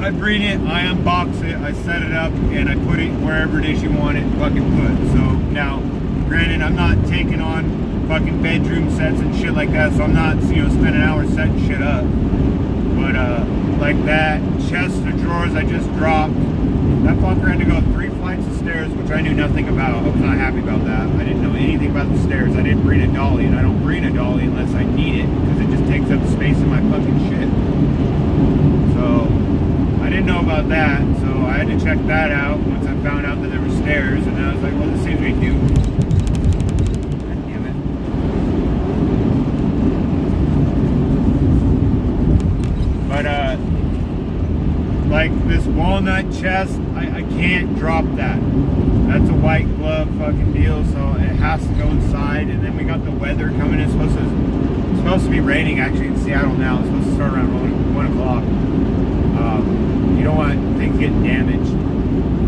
I bring it, I unbox it, I set it up, and I put it wherever it is you want it fucking put. So now, granted, I'm not taking on fucking bedroom sets and shit like that, so I'm not, you know, spending hours setting shit up. But like that chest of drawers I just dropped, that fucker had to go 3 flights of stairs, which I knew nothing about. I was not happy about that. I didn't know anything about the stairs. I didn't bring a dolly, and I don't bring a dolly unless I need it, because it just takes up space in my fucking shit. So I didn't know about that, so I had to check that out once I found out that there were stairs, and I was like, well, this seems to be new. God damn it. But like this walnut chest, I can't drop that. That's a white glove fucking deal, so it has to go inside. And then we got the weather coming. It's supposed to be raining actually in Seattle now. It's supposed to start around 1 o'clock. You don't want things getting damaged.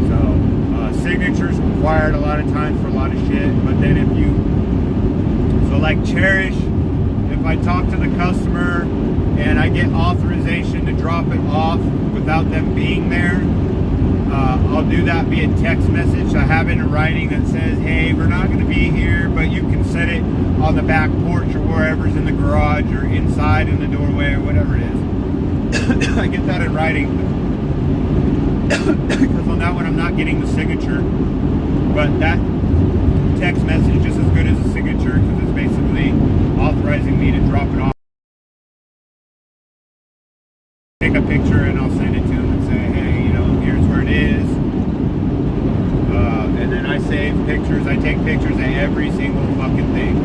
So signatures required a lot of times for a lot of shit. But then if you, so like Cherish, if I talk to the customer and I get authorization to drop it off without them being there, I'll do that via text message. I have it in writing that says, hey, we're not going to be here, but you can set it on the back porch or wherever's in the garage or inside in the doorway or whatever it is. I get that in writing, because on that one I'm not getting the signature, but that text message is just as good as a signature, because it's basically authorizing me to drop it off. Take a picture and I'll send it to them and say, hey, you know, here's where it is. And then I save pictures. I take pictures of every single fucking thing.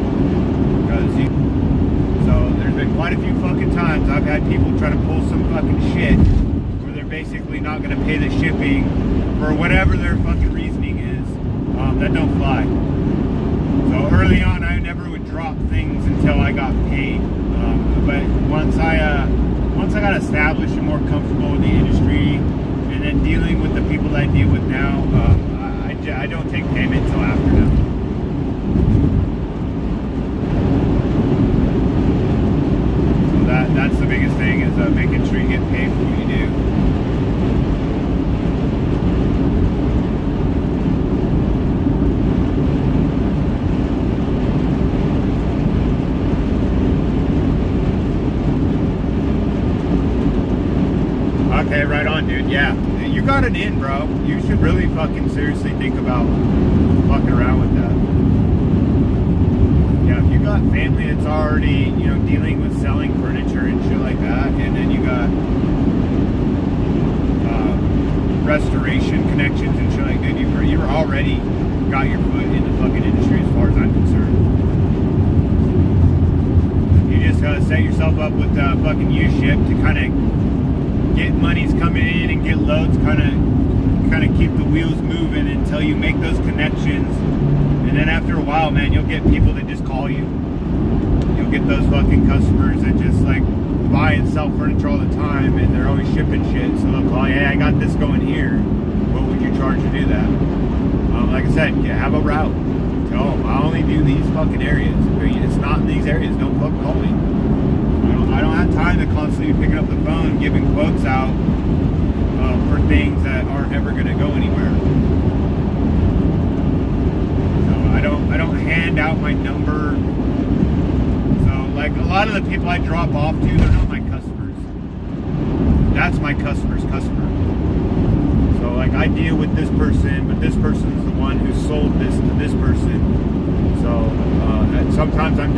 So there's been quite a few fucking times I've had people try to pull some fucking shit where they're basically not going to pay the shipping for whatever their fucking reasoning is. That don't fly. So early on, I never would drop things until I got paid. But once I got established and more comfortable with the industry, and then dealing with the people that I deal with now, I don't take payment until after now. you got it in, bro. You should really fucking seriously think about fucking around with that. Yeah, if you got family that's already, you know, dealing with selling furniture and shit like that, and then you got restoration connections and shit like that, you've already got your foot in the fucking industry as far as I'm concerned. You just gotta set yourself up with fucking U-ship to kind of get monies coming in and get loads, kind of keep the wheels moving until you make those connections. And then after a while, man, you'll get people that just call you. You'll get those fucking customers that just like buy and sell furniture all the time, and they're always shipping shit. So they'll call, hey, I got this going here. What would you charge to do that? Like I said, have a route. Tell them, I only do these fucking areas. If it's not in these areas, don't fucking call me. I don't have time to constantly be picking up the phone, giving quotes out for things that aren't ever going to go anywhere. So I don't hand out my number. So like a lot of the people I drop off to, they're not my customers. That's my customer's customer. So like I deal with this person, but this person's the one who sold this to this person. So sometimes I'm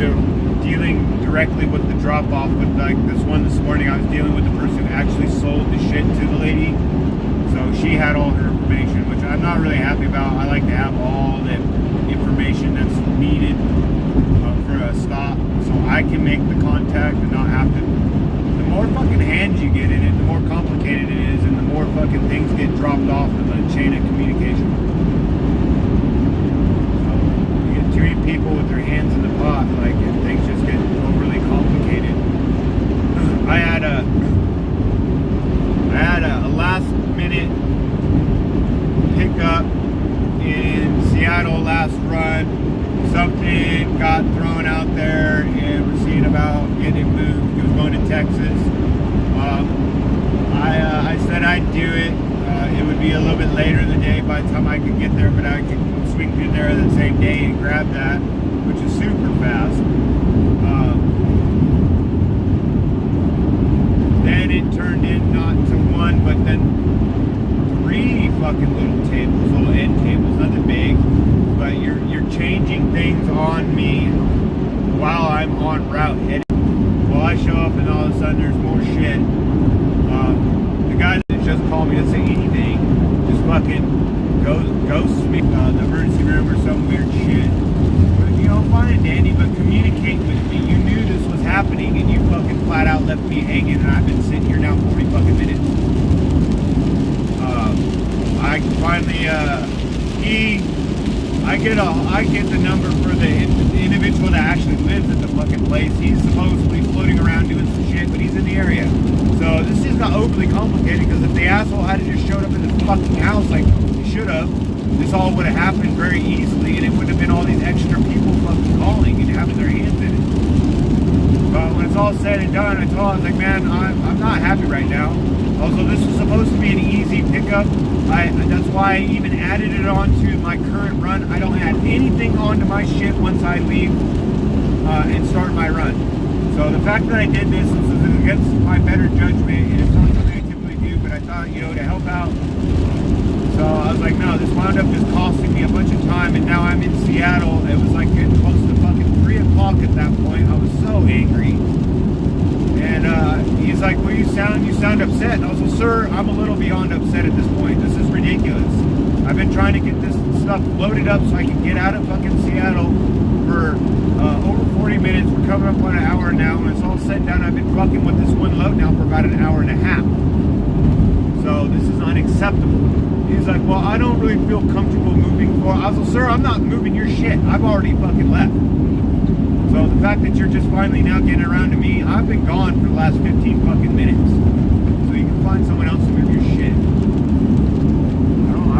dealing directly with the drop off. With like this one this morning, I was dealing with the person who actually sold the shit to the lady. So she had all her information, which I'm not really happy about. I like to have all the information that's needed for a stop, so I can make the contact and not have to. The more fucking hands you get in it, the more complicated it is, and the more fucking things get dropped off in the chain of communication. So you get too many people with their hands in the pot, like, and things just get overly complicated. I had a last minute pickup in Seattle last run. Something got thrown out there, and we're seeing about getting it moved. It was going to Texas. I said I'd do it. It would be a little bit later in the day by the time I could get there, but I could swing through there the same day and grab that, which is super fast. Then it turned in not to one, but then 3 fucking little tables, little end tables, nothing big. But you're changing things on me while I'm en route heading. Well, I show up and all of a sudden there's more shit. The guy that just called me doesn't say anything, just fucking ghosts me, the emergency room or some weird shit. But, you know, fine, Danny, but communicate with me. You knew this was happening and you fucking flat out left me hanging, and I've been sitting here now 40 fucking minutes. I finally, I get the number for the individual that actually lives at the fucking place. He's supposedly floating around doing some shit, but he's in the area. So this is not overly complicated, because if the asshole had just showed up in the fucking house like he should have, this all would have happened very easily, and it wouldn't have been all these extra people fucking calling and having their hands in it. But when it's all said and done, I told him, I was like, man, I'm not happy right now. Also, this was supposed to be an easy pickup. That's why I even added it onto my current run. I don't add anything onto my shit once I leave and start my run. So the fact that I did this is against my better judgment, and it's not something I typically do, but I thought, you know, to help out. So I was like, no, this wound up just costing me a bunch of time, and now I'm in Seattle. It was like getting close to fucking 3 o'clock at that point. I was so angry. And he's like, well, you sound upset. And I was like, sir, I'm a little beyond upset at this point. This is ridiculous. I've been trying to get this stuff loaded up so I can get out of fucking Seattle for over 40 minutes. We're coming up on an hour now. When it's all said and done, I've been fucking with this one load now for about an hour and a half. So this is unacceptable. He's like, well, I don't really feel comfortable moving forward. I was like, sir, I'm not moving your shit. I've already fucking left. So the fact that you're just finally now getting around to me, I've been gone for the last 15 fucking minutes. So you can find someone else to move your shit. I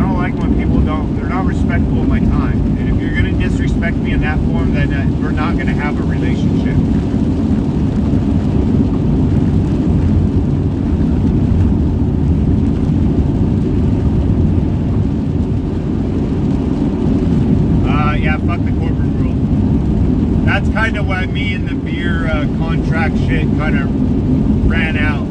don't like when people they're not respectful of my time. And if you're gonna disrespect me in that form, then we're not gonna have a relationship. Yeah, fuck the corporate world. That's kind of why me and the beer contract shit kind of ran out.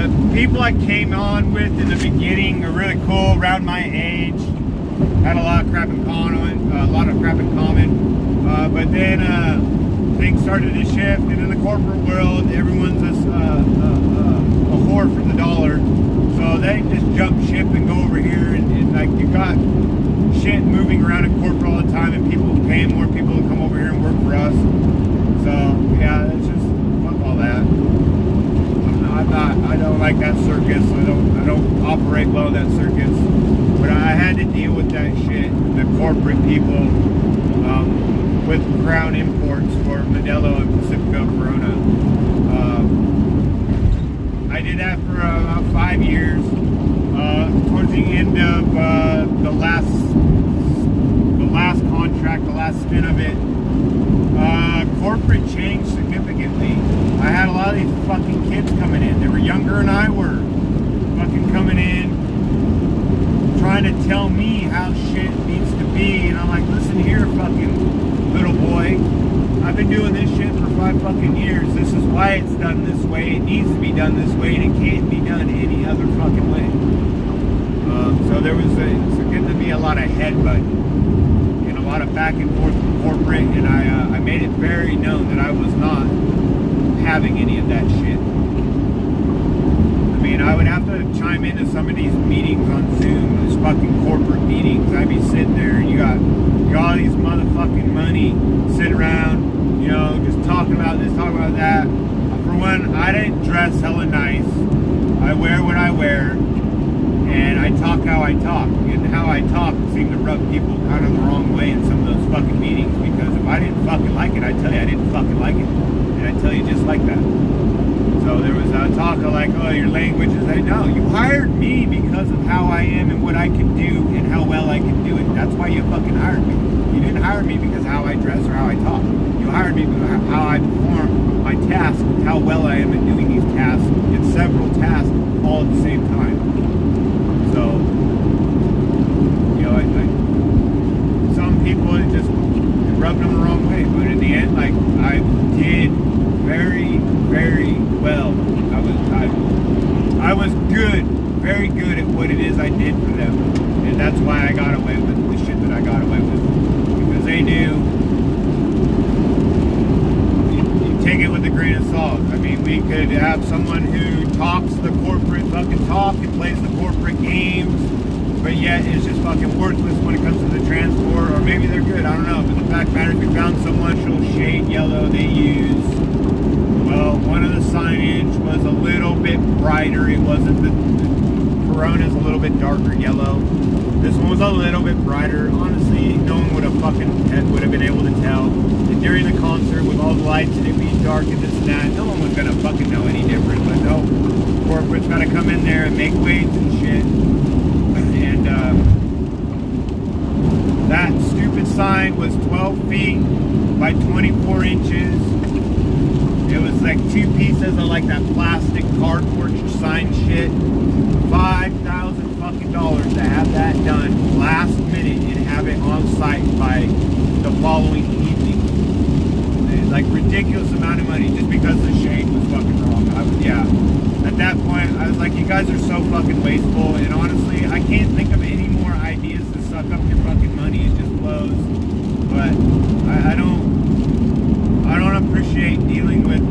the people I came on with in the beginning are really cool, around my age. Had a lot of crap in common, but then things started to shift, and in the corporate world, everyone's a whore for the dollar. So they just jump ship and go over here, and like you got shit moving around in corporate all the time, and people paying more people to come over here and work for us. So yeah, it's just fuck all that. I don't like that circus. I don't operate well in that circus. But I had to deal with that shit. The corporate people with Crown Imports for Modelo and Pacifico Corona. I did that for about 5 years. Towards the end of the last contract, the last stint of it, corporate changed significantly. I had a lot of these fucking kids coming in. They were younger than I were. Fucking coming in, trying to tell me how shit needs to be. And I'm like, listen here, fucking little boy. I've been doing this shit for 5 fucking years. This is why it's done this way. It needs to be done this way, and it can't be done any other fucking way. So there was it's getting to be a lot of headbutting and a lot of back and forth with corporate, and I made it very known that I was not having any of that shit. I mean, I would have to chime into some of these meetings on Zoom, these fucking corporate meetings. I'd be sitting there, and you got all these motherfucking money sitting around, you know, just talking about this, talking about that. For one, I didn't dress hella nice. I wear what I wear, and I talk how I talk. And how I talk seemed to rub people kind of the wrong way in some of those fucking meetings, because if I didn't fucking like it, I'd tell you I didn't fucking like it. And I'd tell you just like that. So there was a talk of like, oh, your language is like, no, you hired me because of how I am and what I can do and how well I can do it. That's why you fucking hired me. You didn't hire me because of how I dress or how I talk. You hired me because of how I perform my tasks, how well I am at doing these tasks, and several tasks all at the same time. So, you know, some people it just rubbed them the wrong way, but in the end, like, I did very, very well. I was good, very good at what it is I did for them, and that's why I got away with the shit that I got away with, because they knew. You take it with a grain of salt. I mean, we could have someone who talks the corporate fucking talk and plays the corporate games, but yet it's just fucking worthless when it comes to the transport, or maybe they're good, I don't know, but the fact matters, we found someone, little shade yellow they use. Well, one of the signage was a little bit brighter. It wasn't the Corona's a little bit darker yellow. This one was a little bit brighter. Honestly, no one would have been able to tell. And during the concert, with all the lights and it being dark and this and that, no one was gonna fucking know any different. But no, corporate's gotta come in there and make waves and shit. And that stupid sign was 12 feet by 24 inches. It was like 2 pieces of like that plastic cardboard sign shit. $5,000 fucking dollars to have that done last minute and have it on site by the following evening. It's like ridiculous amount of money just because the shade was fucking wrong. At that point I was like, you guys are so fucking wasteful, and honestly I can't think of any more ideas to suck up your fucking money. It just blows. But I don't appreciate dealing with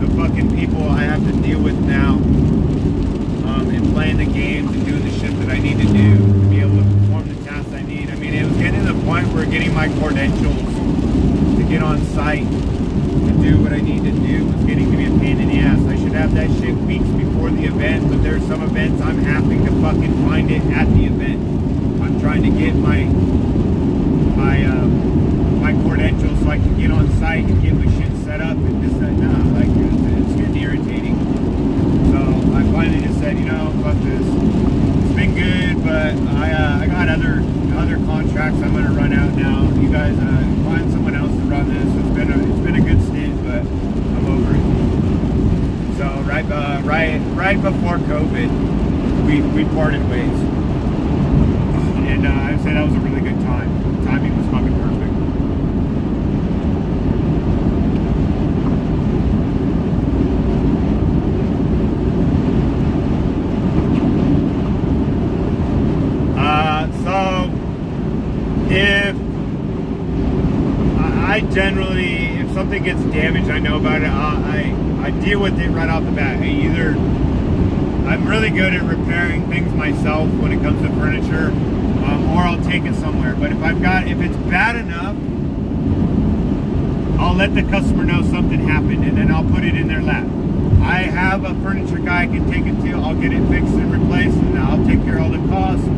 the fucking people I have to deal with now, and playing the games and doing the shit that I need to do to be able to perform the tasks I need. I mean, it was getting to the point where getting my credentials to get on site to do what I need to do was getting to be a pain in the ass. I should have that shit weeks before the event, but there's some events I'm having to fucking find it at the event. I'm trying to get my credentials so I can get on site and get my shit set up and just that. No, like it's getting irritating. So I finally just said, you know, fuck this. It's been good, but I got other contracts I'm gonna run out now. You guys find someone else to run this. It's been a good stint, but I'm over it. So right before COVID, we parted ways, and I'd say that was a really good time. The timing was fucking perfect. generally, if something gets damaged, I know about it. I deal with it right off the bat. I'm really good at repairing things myself when it comes to furniture, or I'll take it somewhere. But if it's bad enough, I'll let the customer know something happened, and then I'll put it in their lap. I have a furniture guy I can take it to. I'll get it fixed and replaced, and I'll take care of all the costs.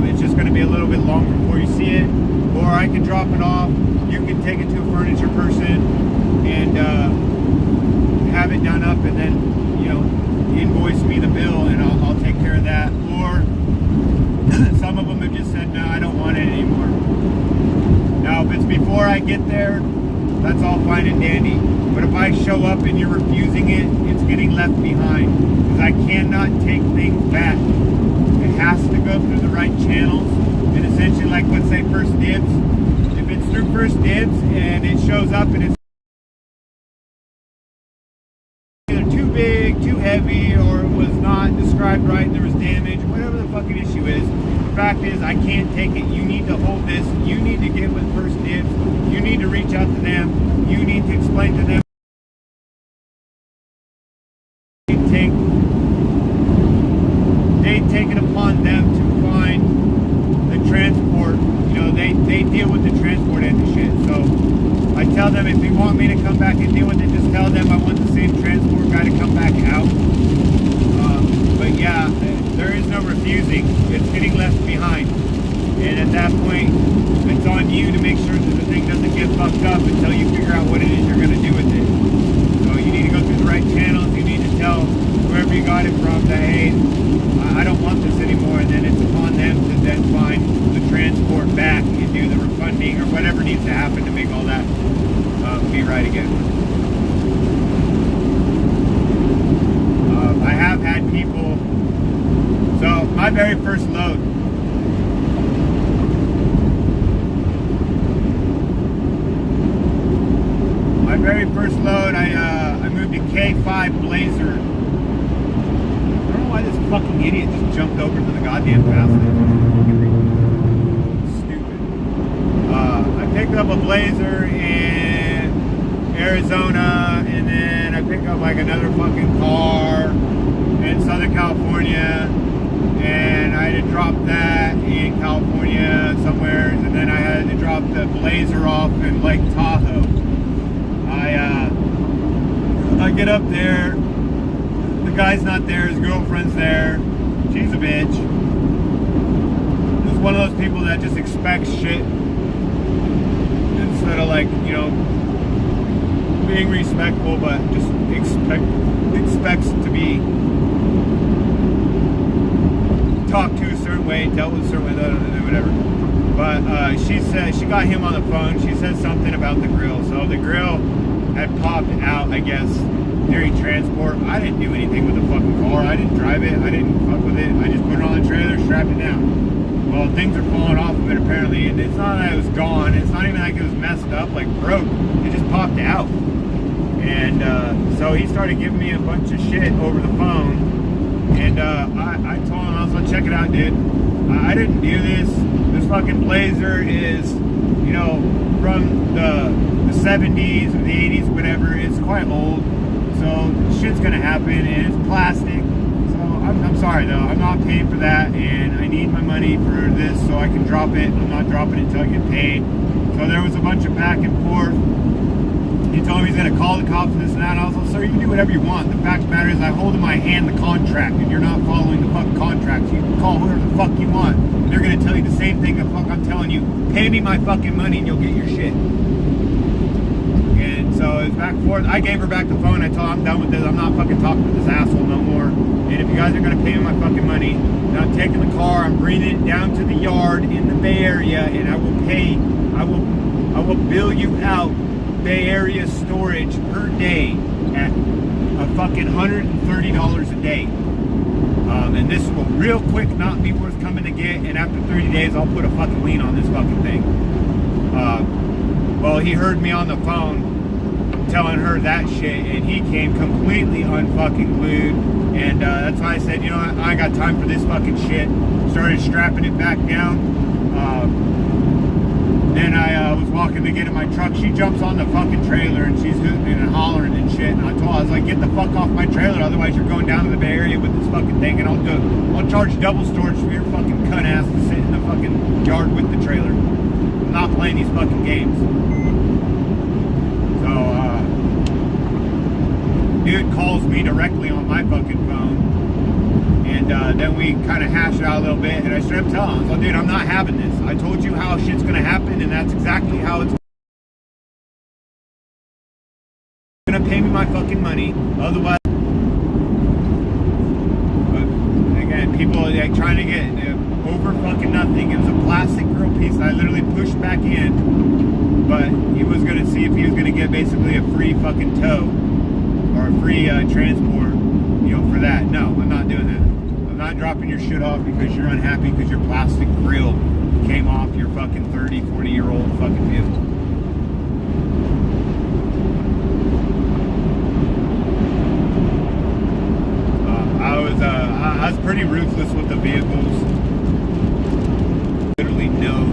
It's just going to be a little bit longer before you see it, or I can drop it off. You can take it to a furniture person and have it done up, and then invoice me the bill, and I'll take care of that. Or some of them have just said, no, I don't want it anymore. Now, if it's before I get there, that's all fine and dandy. But if I show up and you're refusing it, it's getting left behind. Because I cannot take things back. It has to go through the right channels. And essentially, like, let's say First Dibs. If it's through First Dibs and it shows up and it's either too big, too heavy, or it was not described right and there was damage, whatever the fucking issue is, the fact is I can't take it. You need to hold this. You need to get with First Dibs. You need to reach out to them. You need to explain to them. They take it upon them to find the transport. They deal with the transport end of shit. So I tell them, if you want me to come back and deal with it, just tell them I want the same transport guy to come back out. But yeah, there is no refusing. It's getting left behind. And at that point, it's on you to make sure that the thing doesn't get fucked up until you figure out what it is you're going to do with it. So you need to go through the right channels. You need to tell whoever you got it from that, hey, I don't want this anymore. And then it's upon them to then find the transport back and do the refunding or whatever needs to happen to make all that be right again. I have had people, so my very first load, I moved a K5 Blazer. I don't know why this fucking idiot just jumped over to the goddamn fastener. Stupid. I picked up a Blazer in Arizona, and then I picked up like another fucking car in Southern California, and I had to drop that in California somewhere, and then I had to drop the Blazer off in Lake Tahoe. I get up there, the guy's not there, his girlfriend's there, she's a bitch. Just one of those people that just expects shit instead of being respectful, but just expects to be talked to a certain way, dealt with a certain way, whatever. But she said, she got him on the phone, she said something about the grill. So the grill had popped out, I guess, during transport. I didn't do anything with the fucking car. I didn't drive it. I didn't fuck with it. I just put it on the trailer, strapped it down. Well, things are falling off of it apparently, and it's not that it was gone. It's not even like it was messed up, like broke. It just popped out. And so he started giving me a bunch of shit over the phone. And I told him, I was like, check it out, dude. I didn't do this. This fucking Blazer is, from the 70s or the 80s, whatever. It's quite old. So shit's gonna happen, and it's plastic. So I'm sorry though, I'm not paying for that, and I need my money for this so I can drop it. I'm not dropping it until I get paid. So there was a bunch of back and forth. He told me he's gonna call the cops and this and that. And I was like, sir, you can do whatever you want. The fact of the matter is I hold in my hand the contract, and you're not following the fucking contract. So you can call whoever the fuck you want. And they're gonna tell you the same thing the fuck I'm telling you. Pay me my fucking money and you'll get your shit. And so it's back and forth. I gave her back the phone. I told her I'm done with this. I'm not fucking talking to this asshole no more. And if you guys are gonna pay me my fucking money, then I'm taking the car, I'm bringing it down to the yard in the Bay Area, and I will will bill you out Bay Area storage per day at a fucking $130 a day. And this will real quick not be worth coming to get, and after 30 days I'll put a fucking lien on this fucking thing. Well, he heard me on the phone telling her that shit, and he came completely unfucking glued, and that's why I said, you know what, I ain't got time for this fucking shit. Started strapping it back down. Then I was walking to get in my truck. She jumps on the fucking trailer and she's hooting and hollering and shit. And I told her, I was like, get the fuck off my trailer, otherwise you're going down to the Bay Area with this fucking thing, and I'll charge double storage for your fucking cunt ass to sit in the fucking yard with the trailer. I'm not playing these fucking games. So, dude calls me directly on my fucking phone. And then we kind of hashed it out a little bit, and I straight up tell him, I was like, dude, I'm not having this. I told you how shit's gonna happen, and that's exactly how it's gonna pay me my fucking money. Otherwise, but again, people like trying to get over fucking nothing. It was a plastic grill piece that I literally pushed back in, but he was gonna see if he was gonna get basically a free fucking tow or a free transport, you know, for that. No, I'm not doing that. I'm not dropping your shit off because you're unhappy because your plastic grill came off your fucking 30, 40-year-old fucking vehicle. I was pretty ruthless with the vehicles. Literally no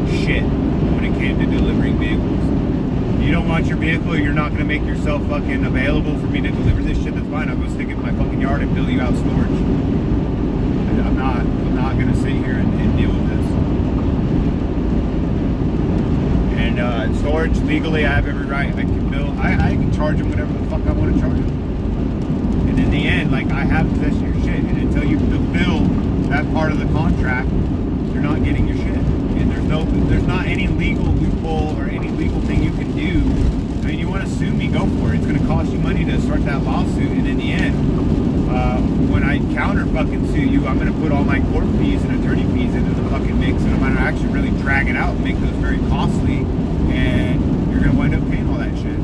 shit when it came to delivering vehicles. If you don't want your vehicle, you're not gonna make yourself fucking available for me to deliver this shit, that's fine. I'll go stick it in my fucking yard and bill you out storage. I'm not gonna sit here and deal with this. And storage, legally, I have every right. I can bill, I can charge them whatever the fuck I want to charge them. And in the end, like, I have possession of your shit, and until you fulfill that part of the contract, you're not getting your shit. And there's not any legal loophole or any legal thing you can do. I mean, you want to sue me, go for it. It's going to cost you money to start that lawsuit, and in the end, when I counter fucking sue you, I'm going to put all my court fees and attorney fees into the fucking mix, and I'm going to actually really drag it out and make those very costly, and you're going to wind up paying all that shit.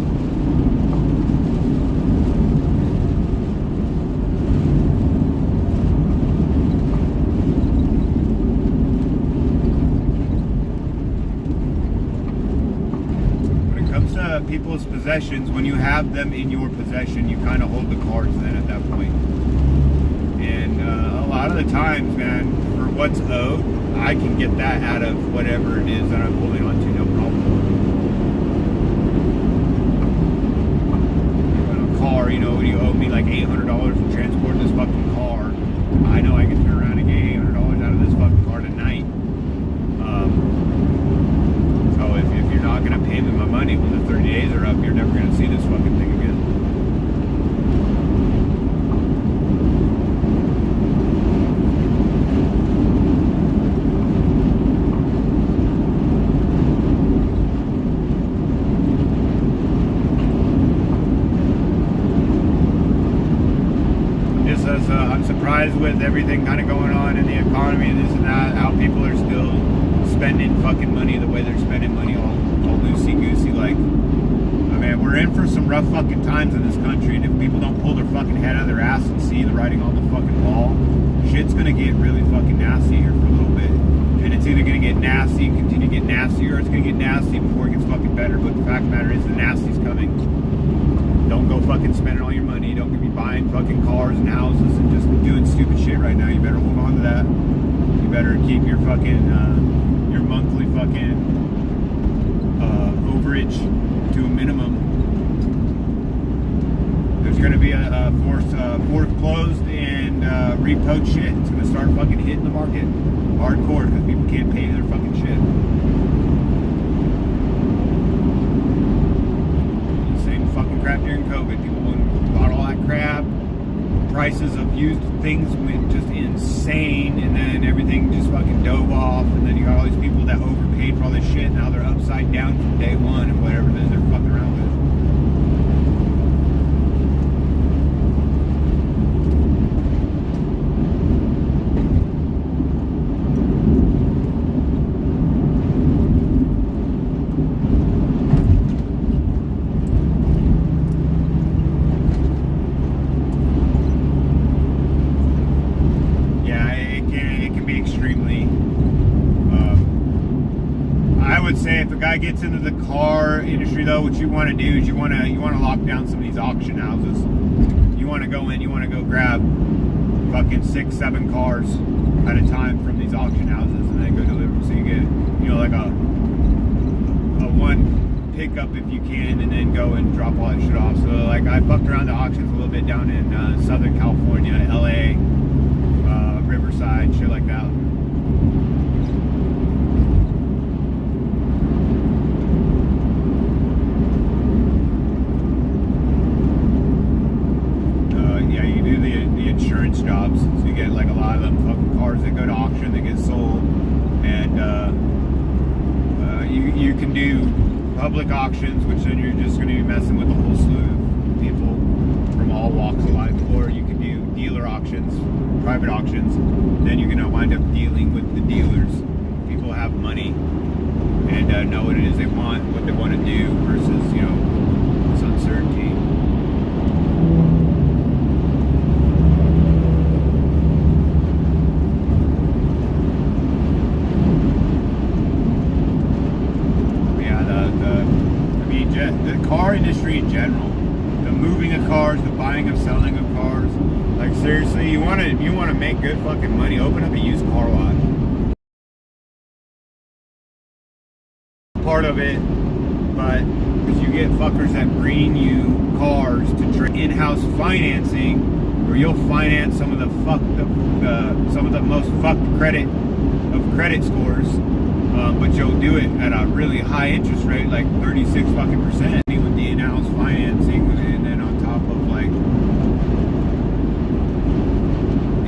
People's possessions, when you have them in your possession, you kind of hold the cards then at that point. And a lot of the times, man, for what's owed, I can get that out of whatever it is that I'm holding on to, no problem. On a car, you know, when you owe me like $800 to transport this fucking car, I know I can turn around and get $800 out of this fucking car tonight. So if you're not going to pay me my money when the 30 days are up, you're never going to see this fucking thing again. I'm surprised with everything kind of going on in the economy and this and that, how people are still spending fucking money the way they're spending money, all loosey-goosey. Like, I mean, we're in for some rough fucking times in this country, and if people don't pull their fucking head out of their ass and see the writing on the fucking wall, shit's gonna get really fucking nasty here for a little bit. And it's either gonna get nasty and continue to get nastier, or it's gonna get nasty before it gets fucking better. But the fact of the matter is, the nasty's coming. Don't go fucking spending all your money. Don't be buying fucking cars and houses and just doing stupid shit right now. You better hold on to that. You better keep your fucking your monthly fucking overage to a minimum. There's going to be a foreclosed and repoed shit. It's going to start fucking hitting the market hardcore because people can't pay their fucking shit. Same fucking crap during COVID. People bought all that crap. Prices of used things went just insane, and then everything just fucking dove off, and then you got all these people that overpaid for all this shit. Now they're upside down from day one and whatever it is they're fucking around with. If a guy gets into the car industry, though, what you want to do is you want to lock down some of these auction houses. You want to go in, you want to go grab fucking 6-7 cars at a time from these auction houses, and then go deliver them. So you get, you know, like a one pickup if you can, and then go and drop all that shit off. So like I fucked around the auctions a little bit down in Southern California, LA, Riverside, shit like that. Yeah, you do the insurance jobs. So you get like a lot of them fucking cars that go to auction that get sold, and you can do public auctions, which then you're just going to be messing with a whole slew of people from all walks of life, or you can do dealer auctions, private auctions. Then you're going to wind up dealing with the dealers. People have money and know what it is they want, what they want to do, versus, you know, this uncertainty. The car industry in general, the moving of cars, the buying and selling of cars, like seriously, you want to make good fucking money, open up a used car lot. Part of it, but because you get fuckers that bring you cars to in-house financing, where you'll finance some of the most fucked credit scores. But you'll do it at a really high interest rate, like 36% with the in-house financing, and then on top of like,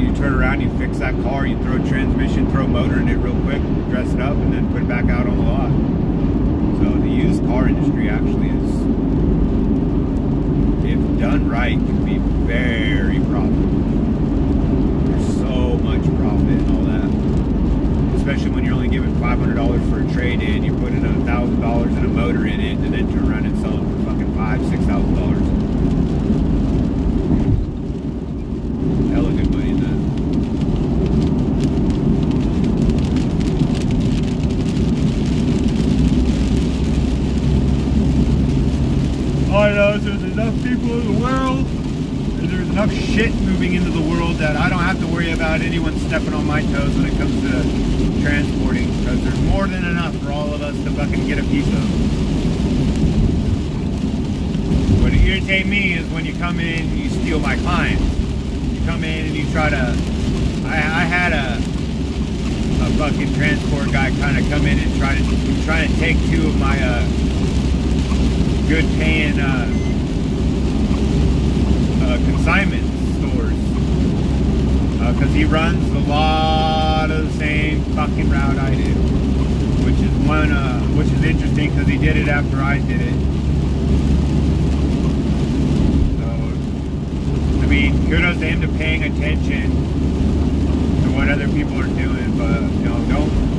you turn around, you fix that car, you throw a transmission, throw a motor in it real quick, dress it up, and then put it back out on the lot. So the used car industry actually is, if done right, can be very profitable. There's so much profit and all that. Especially when you're only giving $500 for a trade-in, you're putting $1,000 in a motor in it, and then turn around and sell it for fucking $5,000-$6,000. Hella good money in that. All I know is there's enough people in the world, and there's enough shit moving into the world that I don't have to worry about anyone stepping on my toes when it comes to transporting, because there's more than enough for all of us to fucking get a piece of. What irritates me is when you come in and you steal my clients. You come in and you try to, I had a fucking transport guy kind of come in and try to take two of my good paying consignment stores, because he runs a lot of the same fucking route I do, which is interesting because he did it after I did it. So I mean, kudos to him to paying attention to what other people are doing, but you know,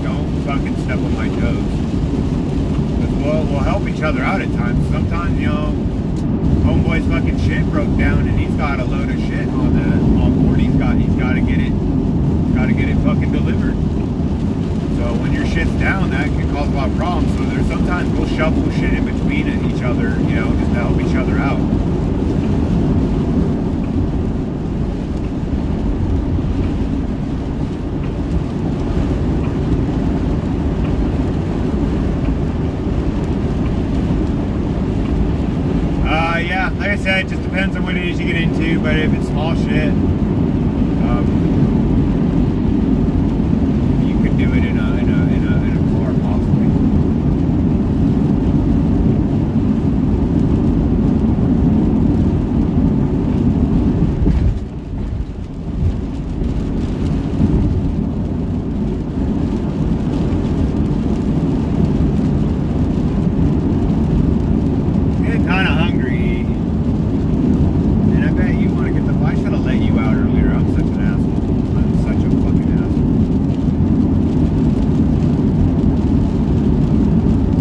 don't fucking step on my toes. Because we'll help each other out at times. Sometimes, you know, homeboy's fucking shit broke down and he's got a load of shit on board. He's got to get it fucking delivered. So when your shit's down, that can cause a lot of problems. So there's sometimes we'll shuffle shit in between each other, you know, just to help each other out. Yeah, like I said, it just depends on what it is you get into, but if it's small shit, you could do it in a car possibly. Getting kind of hungry. And I bet you want to get I should have let you out earlier. I'm such an asshole. I'm such a fucking asshole.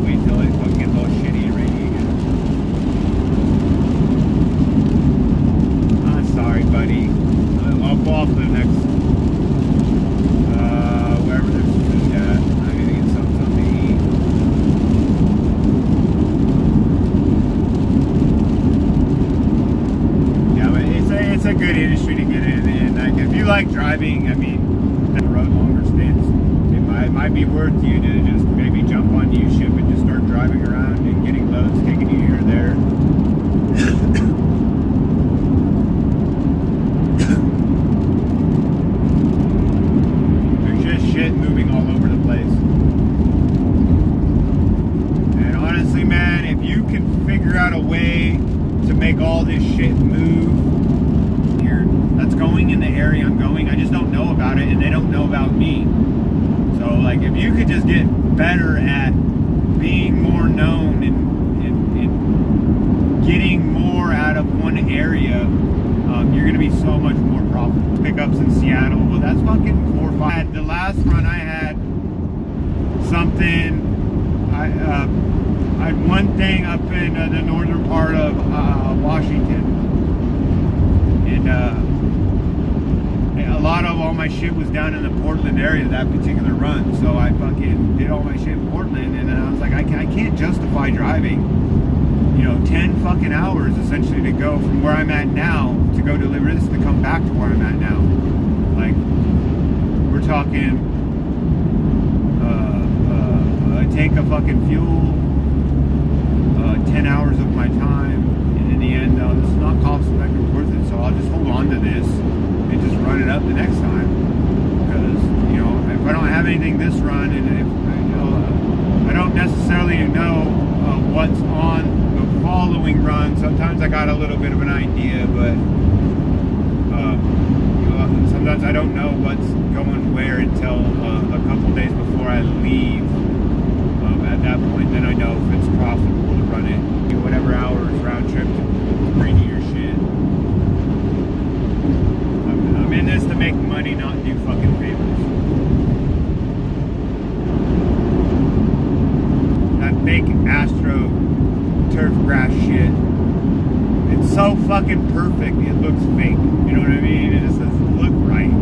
Wait till it fucking gets all shitty and rainy again. I'm sorry, buddy. I'll go off to the next, wherever there's food at. I'm gonna get something to eat. Yeah, but it's a good industry to get in, and like if you like driving, I mean, that road longer stints, it might be worth you to just maybe jump on U-Ship and just start driving around and getting loads, taking you here or there. There's just shit moving all over the place. And honestly, man, if you can figure out a way to make all this shit move here, that's going in the area I'm going. I just don't know about it, and they don't know about me. So, like, if you could just get better at being more known and getting more out of one area, you're going to be so much more profitable. Pickups in Seattle, well, that's fucking 4 or 5. The last run I had something, I had one thing up in the northern part of Washington, and a lot of all my shit was down in the Portland area that particular run. So I fucking did all my shit in Portland, and then I was like, I can't justify driving, 10 fucking hours essentially to go from where I'm at now to go deliver this to come back to where I'm at now. Like, we're talking a tank of fucking fuel, 10 hours of my time, and in the end, this is not cost effective worth it. So I'll just hold on to this and just run it up the next time, because if I don't have anything this run, and if I don't necessarily know what's on the following run, sometimes I got a little bit of an idea, but sometimes I don't know what's going where until a couple days before I leave. At that point, then I know if it's profitable to run it, whatever hours round trip to bring your shit. I'm in this to make money, not do fucking favors. That fake Astro turf grass shit, it's so fucking perfect, it looks fake. You know what I mean? It just doesn't look right.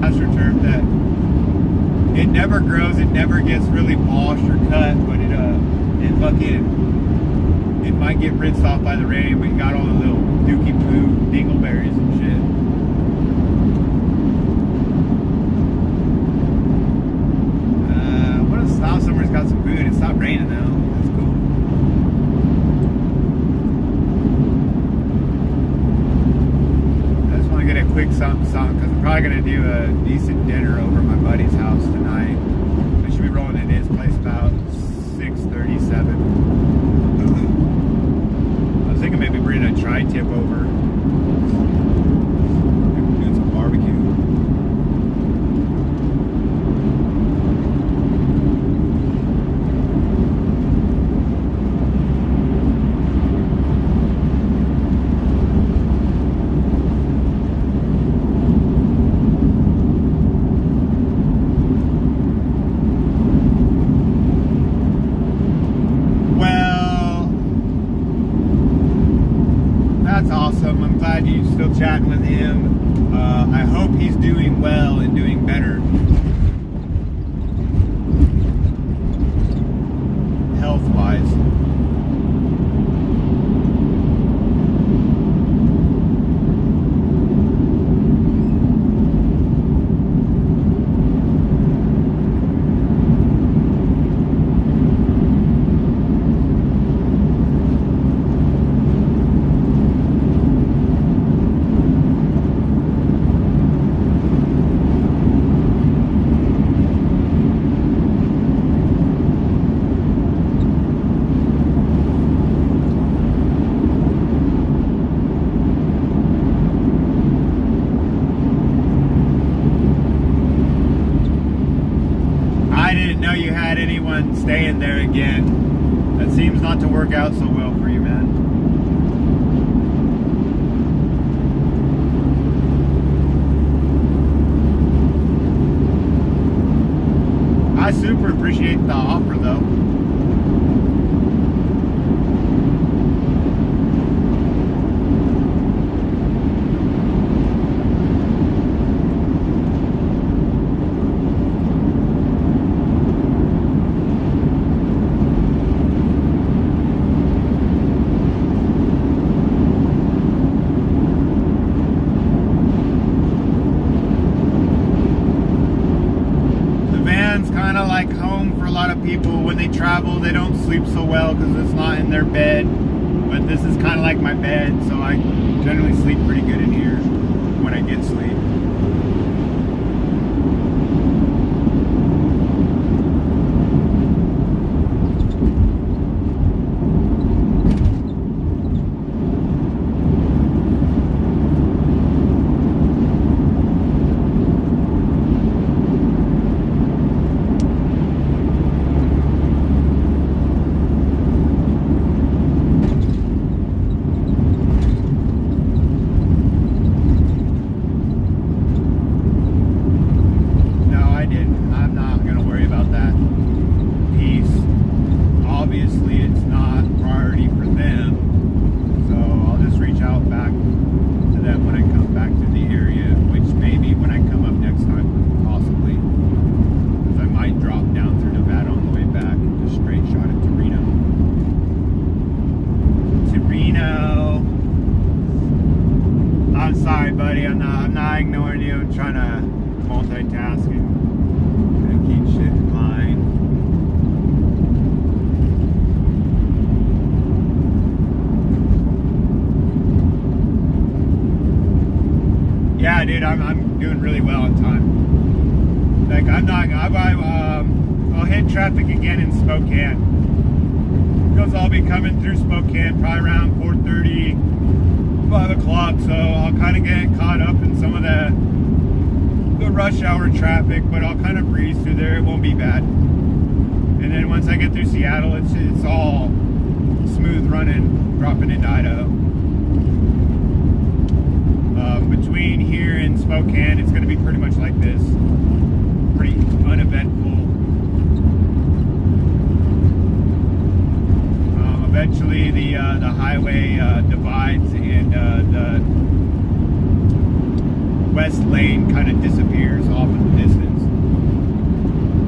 Astro turf that it never grows, it never gets really washed or cut, but it might get rinsed off by the rain, but you got all the little dookie poo dingleberries and shit. What if stop somewhere's got some food? It stopped raining now. That's cool. I just want to get a quick something, because I'm probably going to do a decent dinner over at my buddy's house tonight. I should be rolling in his place about 6:37. I was thinking maybe bringing a tri-tip over. Doing some barbecue. That's awesome. I'm glad you're still chatting with him. I hope he's doing well and doing better health-wise. Staying there again. That seems not to work out so well for you, man. I super appreciate the offer, though. Kind of like home for a lot of people when they travel, they don't sleep so well because it's not in their bed. But this is kind of like my bed, so I generally sleep pretty good in here when I get sleep. Yeah, dude, I'm doing really well on time. Like, I'll hit traffic again in Spokane. Because I'll be coming through Spokane probably around 4:30, 5 o'clock, so I'll kind of get caught up in some of the rush hour traffic, but I'll kind of breeze through there. It won't be bad. And then once I get through Seattle, it's all smooth running, dropping into Idaho. Between here and Spokane, it's going to be pretty much like this. Pretty uneventful. Eventually, the highway divides and the west lane kind of disappears off in the distance.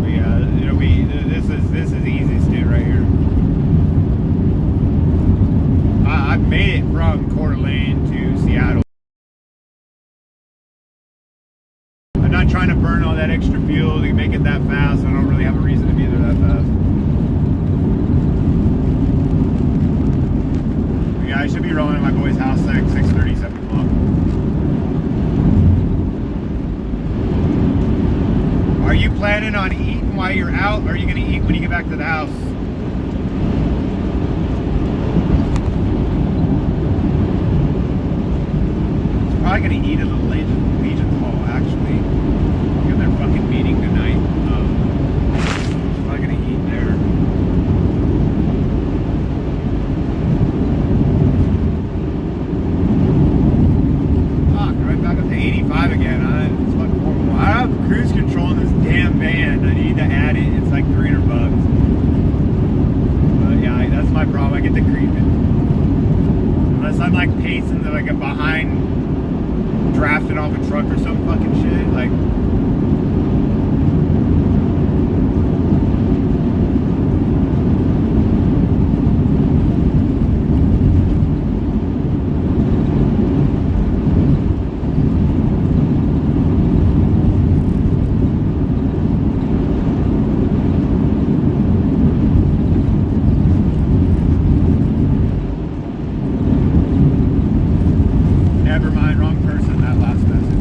But yeah, it'll be this is the easiest dude right here. I've made it from Coeur d'Alene to Seattle. I'm not trying to burn all that extra fuel to make it that fast. I don't really have a reason to be there that fast. But yeah, I should be rolling at my boy's house like 6:30, 7 o'clock. Are you planning on eating while you're out, or are you going to eat when you get back to the house? Probably going to eat at the Legion Hall, actually. Because they're fucking meeting tonight. Probably going to eat there. Fuck, right back up to 85 again. It's fucking horrible. I have cruise control in this damn van. I need to add it. It's like $300. But yeah, that's my problem. I get to creeping. Unless I'm like pacing to like a behind drafting off a truck or some fucking shit, like. Never mind, wrong person, that last message.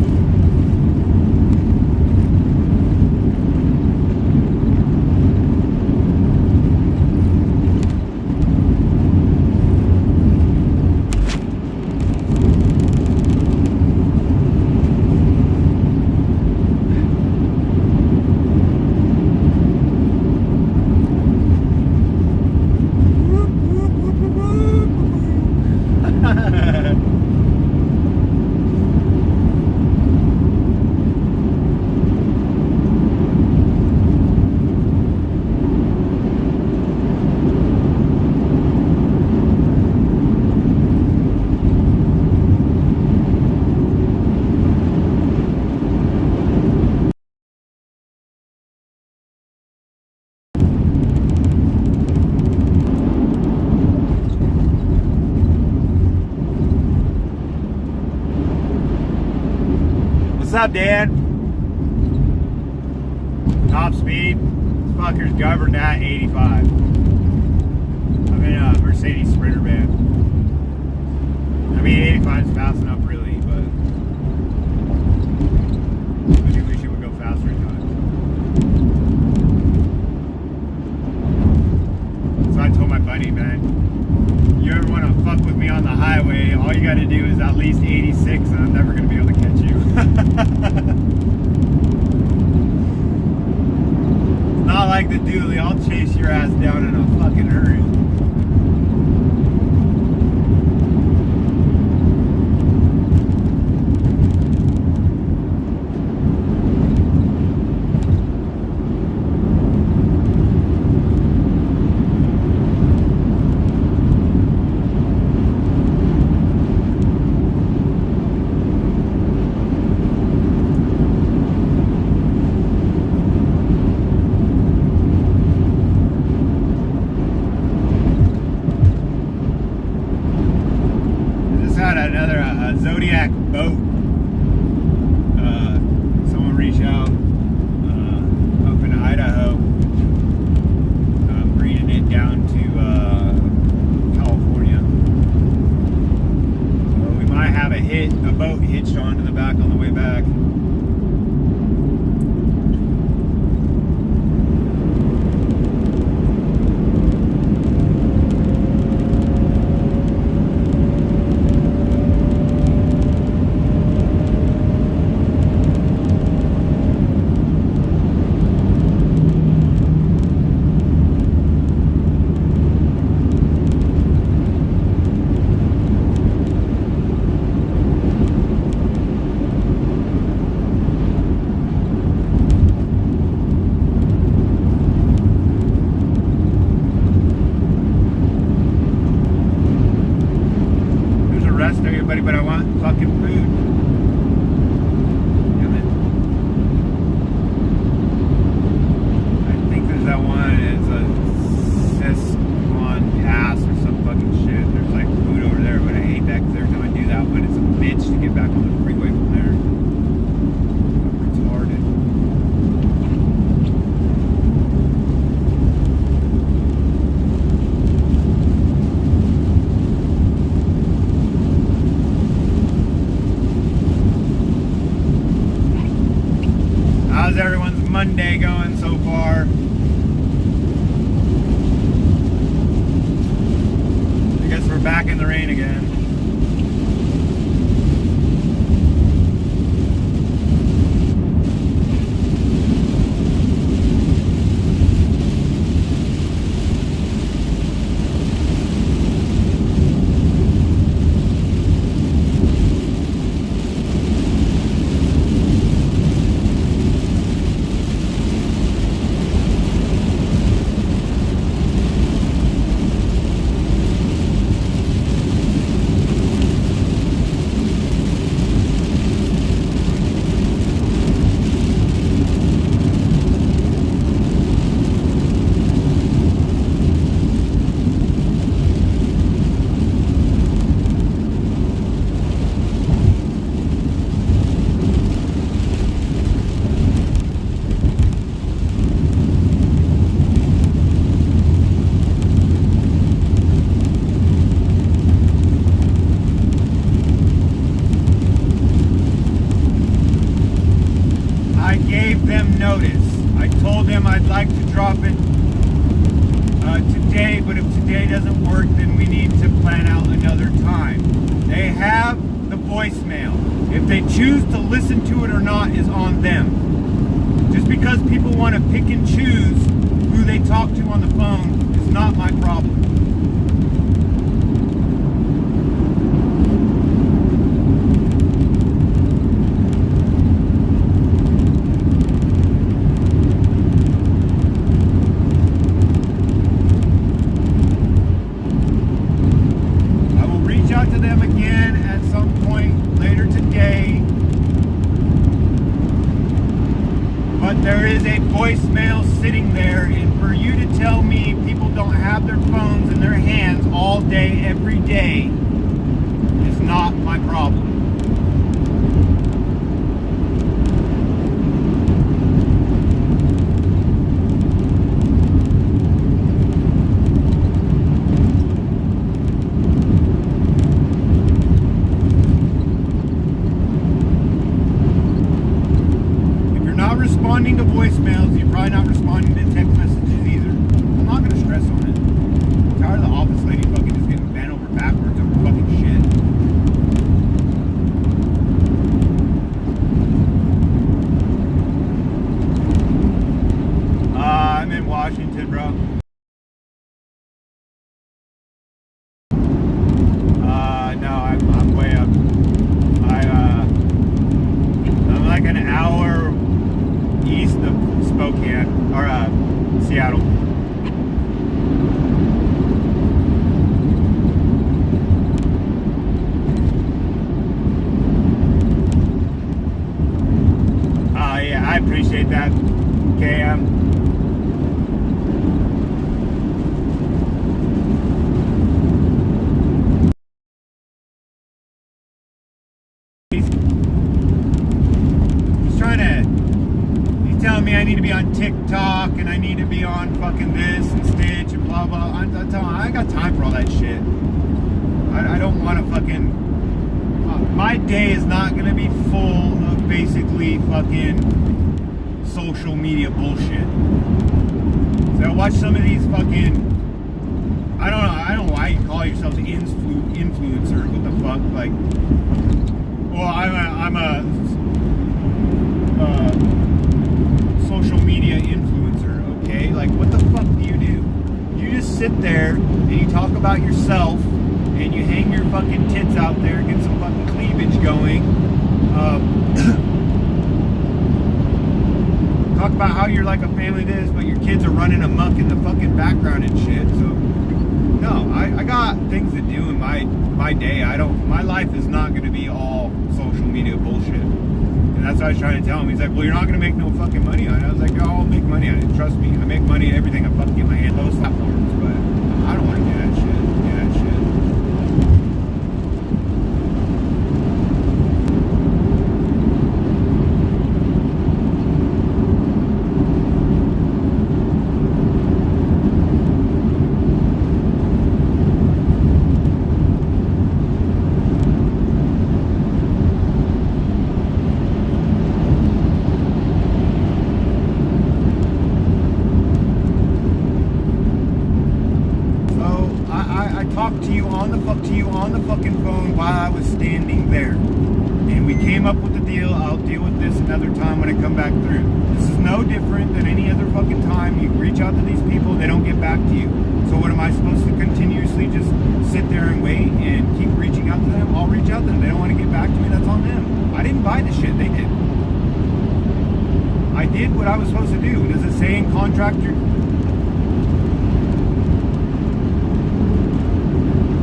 What's up, Dan? Top speed. motherfuckers governed at 85. I'm in a Mercedes Sprinter van. I mean, 85 is fast enough, really, but I do wish it would go faster at times. So I told my buddy, man, you ever want to fuck with me on the highway, all you got to do is at least 86 and I'm never going to be able to catch you. It's not like the dually, I'll chase your ass down in a fucking hurry. Another Zodiac boat. Someone reached out up in Idaho, bringing it down to California. So we might have a boat hitched onto the back on the way back. Everybody, but I want fucking food. Damn it. I think there's that one, it's a Sesquan Pass or some fucking shit. There's like food over there, but I hate that because every time I do that, but it's a bitch to get back on the freeway from there. Retarded. How's everyone's Monday going so far? I guess we're back in the rain again. Notice. I told them I'd like to drop it today, but if today doesn't work, then we need to plan out another time. They have the voicemail. If they choose to listen to it or not is on them. Just because people want to pick and choose who they talk to on the phone is not my problem. There is a voicemail sitting there, and for you to tell me people don't have their phones in their hands all day, every day, is not my problem. not responding to voicemails. You're probably not responding to text messages either. I'm not gonna stress on it. I'm tired of the office lady fucking just getting bent over backwards over fucking shit. I'm in Washington, bro. No, I'm way up. I'm like an hour east of Spokane, or Seattle. Yeah, I appreciate that, KM. He's telling me I need to be on TikTok and I need to be on fucking this and Stitch and blah blah. I'm telling him I ain't got time for all that shit. I don't want to fucking. My day is not gonna be full of basically fucking social media bullshit. So I watch some of these fucking. I don't know why you call yourselves influencers. What the fuck? Like, well, I'm a social media influencer, okay? Like, what the fuck do? You just sit there and you talk about yourself and you hang your fucking tits out there, get some fucking cleavage going. Talk about how you're like a family this, but your kids are running amok in the fucking background and shit. So, no, I got things to do in my day. My life is not going to be all social media bullshit. And that's what I was trying to tell him. He's like, well, you're not going to make no fucking money on it. I was like, oh, I'll make money on it. Trust me. I make money on everything I fucking get my hands on those platforms. But I don't want to do that shit. On the fucking phone while I was standing there, and we came up with the deal. I'll deal with this another time when I come back through. This is no different than any other fucking time. You reach out to these people, they don't get back to you. So what am I supposed to continuously just sit there and wait and keep reaching out to them? I'll reach out to them. They don't want to get back to me. That's on them. I didn't buy the shit. They did. I did what I was supposed to do. Does it say in contract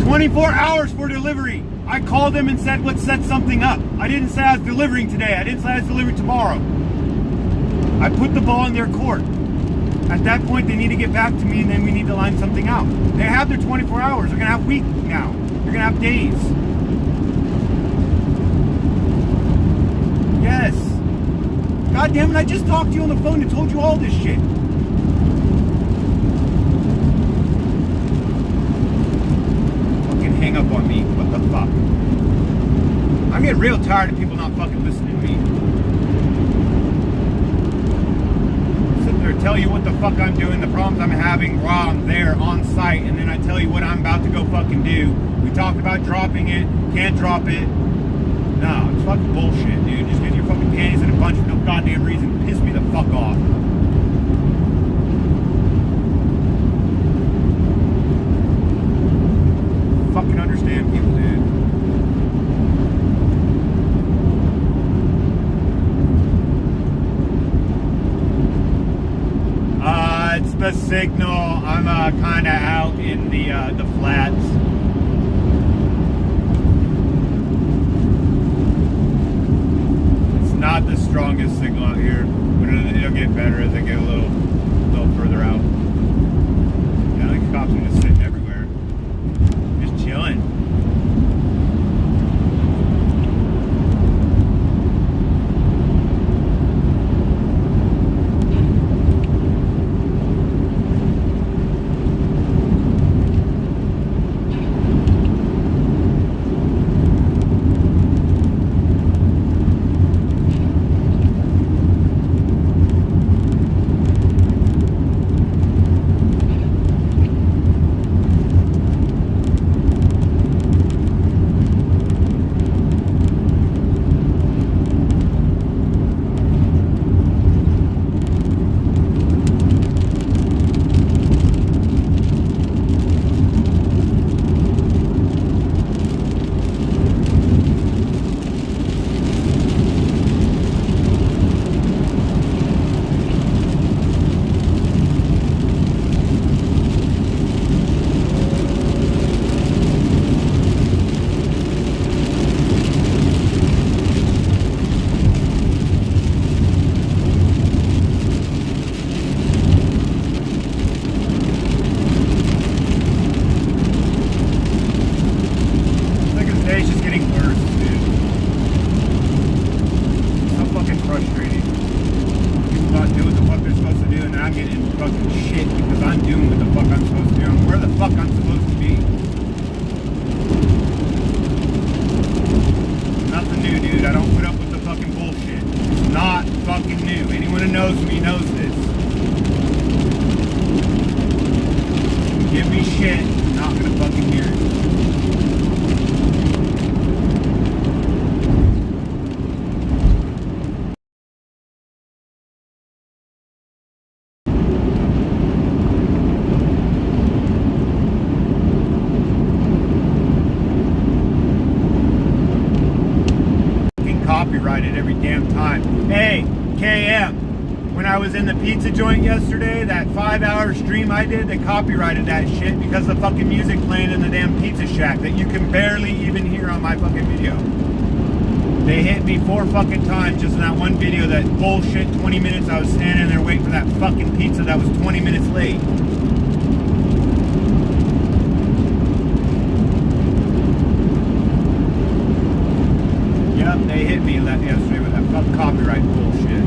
24 hours for delivery? I called them and said, let's set something up. I didn't say I was delivering today. I didn't say I was delivering tomorrow. I put the ball in their court. At that point, they need to get back to me, and then we need to line something out. They have their 24 hours. They're going to have weeks now. They're going to have days. Yes. God damn it, I just talked to you on the phone and told you all this shit. Hang up on me. What the fuck? I'm getting real tired of people not fucking listening to me. Sit there and tell you what the fuck I'm doing, the problems I'm having while I'm there on site, and then I tell you what I'm about to go fucking do. We talked about dropping it, can't drop it. No, it's fucking bullshit, dude. Just getting your fucking panties in a bunch for no goddamn reason. Piss me the fuck off. Fucking understand people, dude. It's the signal. I'm kind of out in the flats. It's not the strongest signal out here, but it'll get better as I get a little further out. Yeah, I think cops are just sitting everywhere. Chilling. fucking shit because I'm doing what the fuck I'm supposed to do. I'm where the fuck I'm supposed to be. Nothing new, dude. I don't put up with the fucking bullshit. It's not fucking new. Anyone who knows me knows this. Give me shit. I'm not gonna fucking hear it. Copyrighted every damn time. Hey, KM, when I was in the pizza joint yesterday, that 5-hour stream I did, they copyrighted that shit because the fucking music playing in the damn pizza shack that you can barely even hear on my fucking video. They hit me 4 fucking times just in that one video, that bullshit 20 minutes I was standing there waiting for that fucking pizza that was 20 minutes late. They hit me yesterday with that fucking copyright bullshit.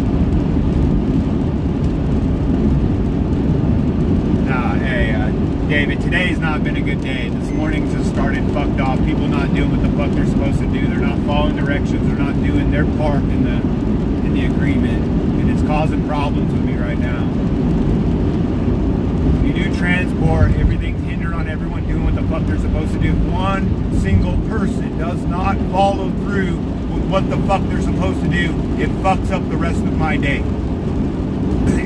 Nah, hey, David, today's not been a good day. This morning's just started fucked off. People not doing what the fuck they're supposed to do. They're not following directions. They're not doing their part in the agreement, and it's causing problems with me right now. When you do transport, everything's hindered on everyone doing what the fuck they're supposed to do. One single person does not follow through with what the fuck they're supposed to do, it fucks up the rest of my day.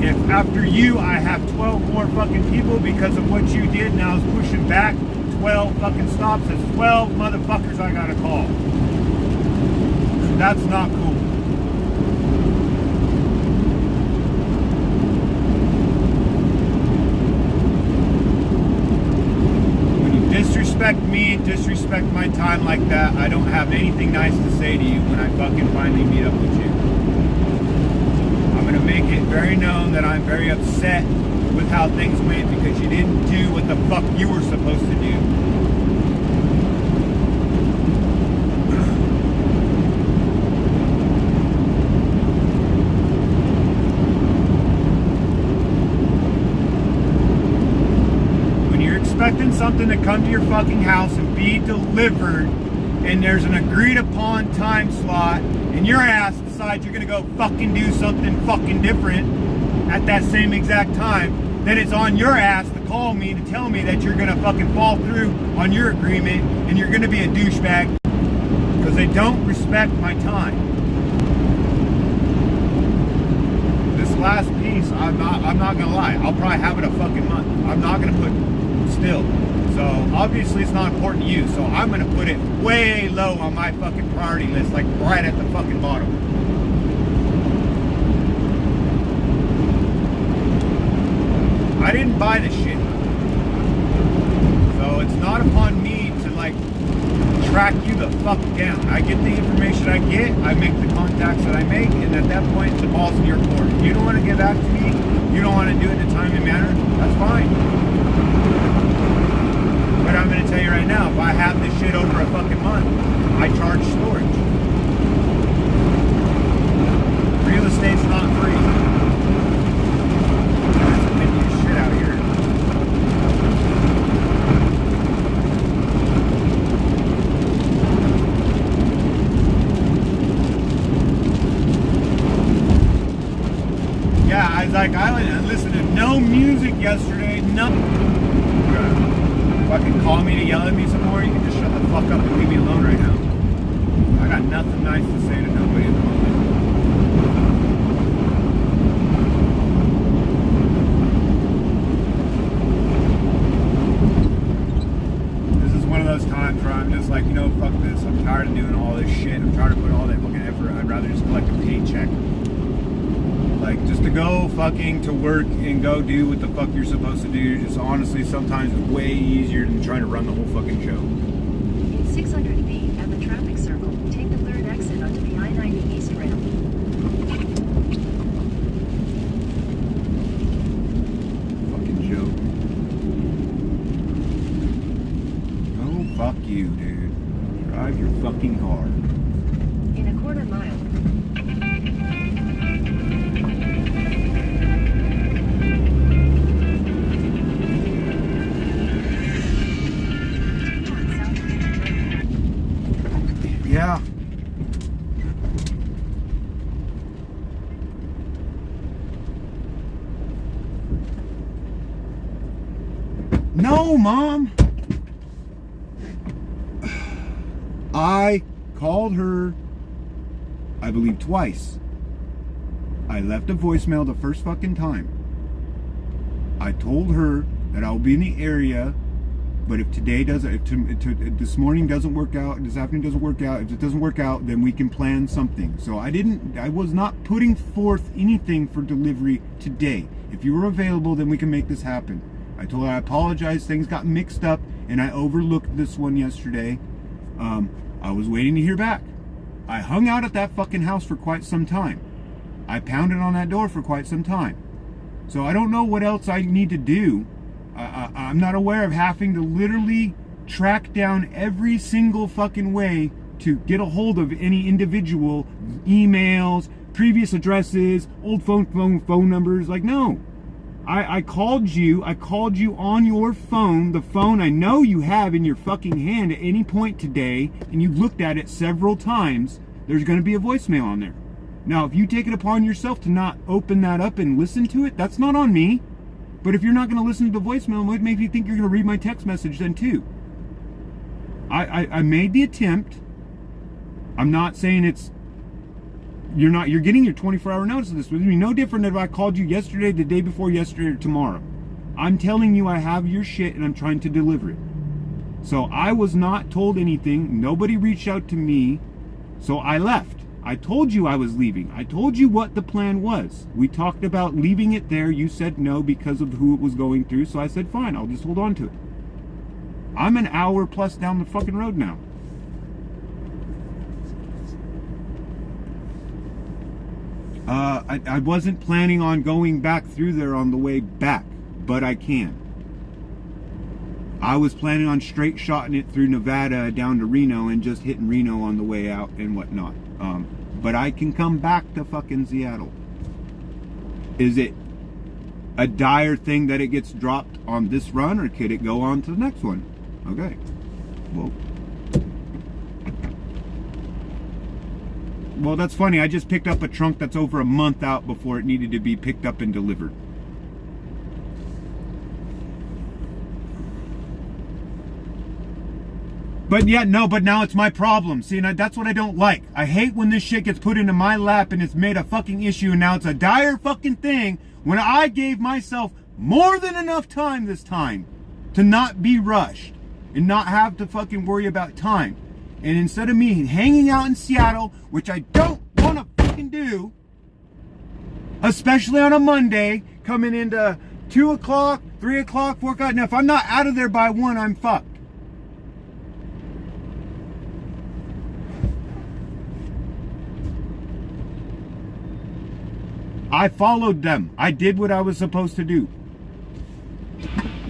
If after you I have 12 more fucking people because of what you did, now is pushing back 12 fucking stops, that's 12 motherfuckers I gotta call. That's not cool. Disrespect me, disrespect my time like that, I don't have anything nice to say to you when I fucking finally meet up with you. I'm gonna make it very known that I'm very upset with how things went because you didn't do what the fuck you were supposed to do. Expecting something to come to your fucking house and be delivered, and there's an agreed upon time slot, and your ass decides you're gonna go fucking do something fucking different at that same exact time, then it's on your ass to call me to tell me that you're gonna fucking fall through on your agreement and you're gonna be a douchebag because they don't respect my time. This last piece, I'm not gonna lie, I'll probably have it a fucking month. I'm not gonna put still. So obviously it's not important to you. So I'm gonna put it way low on my fucking priority list, like right at the fucking bottom. I didn't buy the shit. So it's not upon me to like track you the fuck down. I get the information I get, I make the contacts that I make, and at that point the ball's in your court. If you don't want to get back to me, you don't want to do it in a timely manner, that's fine. But I'm going to tell you right now, if I have this shit over a fucking month, I charge storage. Real estate's not free. There's some windy shit out here. Yeah, I was like, I listened to no music yesterday, nothing. Fucking call me to yell at me some more, you can just shut the fuck up and leave me alone right now. I got nothing nice to say to nobody at the moment. This is one of those times where I'm just like, you know, fuck this. I'm tired of doing all this shit. I'm tired of putting all that fucking effort. I'd rather just collect a paycheck. Like, just to go fucking to work and go do what the fuck you're supposed to do, just honestly sometimes it's way easier than trying to run the whole fucking show. In 600 feet at the traffic circle, take the third exit onto the I-90 East ramp. Fucking joke. Oh, fuck you, dude. Drive your fucking car. In a quarter mile. No, Mom. I called her, I believe, twice. I left a voicemail the first fucking time. I told her that I'll be in the area, but if today doesn't, if this morning doesn't work out, this afternoon doesn't work out, if it doesn't work out, then we can plan something. So I was not putting forth anything for delivery today. If you were available, then we can make this happen. I told her I apologize, things got mixed up, and I overlooked this one yesterday. I was waiting to hear back. I hung out at that fucking house for quite some time. I pounded on that door for quite some time. So I don't know what else I need to do. I'm not aware of having to literally track down every single fucking way to get a hold of any individual emails, previous addresses, old phone numbers. Like, no. I called you on your phone, the phone I know you have in your fucking hand at any point today, and you've looked at it several times. There's going to be a voicemail on there. Now, if you take it upon yourself to not open that up and listen to it, that's not on me. But if you're not going to listen to the voicemail, it might make you think you're going to read my text message then too. I made the attempt. I'm not saying you're getting your 24-hour notice of this. It would be no different if I called you yesterday, the day before yesterday, or tomorrow. I'm telling you I have your shit and I'm trying to deliver it. So I was not told anything. Nobody reached out to me. So I left. I told you I was leaving. I told you what the plan was. We talked about leaving it there. You said no because of who it was going through. So I said, fine, I'll just hold on to it. I'm an hour plus down the fucking road now. I wasn't planning on going back through there on the way back, but I can. I was planning on straight shotting it through Nevada down to Reno and just hitting Reno on the way out and whatnot. But I can come back to fucking Seattle. Is it a dire thing that it gets dropped on this run, or could it go on to the next one? Okay. Well, that's funny. I just picked up a trunk that's over a month out before it needed to be picked up and delivered. But yeah, no, but now it's my problem. See, and that's what I don't like. I hate when this shit gets put into my lap and it's made a fucking issue, and now it's a dire fucking thing when I gave myself more than enough time this time to not be rushed and not have to fucking worry about time. And instead of me hanging out in Seattle, which I don't want to fucking do, especially on a Monday, coming into 2 o'clock, 3 o'clock, 4 o'clock. Now, if I'm not out of there by 1, I'm fucked. I followed them. I did what I was supposed to do.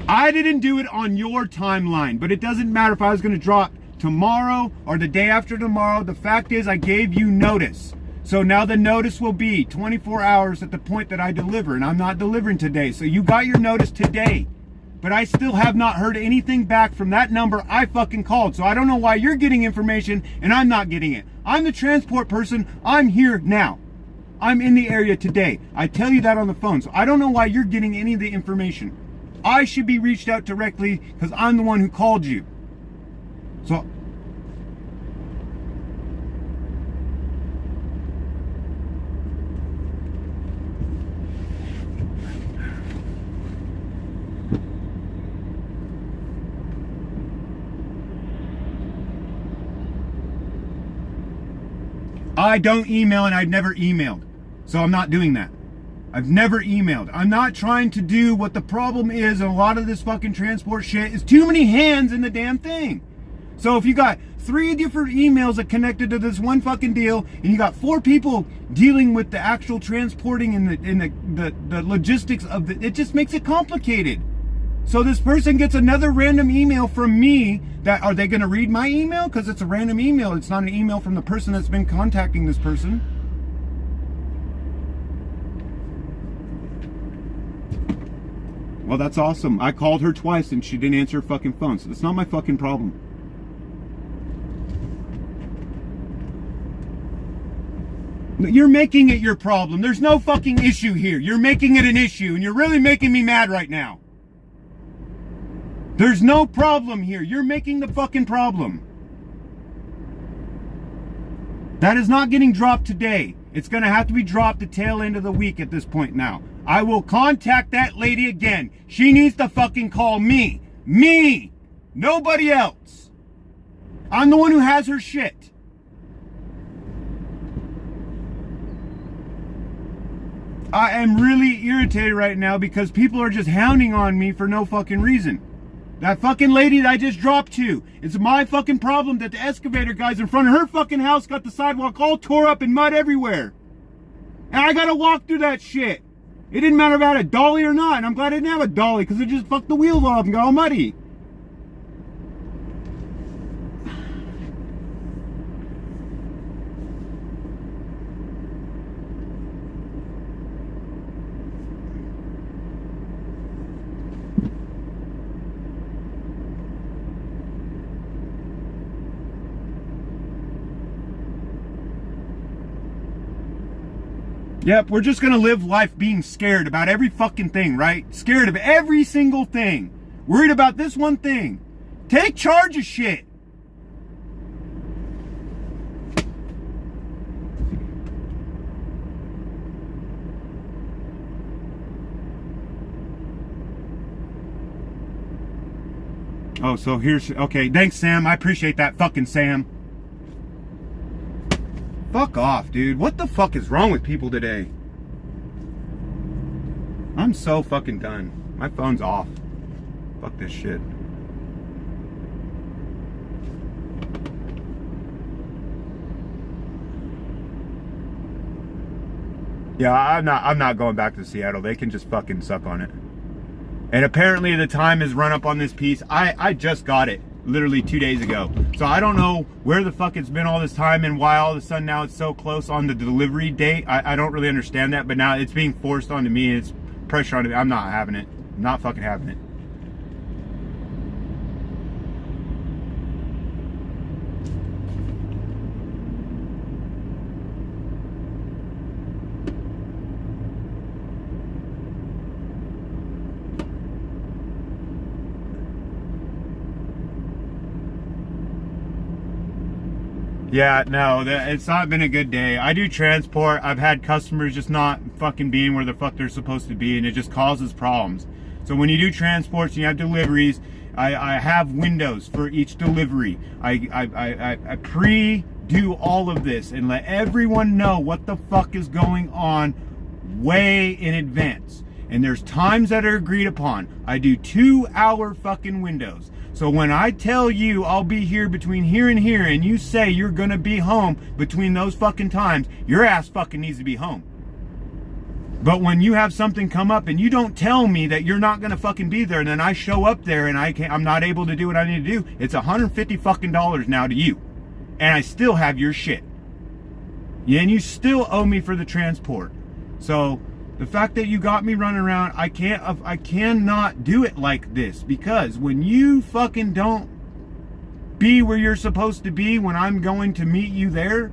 I didn't do it on your timeline, but it doesn't matter if I was going to drop tomorrow or the day after tomorrow. The fact is, I gave you notice. So now the notice will be 24 hours at the point that I deliver, and I'm not delivering today. So you got your notice today, but I still have not heard anything back from that number I fucking called. So I don't know why you're getting information and I'm not getting it. I'm the transport person. I'm here now. I'm in the area today. I tell you that on the phone. So I don't know why you're getting any of the information. I should be reached out directly because I'm the one who called you. So I don't email, and I've never emailed. So I'm not doing that. I've never emailed. I'm not trying to do what the problem is in a lot of this fucking transport shit is too many hands in the damn thing. So if you got 3 different emails that connected to this one fucking deal, and you got 4 people dealing with the actual transporting and the logistics of it just makes it complicated. So this person gets another random email from me. That are they going to read my email? Because it's a random email. It's not an email from the person that's been contacting this person. Well, that's awesome. I called her twice and she didn't answer her fucking phone. So that's not my fucking problem. You're making it your problem. There's no fucking issue here. You're making it an issue, and you're really making me mad right now. There's no problem here. You're making the fucking problem. That is not getting dropped today. It's going to have to be dropped the tail end of the week at this point now. I will contact that lady again. She needs to fucking call me. Me! Nobody else. I'm the one who has her shit. I am really irritated right now because people are just hounding on me for no fucking reason. That fucking lady that I just dropped to. It's my fucking problem that the excavator guys in front of her fucking house got the sidewalk all tore up and mud everywhere. And I gotta walk through that shit. It didn't matter if I had a dolly or not. And I'm glad I didn't have a dolly because it just fucked the wheels all up and got all muddy. Yep, we're just gonna live life being scared about every fucking thing, right? Scared of every single thing. Worried about this one thing. Take charge of shit. Oh, so here's, okay, thanks Sam, I appreciate that fucking Sam. Fuck off, dude. What the fuck is wrong with people today? I'm so fucking done. My phone's off. Fuck this shit. Yeah, I'm not going back to Seattle. They can just fucking suck on it. And apparently the time is run up on this piece. I just got it literally 2 days ago. So I don't know where the fuck it's been all this time and why all of a sudden now it's so close on the delivery date. I don't really understand that, but now it's being forced onto me and it's pressure onto me. I'm not having it. I'm not fucking having it. Yeah, no, it's not been a good day. I do transport. I've had customers just not fucking being where the fuck they're supposed to be, and it just causes problems. So when you do transports and you have deliveries, I have windows for each delivery. I pre-do all of this and let everyone know what the fuck is going on way in advance. And there's times that are agreed upon. I do 2-hour fucking windows. So when I tell you I'll be here between here and here and you say you're gonna be home between those fucking times, your ass fucking needs to be home. But when you have something come up and you don't tell me that you're not gonna fucking be there and then I show up there and I'm not able to do what I need to do, it's $150 fucking now to you. And I still have your shit. Yeah, and you still owe me for the transport. So the fact that you got me running around, I cannot do it like this, because when you fucking don't be where you're supposed to be when I'm going to meet you there,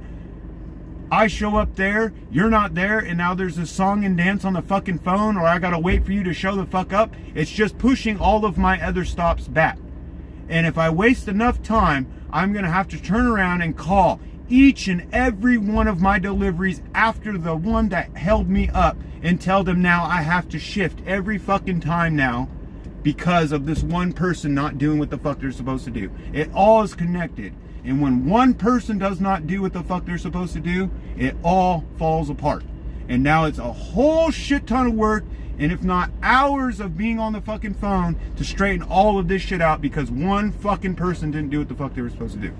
I show up there, you're not there, and now there's a song and dance on the fucking phone, or I gotta wait for you to show the fuck up. It's just pushing all of my other stops back. And if I waste enough time, I'm gonna have to turn around and call each and every one of my deliveries after the one that held me up and tell them now I have to shift every fucking time now because of this one person not doing what the fuck they're supposed to do. It all is connected. And when one person does not do what the fuck they're supposed to do, it all falls apart. And now it's a whole shit ton of work, and if not hours of being on the fucking phone to straighten all of this shit out because one fucking person didn't do what the fuck they were supposed to do.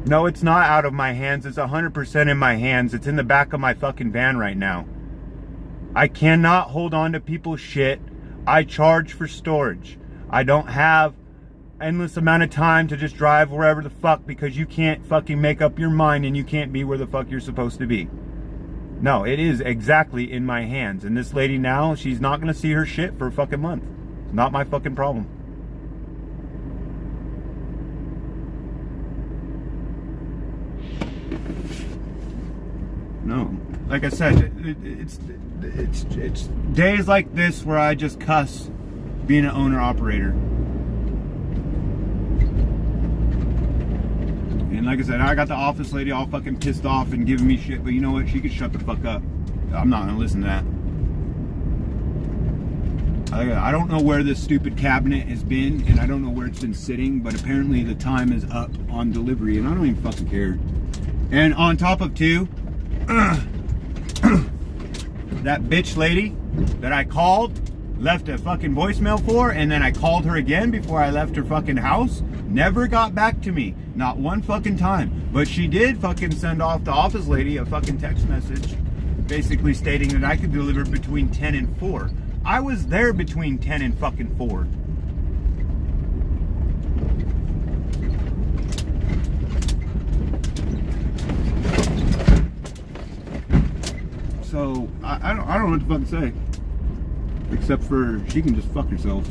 No, it's not out of my hands. It's 100% in my hands. It's in the back of my fucking van right now. I cannot hold on to people's shit. I charge for storage. I don't have endless amount of time to just drive wherever the fuck because you can't fucking make up your mind and you can't be where the fuck you're supposed to be. No, it is exactly in my hands. And this lady now, she's not gonna see her shit for a fucking month. It's not my fucking problem. No, like I said, it's days like this where I just cuss being an owner operator. And like I said, I got the office lady all fucking pissed off and giving me shit, but you know what? She could shut the fuck up. I'm not gonna listen to that. I don't know where this stupid cabinet has been, and I don't know where it's been sitting, but apparently the time is up on delivery, and I don't even fucking care. And on top of two, that bitch lady that I called, left a fucking voicemail for, and then I called her again before I left her fucking house, never got back to me. Not one fucking time. But she did fucking send off the office lady a fucking text message basically stating that I could deliver between 10 and 4. I was there between 10 and fucking 4. So I don't know what to fucking say. Except for she can just fuck herself.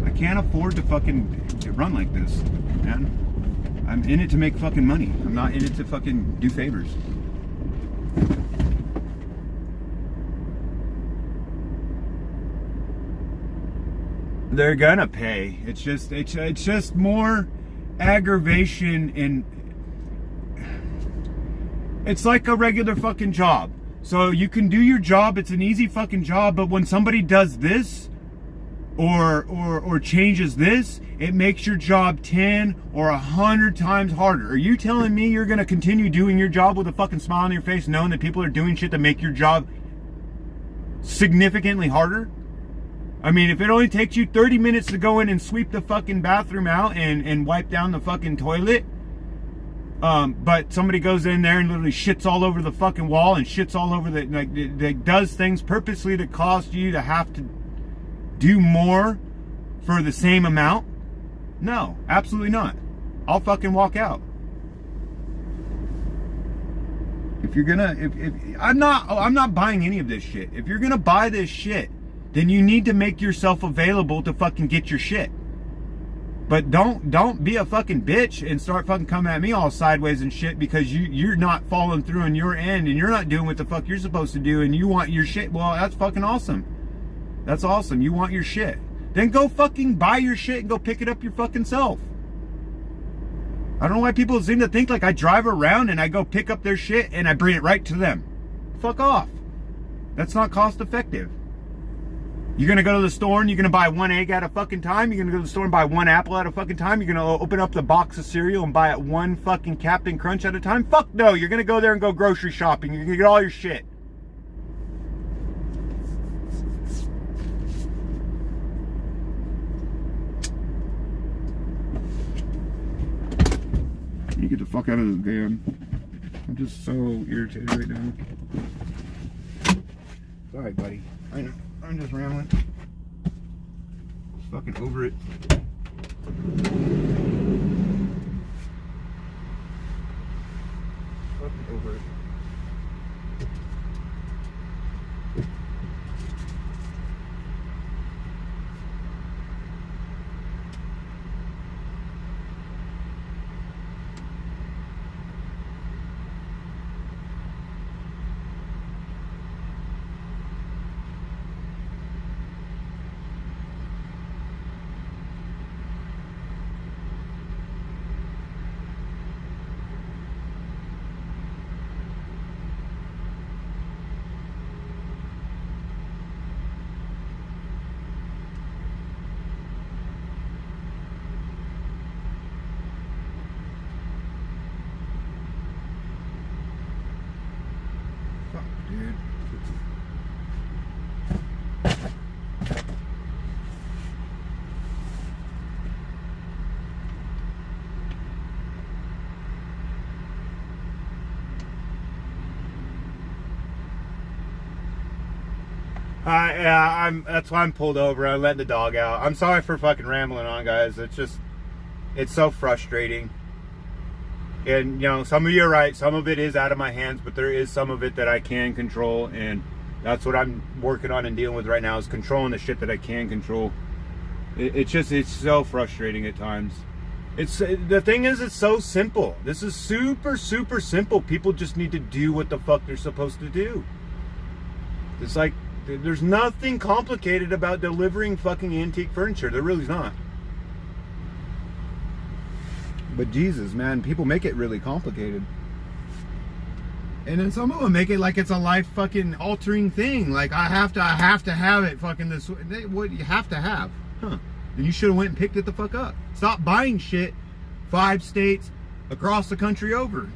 I can't afford to fucking run like this, man. I'm in it to make fucking money. I'm not in it to fucking do favors. They're gonna pay. It's just more aggravation, and it's like a regular fucking job. So you can do your job, it's an easy fucking job, but when somebody does this or changes this, it makes your job 10 or 100 times harder. Are you telling me you're gonna continue doing your job with a fucking smile on your face, knowing that people are doing shit to make your job significantly harder? I mean, if it only takes you 30 minutes to go in and sweep the fucking bathroom out and wipe down the fucking toilet, but somebody goes in there and literally shits all over the fucking wall and shits all over the, like, that does things purposely to cause you to have to do more for the same amount? No, absolutely not. I'll fucking walk out. If you're gonna, if I'm not buying any of this shit. If you're gonna buy this shit, then you need to make yourself available to fucking get your shit. But don't be a fucking bitch and start fucking coming at me all sideways and shit because you're not following through on your end and you're not doing what the fuck you're supposed to do and you want your shit. Well, that's fucking awesome. That's awesome. You want your shit. Then go fucking buy your shit and go pick it up your fucking self. I don't know why people seem to think like I drive around and I go pick up their shit and I bring it right to them. Fuck off. That's not cost effective. You're gonna go to the store and you're gonna buy one egg at a fucking time. You're gonna go to the store and buy one apple at a fucking time. You're gonna open up the box of cereal and buy it one fucking Captain Crunch at a time. Fuck no, you're gonna go there and go grocery shopping. You're gonna get all your shit. You get the fuck out of this van. I'm just so irritated right now. Sorry, buddy. I know. I'm just rambling. Just fucking over it. Fucking over it. Dude. Yeah, that's why I'm pulled over. I'm letting the dog out. I'm sorry for fucking rambling on, guys. It's so frustrating. And, you know, some of you are right. Some of it is out of my hands, but there is some of it that I can control. And that's what I'm working on and dealing with right now, is controlling the shit that I can control. It's so frustrating at times. The thing is, it's so simple. This is super, super simple. People just need to do what the fuck they're supposed to do. It's like, there's nothing complicated about delivering fucking antique furniture. There really's not. But Jesus, man, people make it really complicated. And then some of them make it like it's a life fucking altering thing. Like, I have to have it fucking this way. What you have to have? Huh. Then you should have went and picked it the fuck up. Stop buying shit 5 states across the country over.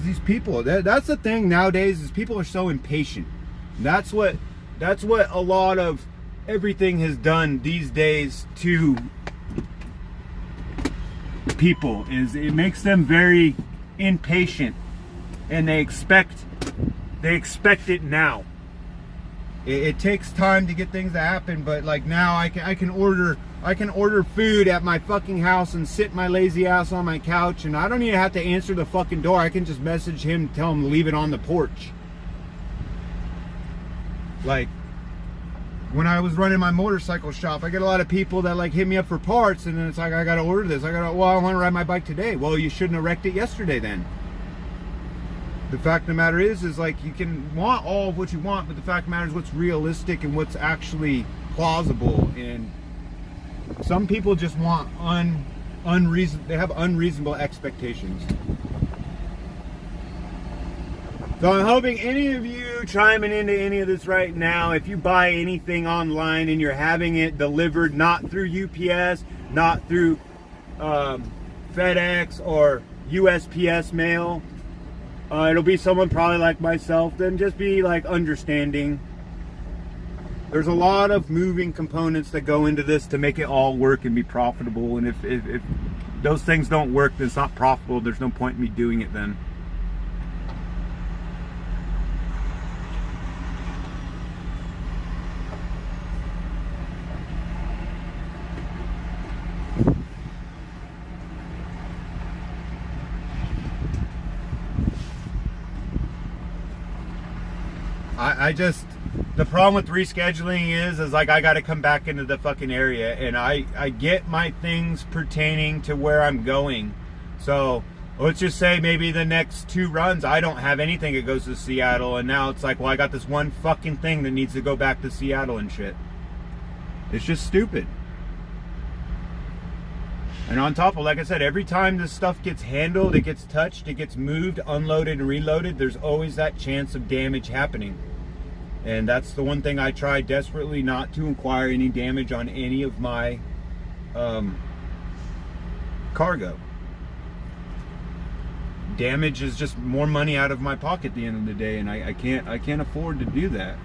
These people, that's the thing nowadays, is people are so impatient. That's what a lot of everything has done these days to people, is it makes them very impatient, and they expect it now. It takes time to get things to happen, but like now I can order food at my fucking house and sit my lazy ass on my couch, and I don't even have to answer the fucking door. I can just message him, tell him to leave it on the porch. Like, when I was running my motorcycle shop, I get a lot of people that like hit me up for parts, and then it's like, I gotta order this. Well, I want to ride my bike today. Well, you shouldn't have wrecked it yesterday then. The fact of the matter is like, you can want all of what you want, but the fact of the matter is what's realistic and what's actually plausible. And some people just want they have unreasonable expectations. So I'm hoping any of you chiming into any of this right now, if you buy anything online and you're having it delivered not through UPS, not through FedEx or USPS mail, it'll be someone probably like myself, then just be like understanding. There's a lot of moving components that go into this to make it all work and be profitable. And if those things don't work, then it's not profitable. There's no point in me doing it then. The problem with rescheduling is like, I got to come back into the fucking area, and I get my things pertaining to where I'm going. So let's just say maybe the next 2 runs, I don't have anything that goes to Seattle, and now it's like, well, I got this one fucking thing that needs to go back to Seattle and shit. It's just stupid. And on top of, like I said, every time this stuff gets handled, it gets touched, it gets moved, unloaded, and reloaded, there's always that chance of damage happening. And that's the one thing I try desperately not to inquire any damage on any of my cargo. Damage is just more money out of my pocket at the end of the day, and I can't afford to do that.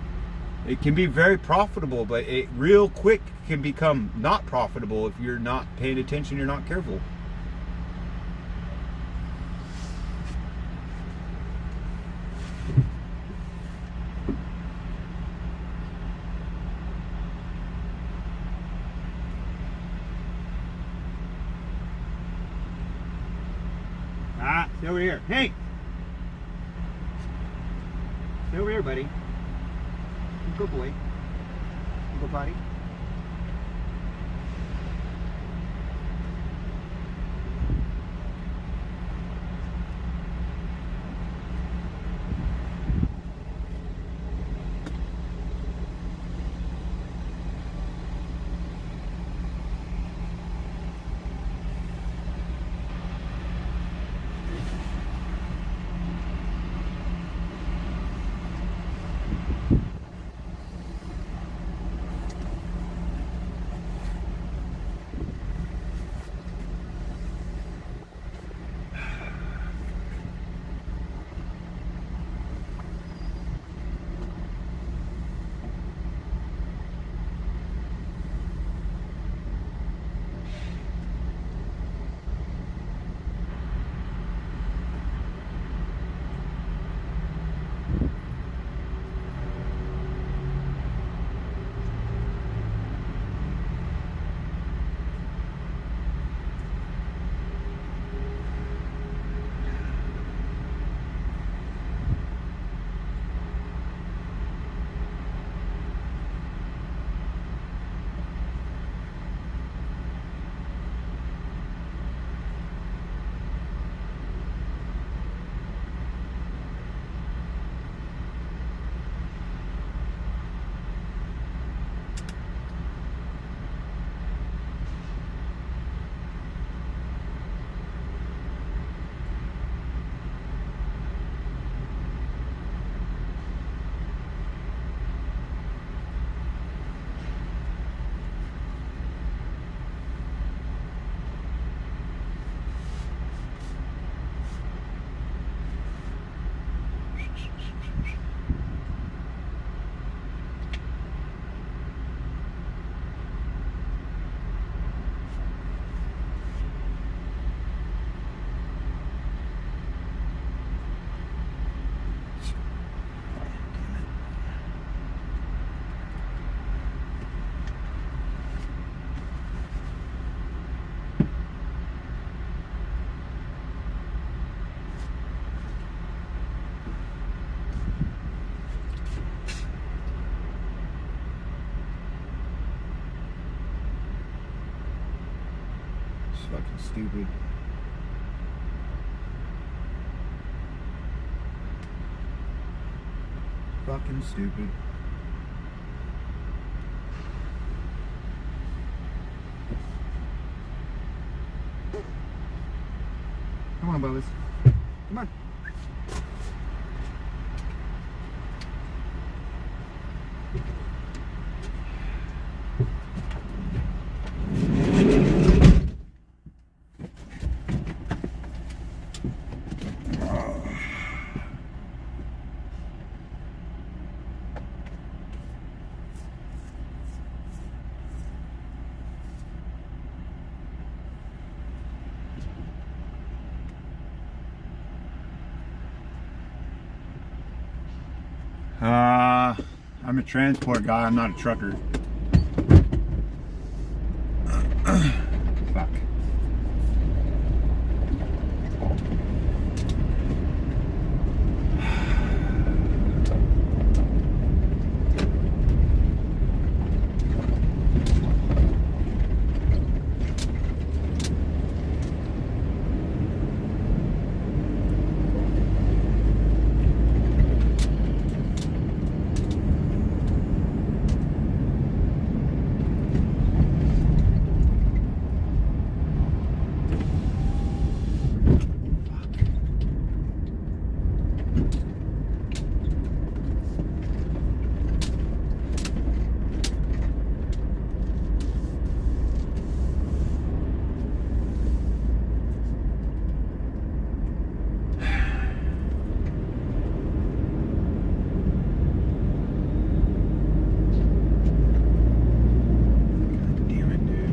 It can be very profitable, but it real quick can become not profitable if you're not paying attention, you're not careful. Stay over here. Hey! Stay over here, buddy. Good boy. Go potty. Fucking stupid. Fucking stupid. Come on, Bubba's. Come on. I'm a transport guy, I'm not a trucker. Fuck. Damn it, dude.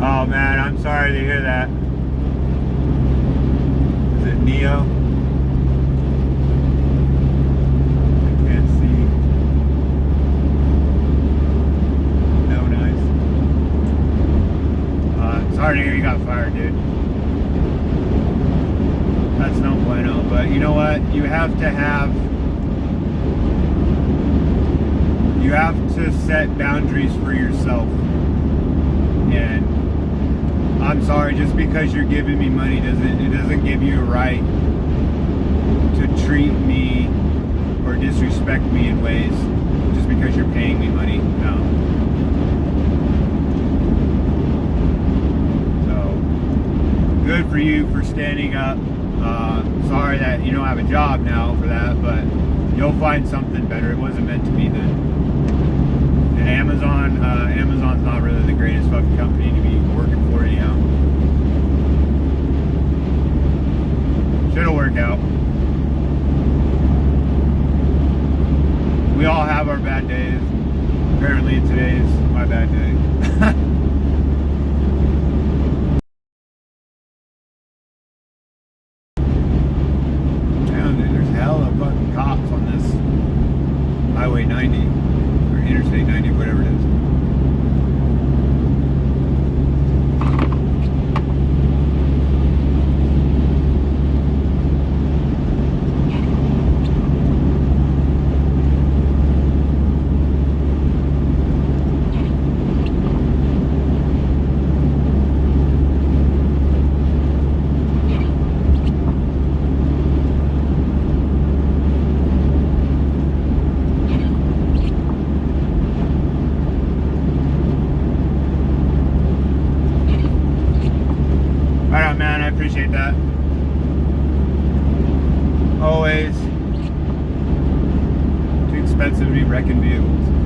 Oh man, I'm sorry to hear that. Is it Neo? I can't see. No, nice. Sorry to hear you got fired, dude. That's no bueno, but you know what? You have to set boundaries for yourself. And I'm sorry, just because you're giving me money doesn't give you a right to treat me or disrespect me in ways just because you're paying me money. No. So good for you for standing up. Sorry that you don't have a job now for that, but you'll find something better. It wasn't meant to be then. And Amazon's not really the greatest fucking company to be working for anyhow. Shit'll work out. We all have our bad days. Apparently today's my bad day. appreciate that. Always too expensive to be wrecking vehicles.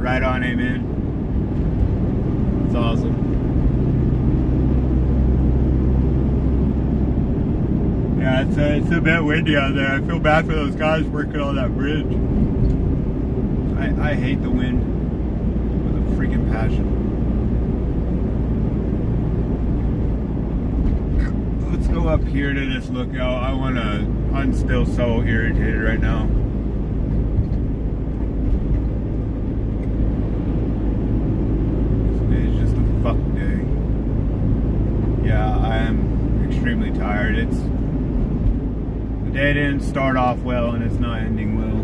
Right on, amen. It's awesome. Yeah, it's a bit windy out there. I feel bad for those guys working on that bridge. I hate the wind with a freaking passion. Let's go up here to this lookout. I'm still so irritated right now. It's just a fuck day. Yeah, I am extremely tired. The day didn't start off well and it's not ending well.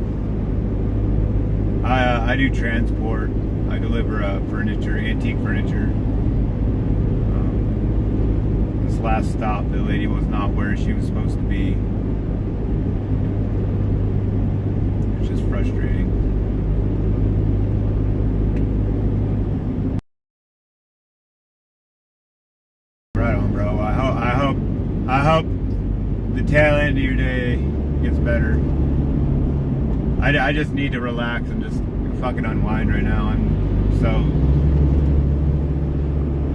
I do transport. I deliver furniture, antique furniture. This last stop, the lady was not where she was supposed to be. It's just frustrating. Right on, bro. I hope the tail end of your day gets better. I just need to relax and just fucking unwind right now. I'm so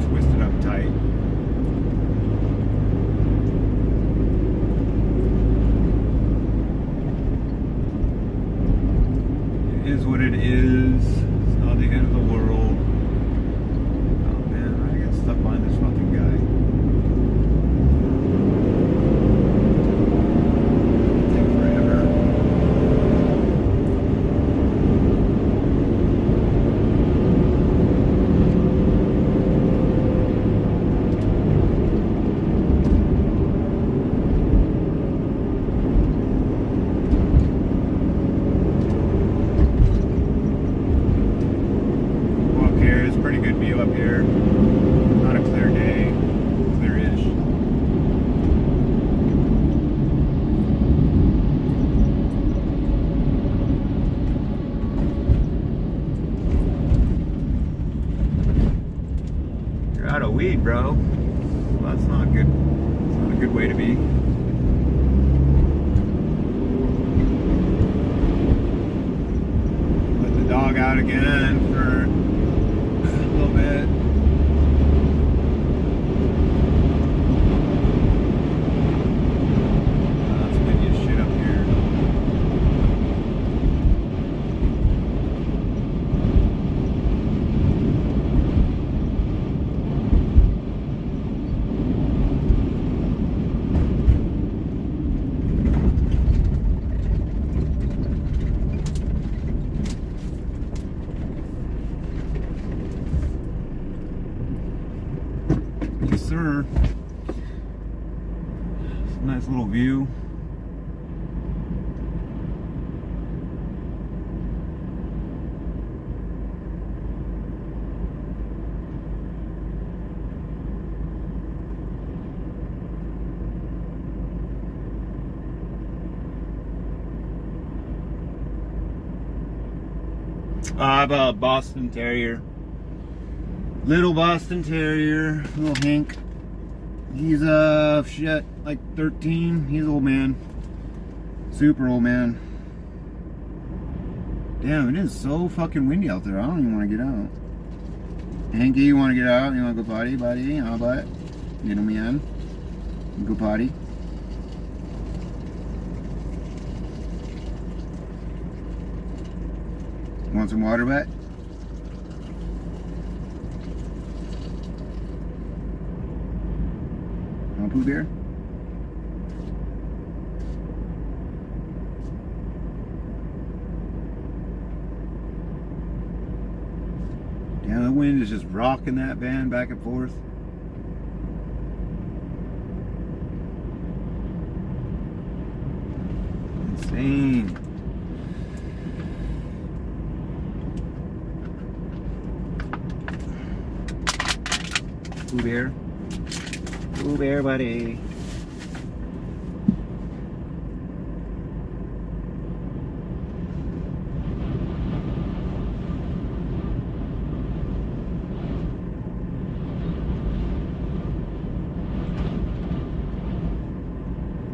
twisted up tight. It is what it is. It's not the end of the world. Oh man, I get stuck behind this fucking guy. Take forever. Pretty good view up here. Not a clear day. Clear-ish. You're out of weed, bro. Well, that's not good. It's not a good way to be. Let the dog out again for a little bit. It's windy as shit up here. Yes, sir. It's a nice little view. I have a Boston Terrier. Little Boston Terrier, little Hank. He's shit, like 13. He's an old man. Super old man. Damn, it is so fucking windy out there. I don't even want to get out. Hanky, you want to get out? You want to go potty, buddy? How about it? Little man. Go potty. Want some water, bet? Want Pooh Bear? Damn, the wind is just rocking that van back and forth. Insane. Pooh Bear. Pooh Bear, buddy.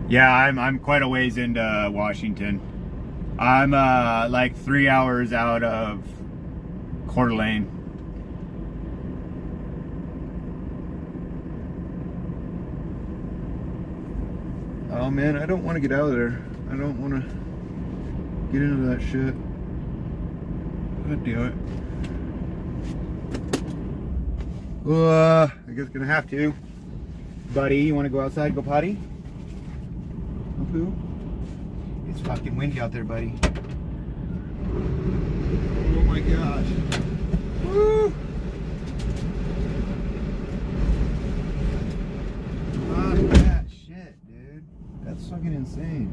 Yeah, I'm quite a ways into Washington. I'm like 3 hours out of Coeur Lane. Oh man, I don't want to get out of there. I don't want to get into that shit. God damn it. I guess gonna have to. Buddy, you want to go outside, go potty? Go poo? It's fucking windy out there, buddy. Oh my gosh. Woo! Fuck that shit, dude. That's fucking insane.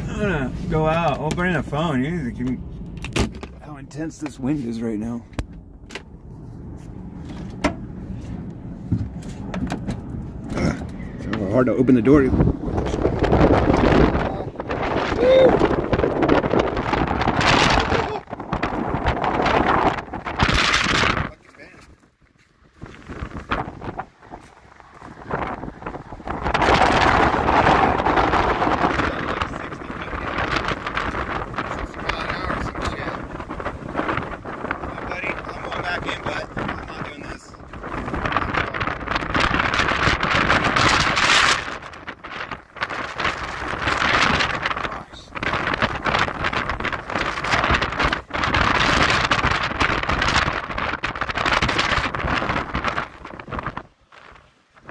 I'm gonna go out. I'll bring a phone. You can how intense this wind is right now. It's hard to open the door.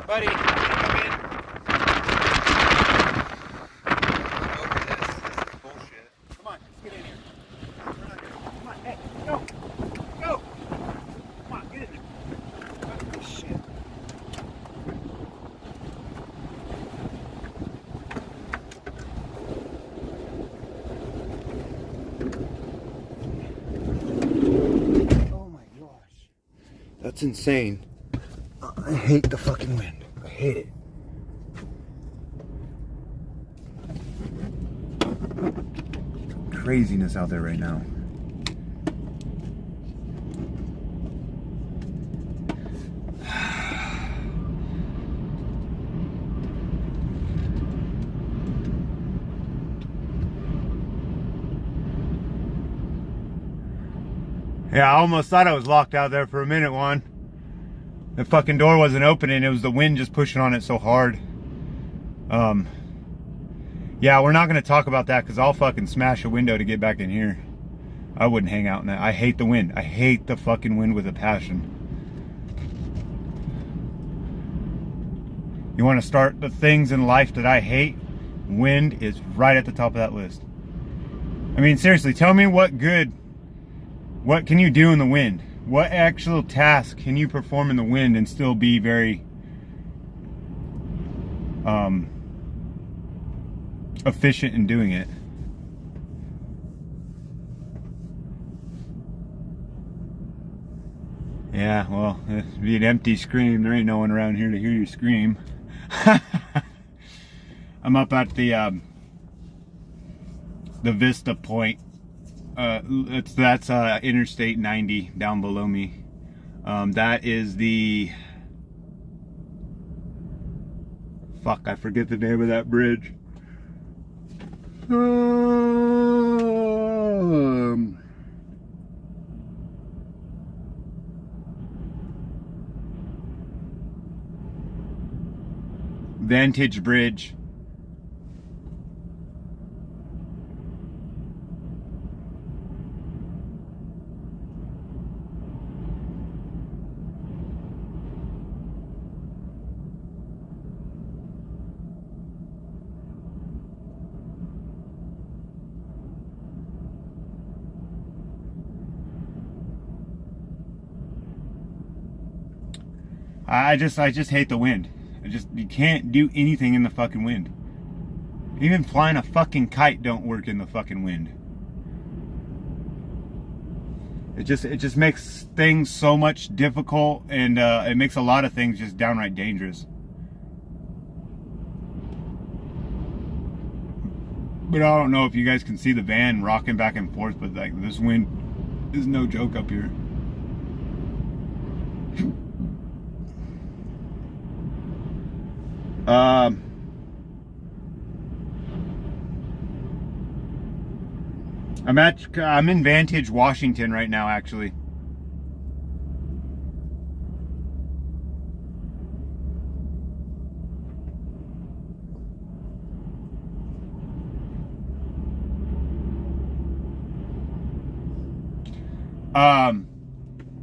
Buddy, come in. Over this. This is bullshit. Come on, let's get in here. Come on, hey, go. Go. Come on, get in there. Oh, shit. Oh my gosh. That's insane. I hate the fucking wind. I hate it. Craziness out there right now. Yeah, I almost thought I was locked out there for a minute, Juan. The fucking door wasn't opening. It was the wind just pushing on it so hard. Yeah, we're not going to talk about that because I'll fucking smash a window to get back in here. I wouldn't hang out in that. I hate the wind. I hate the fucking wind with a passion. You want to start the things in life that I hate? Wind is right at the top of that list. I mean, seriously, tell me what can you do in the wind? What actual task can you perform in the wind and still be very efficient in doing it? Yeah, well, it'd be an empty scream. There ain't no one around here to hear you scream. I'm up at the Vista Point. That's Interstate 90 down below me. That is the fuck, I forget the name of that bridge. Vantage Bridge. I just hate the wind. You can't do anything in the fucking wind. Even flying a fucking kite don't work in the fucking wind. It just makes things so much difficult, and it makes a lot of things just downright dangerous. But I don't know if you guys can see the van rocking back and forth, but like this wind is no joke up here. I'm in Vantage, Washington right now, actually.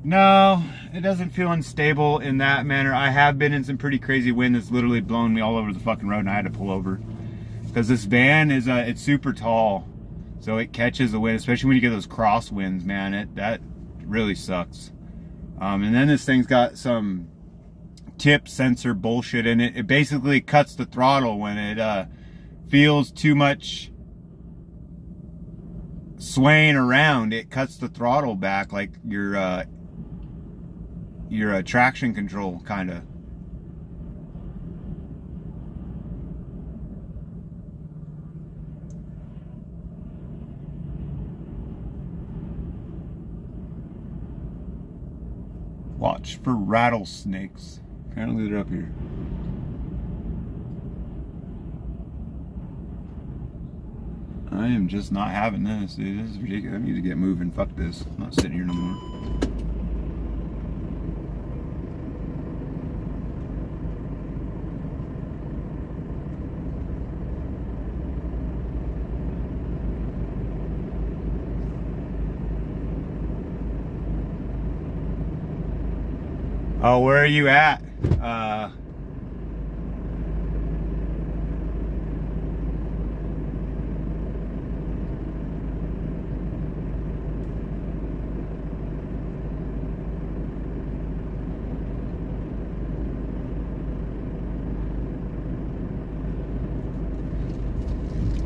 No, it doesn't feel unstable in that manner. I have been in some pretty crazy wind that's literally blown me all over the fucking road, and I had to pull over because this van is it's super tall, so it catches the wind, especially when you get those cross winds, man. That really sucks. And then this thing's got some tip sensor bullshit in it. It basically cuts the throttle when it feels too much swaying around. It cuts the throttle back, like your traction control, kind of. Watch for rattlesnakes. Apparently they're up here. I am just not having this, dude. This is ridiculous. I need to get moving. Fuck this. I'm not sitting here no more. Oh, where are you at?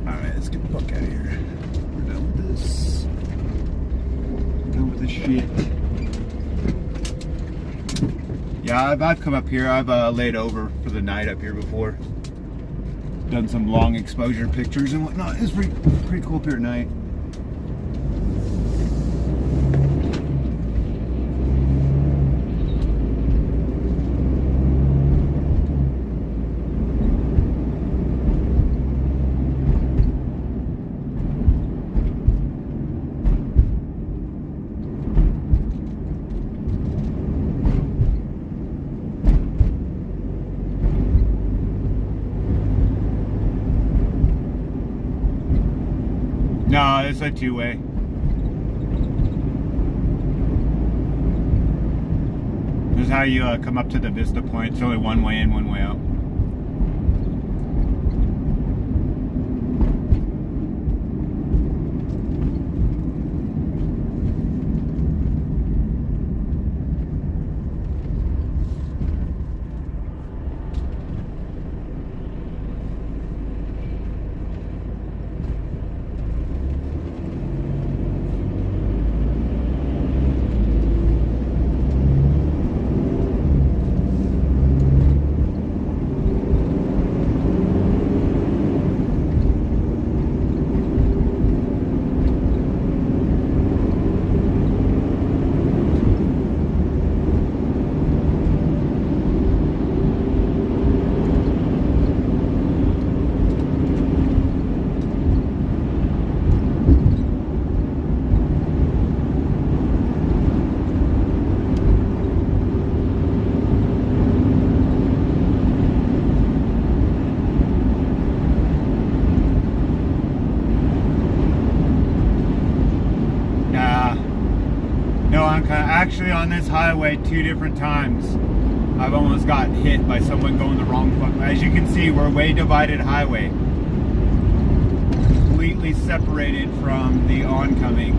Alright, let's get the fuck out of here. We're done with this. We're done with this shit. Yeah, I've come up here. I've laid over for the night up here before. Done some long exposure pictures and whatnot. It's pretty cool up here at night. No, it's a two-way. This is how you come up to the Vista Point. It's only one way in, one way out. Actually, on this highway, 2 different times, I've almost got hit by someone going the wrong fuck. As you can see, we're a way divided highway, completely separated from the oncoming.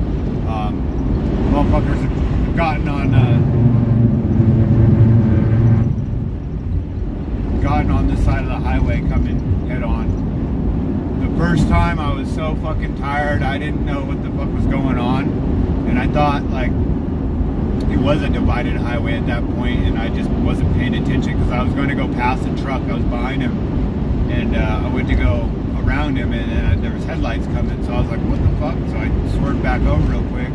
Motherfuckers have gotten on this side of the highway, coming head on. The first time, I was so fucking tired, I didn't know what the fuck was going on, and I thought like it was a divided highway at that point, and I just wasn't paying attention because I was going to go past the truck. I was behind him, and I went to go around him, and there was headlights coming, so I was like, what the fuck? So I swerved back over real quick.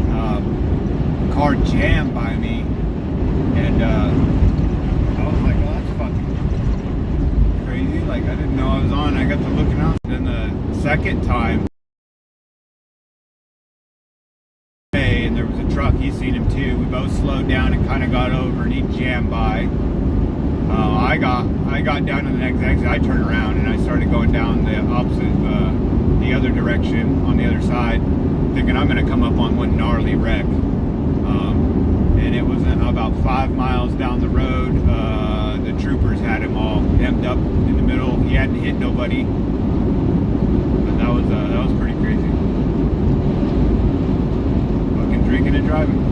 A car jammed by me, and I was like, oh, that's fucking crazy. Like, I didn't know I was on. I got to looking out. Then the second time, truck. He's seen him too. We both slowed down and kind of got over, and he jammed by. I got down to the next exit. I turned around and I started going down the opposite, the other direction on the other side, thinking I'm going to come up on one gnarly wreck. And it was about 5 miles down the road. The troopers had him all hemmed up in the middle. He hadn't hit nobody, but that was pretty crazy. Fucking drinking and driving.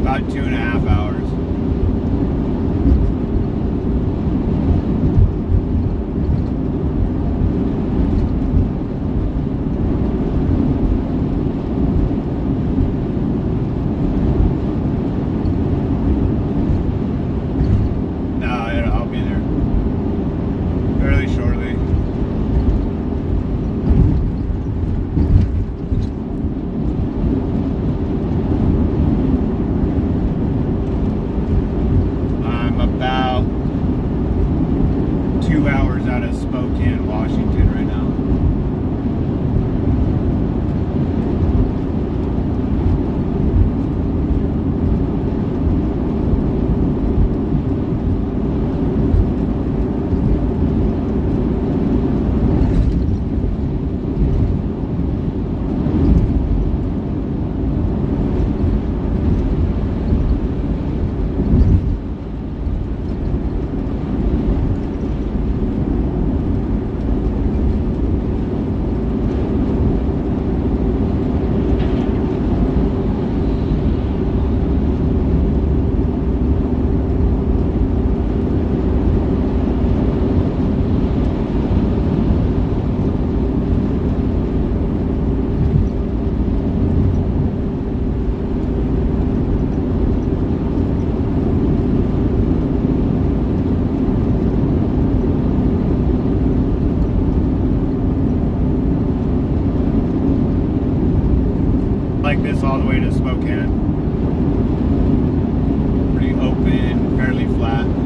About 2.5 hours. No, I'll be there fairly shortly. About 2 hours out of Spokane, Washington right now. Like this all the way to Spokane. Pretty open, fairly flat.